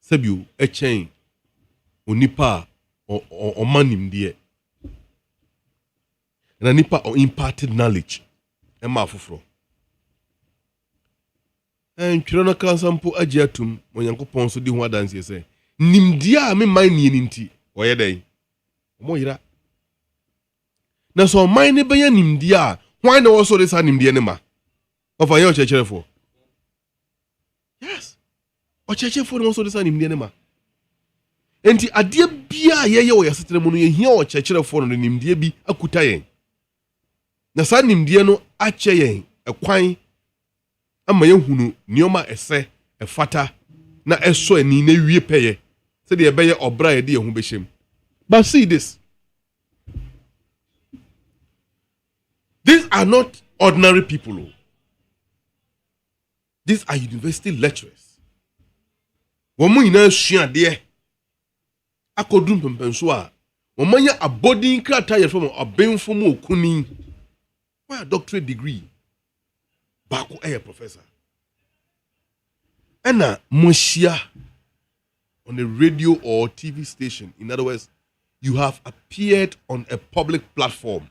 sabiu echen onipa o manim de na nipa o imparted knowledge e ma afoforo en twiro na kansampo agiatum onyankopon so di ho adanse se nimdia me man nie nti oye den mo yira na so man ne benya nimdia hwan na wo so de sa nimdia ne ma of a church for. Yes. O church for no so this nimdia ne ma. Enti ade bia ye wo yasetere mu no ye hia o church for no nimdia bi akuta yen. Na sa nimdia no ache yen ekwan ama ye hunu nioma ese efata na eso ani na wie peye. Se de beye obra ye de ye hu behiem. But see this. These are not ordinary people. These are university lecturers. Woman ina sua de akodum pempenso a womanya abodin krata ye from obenfo mu okuni. Why a doctorate degree? Bako a professor. Ena moshia on a radio or TV station. In other words, you have appeared on a public platform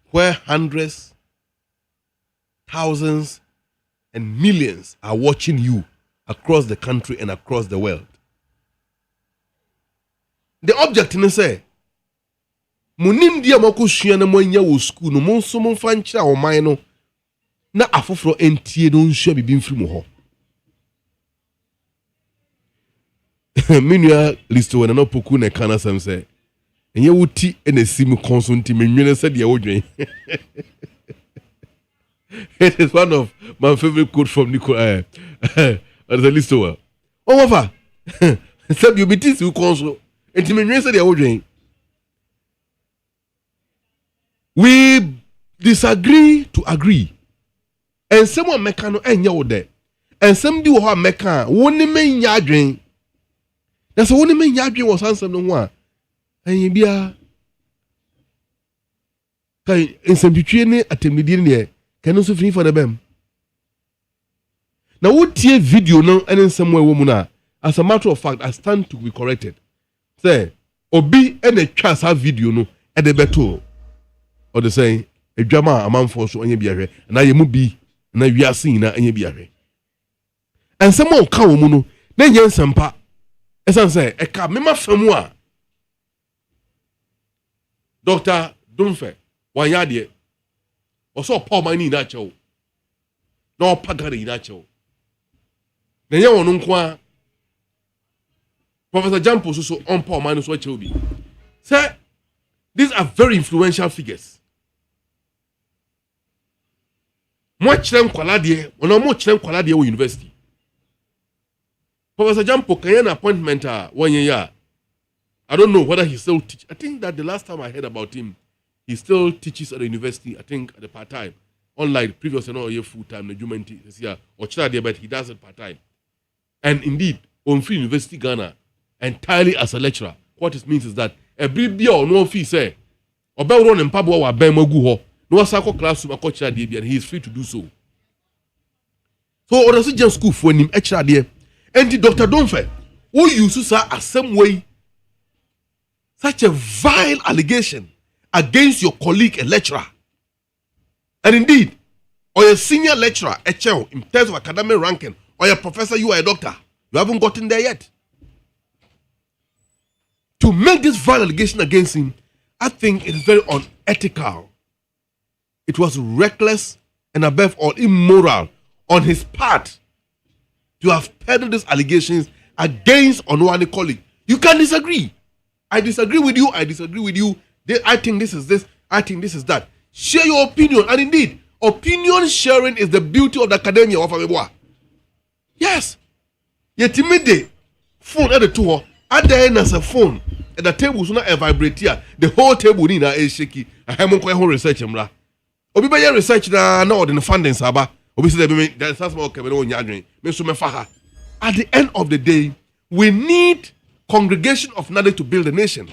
where hundreds, thousands, and millions are watching you across the country and across the world. The object in say, munim dia moko sua na monya wo school no monso monfa nkyira wo man no na afoforo entie no nsua bibi mfiri mu ho. Minua listo we na no poku na kana sam say, enye wuti ena sim konsunti menwene se de wodwen. It is one of my favorite quotes from Nico. As a listener, oh, over. Said you be this you console. We disagree to agree, and someone mekano enya there, and some do ha meka. One men yadrin. That's one men yadrin was handsome no one. And you be a kai in some between atemidine. Can also finish for the bem. Now, what tie video no and in somewhere woman as a matter of fact, I stand to be corrected. Say, Obi and a chance have video no at the better. Or the saying, a drama a man for so any beer, and I am be, and I are seeing any beer. And someone come mono, then yen sampa. As I say, a cab, mema famua. Doctor, don't fair. Why yard also Paul Mani natural. No pagari natural. Then you want Professor Jampo so on Paul Mani what will be. Sir, these are very influential figures. Much them quality, or no much them quality university. Professor Jampo can an appointment 1 year. I don't know whether he still teach. I think that the last time I heard about him, he still teaches at the university, I think, at the part-time. Unlike previous and all year full-time, the humanity this year, or there, but he does it part-time. And indeed, on free university Ghana, entirely as a lecturer, what it means is that every beer or no fee say, or bell run and pabwa or bang mogu, no circle classroom, a coach and he is free to do so. So, or does it just school for him, extra dear? And the Dr. Donfe, who uses her as some way, such a vile allegation against your colleague, a lecturer. And indeed, or a senior lecturer, a chair in terms of academic ranking, or a professor, you are a doctor. You haven't gotten there yet. To make this vile allegation against him, I think it is very unethical. It was reckless and above all immoral on his part to have peddled these allegations against unworthy colleague. You can disagree. I disagree with you. I disagree with you. I think this is this. I think this is that. Share your opinion. And indeed, opinion sharing is the beauty of the academia of Ameboa. Yes. Yet immediately, phone at the tour, at the end as a phone, and the table is not a vibrate here. The whole table need a shaky. I have more research. Obi be research na in the funding saba. Obi say that's more Cameroon yadrin. At the end of the day, we need congregation of knowledge to build a nation.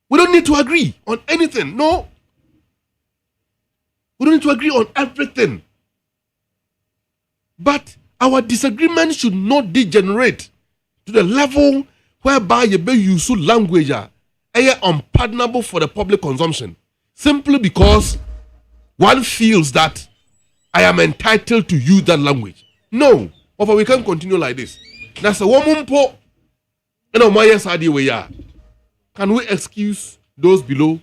We don't need to agree on anything. No. We don't need to agree on everything. But our disagreement should not degenerate to the level whereby you be use language unpardonable for the public consumption. Simply because one feels that I am entitled to use that language. No. But we can't continue like this. That's a woman po. Can we excuse those below?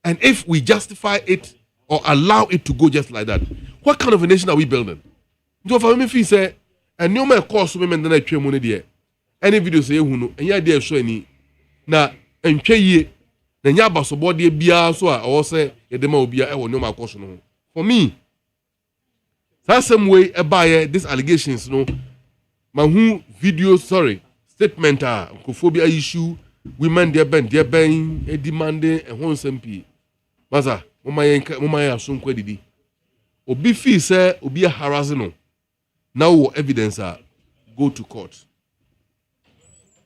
And if we justify it or allow it to go just like that, what kind of a nation are we building? So for me, if you say, and no man course women than I train money there. Any video say who know, and ya dear show any na and ye, then yaba so body bia so or say a demo bia or no my course. For me, that's some way about these allegations, no. Mahu video, statement homophobia issue, women dear ben, a demanding and one SMP. Maza, Mumaya soon quedidi. Obi fee say, Obi a harassing. Now evidence go to court.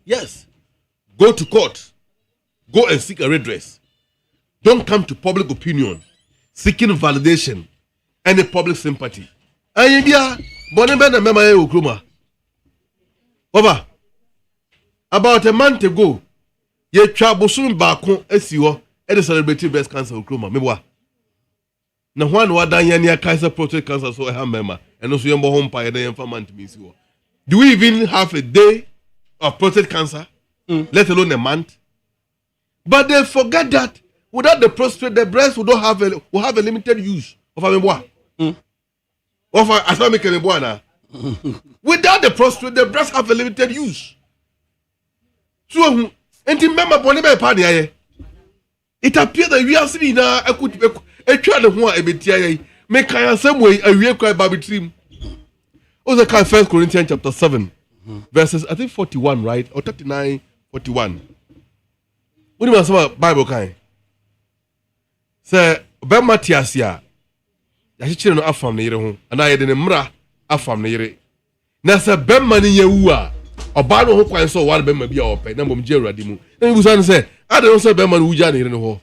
Yes, go to court. Go and seek a redress. Don't come to public opinion seeking validation and a public sympathy. And yeah, Bonabana Mama Okruma. Over about a month ago, ye trouble soon back home as you are at the celebrated breast cancer Okruma. Mewa. Now one was done near Kaiser Prostate Cancer, so I have member, and also your home pie and informant means you. Do we even have a day of prostate cancer, let alone a month? But they forget that without the prostate, the breast will have a limited use of a member. Without the prostate, the breast have a limited use. So, and remember, it appears that we are seeing a child of one ABTI make some way a real cry baby dream. Also, 1 Corinthians chapter 7, verses I think 41, right? Or 39, 41. What do you say about Bible kind? Say, Ben Matiasia. I should know from the home, and I had an emra from the yere. Nasa Ben Mani Yua, or Bano who quite saw one Ben may be our pay, number of Gerardimu. Then he was say, I don't say Ben Manu Jan in the hole.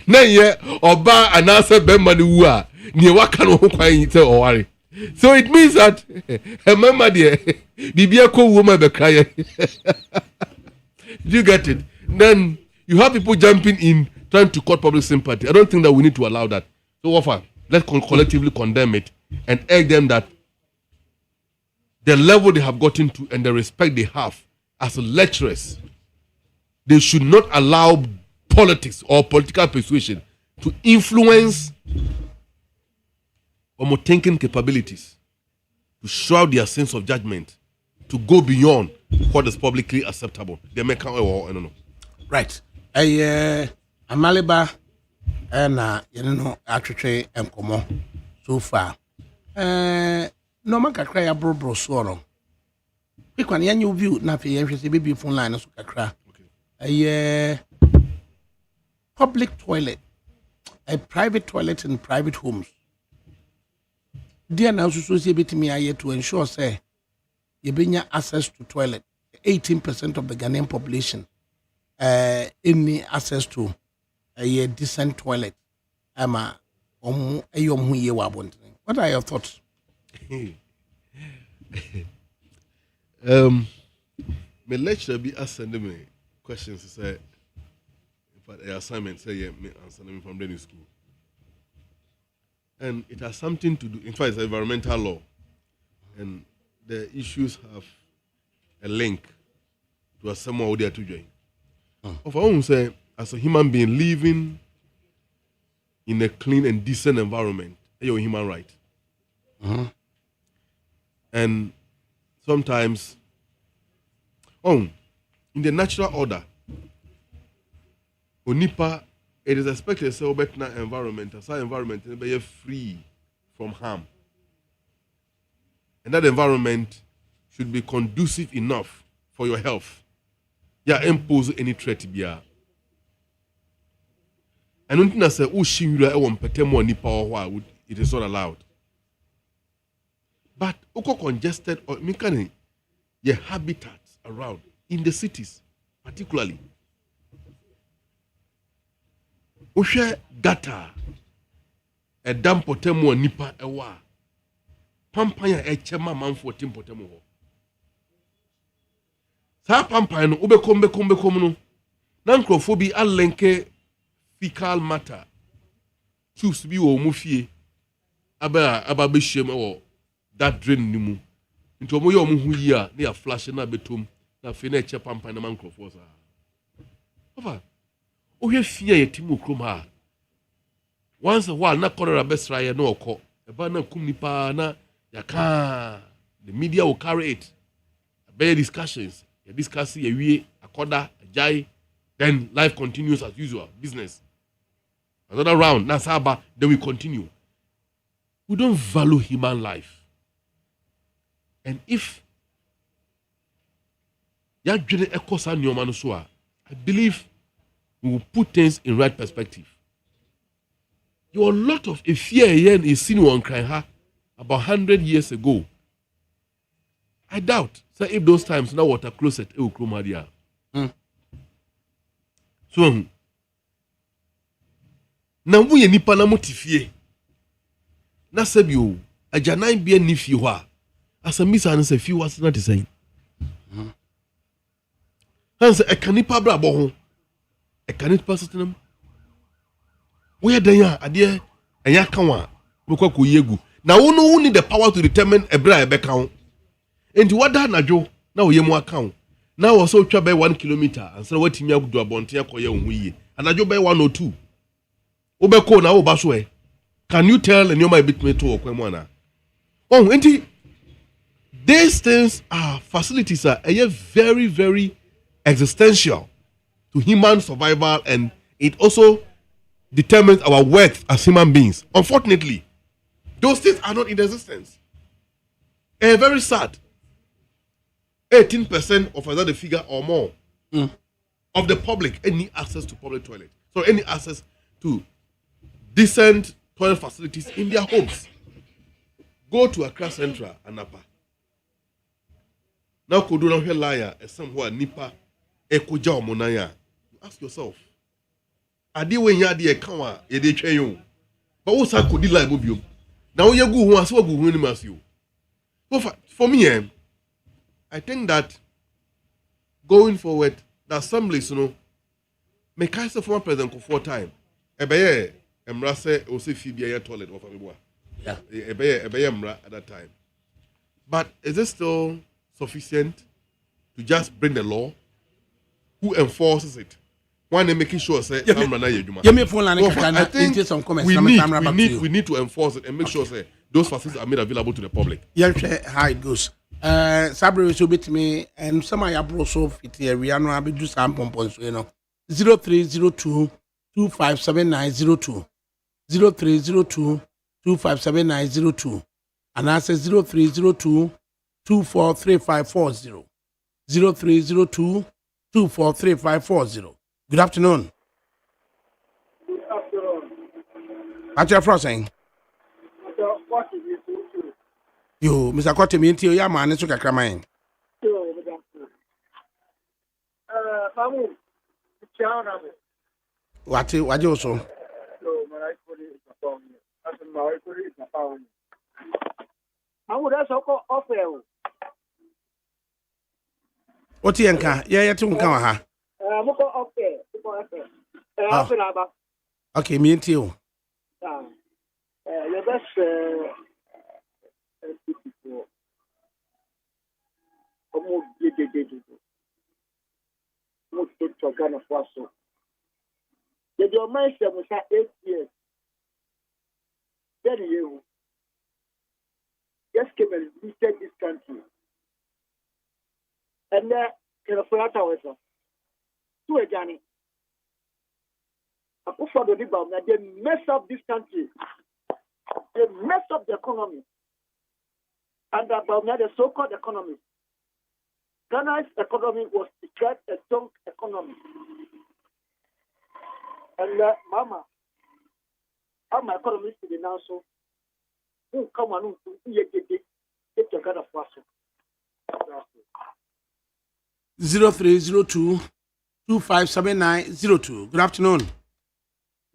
Nay, or bar and answer Ben Manua, near what can quite or worry. So it means that, remember, dear, be a cool woman, the cry. Do you get it? Then you have people jumping in, trying to court public sympathy. I don't think that we need to allow that. So, offer, let's collectively condemn it and urge them that the level they have gotten to and the respect they have as lecturers, they should not allow politics or political persuasion to influence or more thinking capabilities, to shroud their sense of judgment, to go beyond what is publicly acceptable. They may come or I don't know.
Right. Amaliba and actually Mkomo so far. No man can cry a bro soro. We can yan view na fe baby phone line so kakra. Public toilet, a private toilet in private homes. Dear now so say bit me aye to ensure say you bring access to toilet. 18% of the Ghanaian population any access to a decent toilet. What are your thoughts?
My lecturer be asking me questions to say, but the assignment say yeah, me answer them from the school. And it has something to do, in fact, it's environmental law. And the issues have a link to a someone there to join. Of our own say, as a human being living in a clean and decent environment, your human right. And sometimes, in the natural order, Onipa, it is expected to say better environment, as our environment is be free from harm. And that environment should be conducive enough for your health. Yeah, impose any threat here. And until I say, oh, she will it is not allowed. But oko congested or mikani your habitats around in the cities, particularly. Oshe gata a dam potemo nipa ewa pampanya echema manfo tim potemo ho. Sa pampanya no ubekom no na nkrofo alenke fecal matter tubes bi wo mu fie aba be hiem wo that drain ni mu nti omo ye omo hu yi a na ya flash na betom na fe na eche pampan na nkrofo sa ofa ohwe fie ye timu krom ha once a while na corner besra ye na okọ eba na kum nipa na yaka the media will carry it be discussions you discuss ye wie akoda ajai then life continues as usual business. Another round, Nasaba, then we continue. We don't value human life. And if I believe we will put things in right perspective. You are a lot of a fear is seen one crying about 100 years ago. I doubt. So if those times now water closet, it will come out. So na mu ye nipa na motifie na sabio ajanan bia ni fie ho a asamisa no se fie was na de say hanse e kanipa bra bo ho e kanipa sotenam wo ye dan a ade enya kan wa bokwa yegu na wo no need the power to determine e bra e be kan enti wada nadwo na wo ye mu akan na wo so twa by 1 kilometer ansa watimi agudu abonte akoye wo yi anadwo by 1 or 2 obeko na oba so e can you tell any my bit me to okwemu ana oh enti these things are facilities are very very existential to human survival and it also determines our worth as human beings. Unfortunately those things are not in existence. Very sad. 18% of another figure or more of the public any access to public toilet. So any access to decent toilet facilities in their homes. Go to Accra Central and Napa. Now could do not hear liar as somewhere nipa ekoja omonaya. You ask yourself, ade when ya de kawa ye de twen but what's that could lie move you? Now you go who so go who ni mas you. For me, I think that going forward, the assemblies, you know, make us a former president for time. Ebeye emra say o se fi bia toilet of ameboa. Yeah. Ebeye emra at that time. But is it still sufficient to just bring the law? Who enforces it? One they making sure say camera na yeduma. I think some comments. We need to enforce it and make sure say those facilities are made available to the public.
Yeah, how it goes. Sabri will bit me and some of your bros of it here. We are not able to do some pompons, you know. 0302 257902 0302 257902 and I say 0302 243540 0302 243540. Good afternoon.
Good afternoon.
What's your first saying?
What is it?
You, Mr. Kotemi, until your man is a crime. What you so? What you can? Yeah, to come. Okay, me and you.
Your best your mindset was 8 years. Then you just came and visited this country. And then, can I flat out to a Johnny? I put for the rebound that they mess up this country. They mess up the economy. And about the so-called economy. Ghana's economy was declared a junk economy. And Mama, how my economy is today now, so who come on to get your kind of person.
0302 257902. Good afternoon.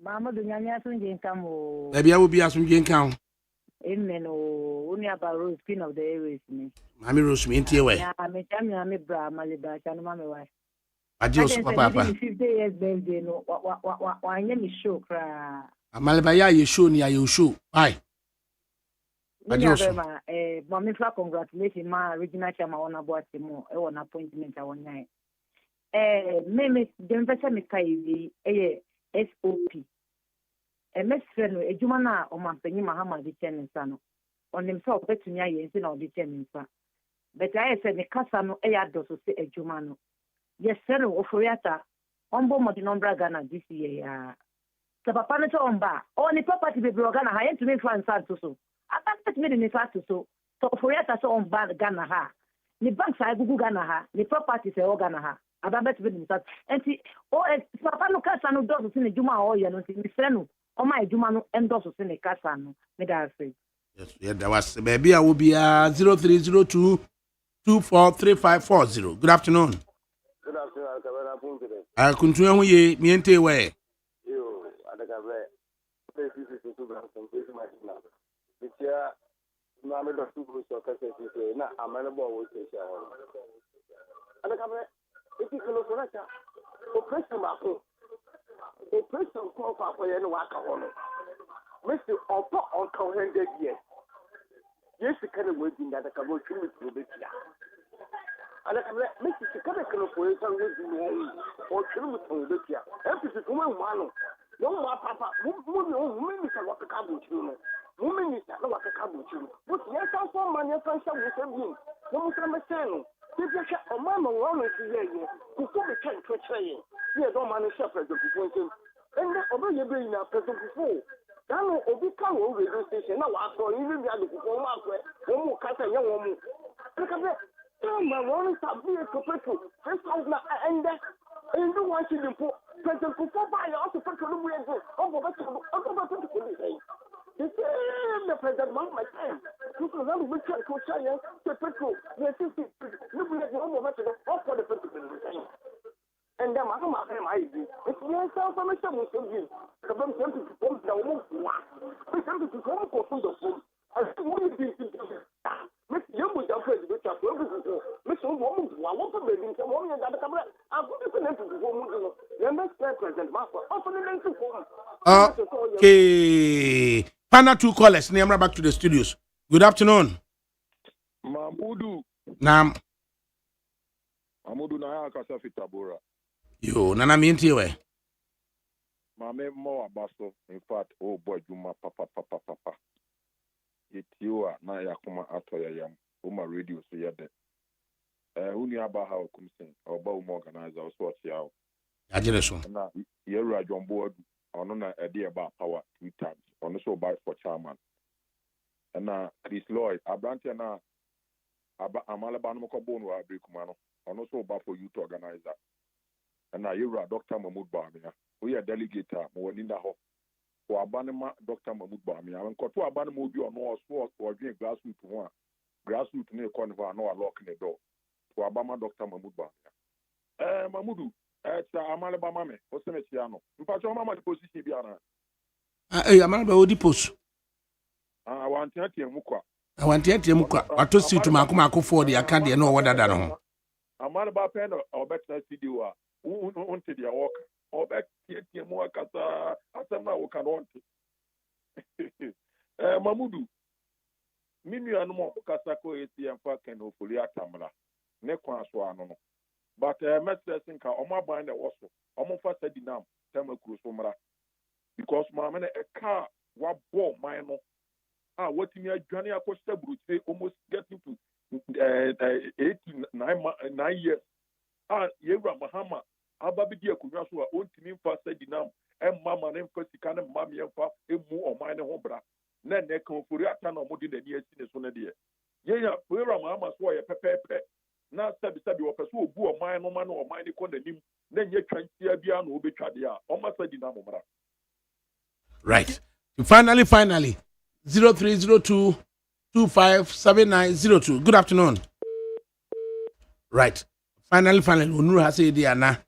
Mama Dunyanya Sunjin Kamo.
Baby, I will be asking you count.
Amen. Only about Rose, Queen of the Airways.
Mammy Rose, me into your way.
I'm a Tammy Bra, Maliba, and Mamma wife.
I just papa.
50 years birthday, no, why any show cry.
Malibaya, you show me, you show. Bye.
Mommy, congratulations, my original chama on about him, on appointment. I want night. Meme, the investor Mikai, SOP. A mess friend, a Jumana or Mampany Mahama, the tenant son. On himself, bet to me, and all the tenants. But I said, the Casano, does say a Jumano. Yes, sir, Oforiata, on Bomo the Nombra Ghana this year. The Papanato on bar, only property be Brogana, I had to make fun so. I can't me the fast so. So Oforiata so on bar Ghana ha. The banks I go Ghana ha, the property say Ogana ha. I bet with himself. And see, Papano Casano does in the Juma or you know, the friend, or my Jumano endorses in the Casano, made I say.
Yes, yeah, that was baby. I will be 0302 243540. Good afternoon.
Good afternoon,
I continue ye, miente way.
You, ADAKABRI. This is the two brands and this is my now. This year, Mamma of two groups of cases is not a man about what they say. ADAKABRI, it is a local oppression market. Oppression call for any work on it. Mr. Oppo on 100 years. Yes, the kind of waiting that I can go through with the ADAKABRI, Mr. Chicago for you or true with the Kia. Empty to one. No more papa, woman is a what a cabo children. Woman is a what a cabo children. But yes, I saw my friends with them. No more channel. If you check a mamma one is here, who could be trying to train. Here, don't manage shepherd of the point. And obey your brain now, present before. Now, Obi Cow radio station. Now, I saw even the other people. One more cat, a young woman. My one is a vehicle petrol. First house and you want to put President Kufuor by also petrol. The same President my time. People have been trying to say the petrol. The city, looking at the home of the petrol. And then I do. It's yes, I'm a son of you. The bomb sent to come down. We come to come for food of food. I want to be Miss Young with the president, Miss Woman, I want to be in some woman and ADAKABRI. I'm going to go to the next president, Master. Often the
Okay. Pana 2 callers. Name back to the studios. Good afternoon.
Mahmudu.
Nam.
Mahmudu na Kasafi Tabora.
Yo, nana mienti we.
Mame mo abaso. In fact, oh boy, Juma papa. Yetiwa na yakuma atoya yam. Uma radio so yade. Uni aba how kumsin. Oba uma organizer also watch yao.
Ajele so.
Na yeru ajombo ono na edi about power 2 times. Ono so buy for chairman. Na Chris Lloyd Abrantia na amalaba no ko bonu abri kuma no. Ono so buy for youth organizer. Na yeru Dr. Mahmoud Bamia. We are delegate mo woni na ho. For Abanima, Dr. Mahmoud Bamia, and Kotu Abanimo be on all sports or doing grassroots one. Grassroots near Conva, no locking the door. For Abama, Dr. Mahmoud Bamia. Mahmudu, it's Amalabama, or Semetiano. In fact, your mamma position Biana.
I'm about Odipos.
I want to hear Muka.
I want to hear Muka. I told you to Makumako for the Akandia, no what I don't know.
Amalaba pen or better CDU, who wanted their walk. Or back here, more Kasa, Asama, who can want it. Mahmudu, Minu and more Kasako is the American of Fuliatamla, Nekwan Swano. But Messer Sinka, Oma Bind also, Omo Fasa Dinam, Tama Cruzumra. Because Mamma, a car, what ball, minor. What in your journey, I could say almost getting to 9 years. Yevra Mahama. Ababidi akunya so a ontimi mfa sadinam mama ne mfa sika ne mama yemfa emu omane ho bra na ne kan fori ata na omodi na ni asine so na de ye ya fora mama so ye pepepe na sabi wo pese obu omane no ma na omane ko na nim na nye twantia bia na obetwade a oma sadinam mra.
Right. Finally 0302 257902. Good afternoon. Right. finally onuru ha say di ana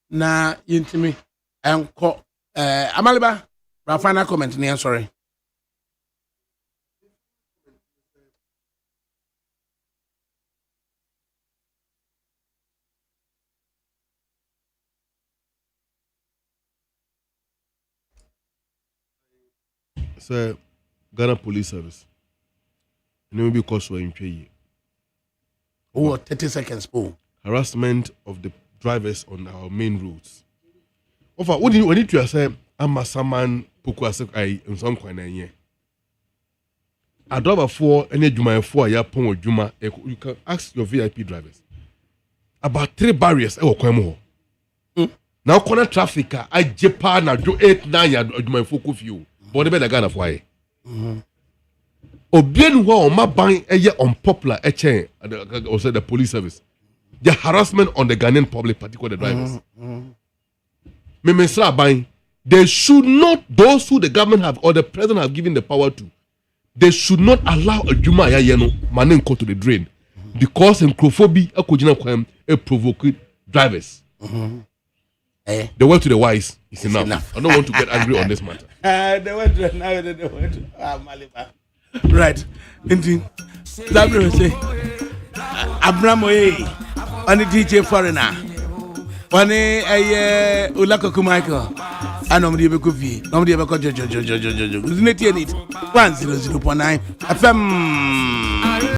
na yintimi enko Amaliba ra final comment ni sorry.
So, Ghana Police Service. And maybe because we're in pay.
Oh, 30 seconds. Oh.
Harassment of the drivers on our main roads. What do you need to say? I'm a saman poku asek I in some kind of year. I drive for any Juma for ya pon Juma. You can ask your VIP drivers about 3 barriers. Now, corner traffic, I Japan, I do 8, 9 ya Juma for you. But the Ghana for Obien wa ma ban unpopular also the police service. The harassment on the Ghanaian public, particularly the drivers. They should not, those who the government have or the president have given the power to, they should not allow a Juma Yano manen go to the drain because xenophobia provoke drivers. The word to the wise is enough. I don't want to get angry on this matter.
Right. Indeed. That will say Abramoye on the DJ Foreigner. One a Ulako Michael. I know the Bekovi. Nobody ever got Jojo. Isn't it 100.9 FM?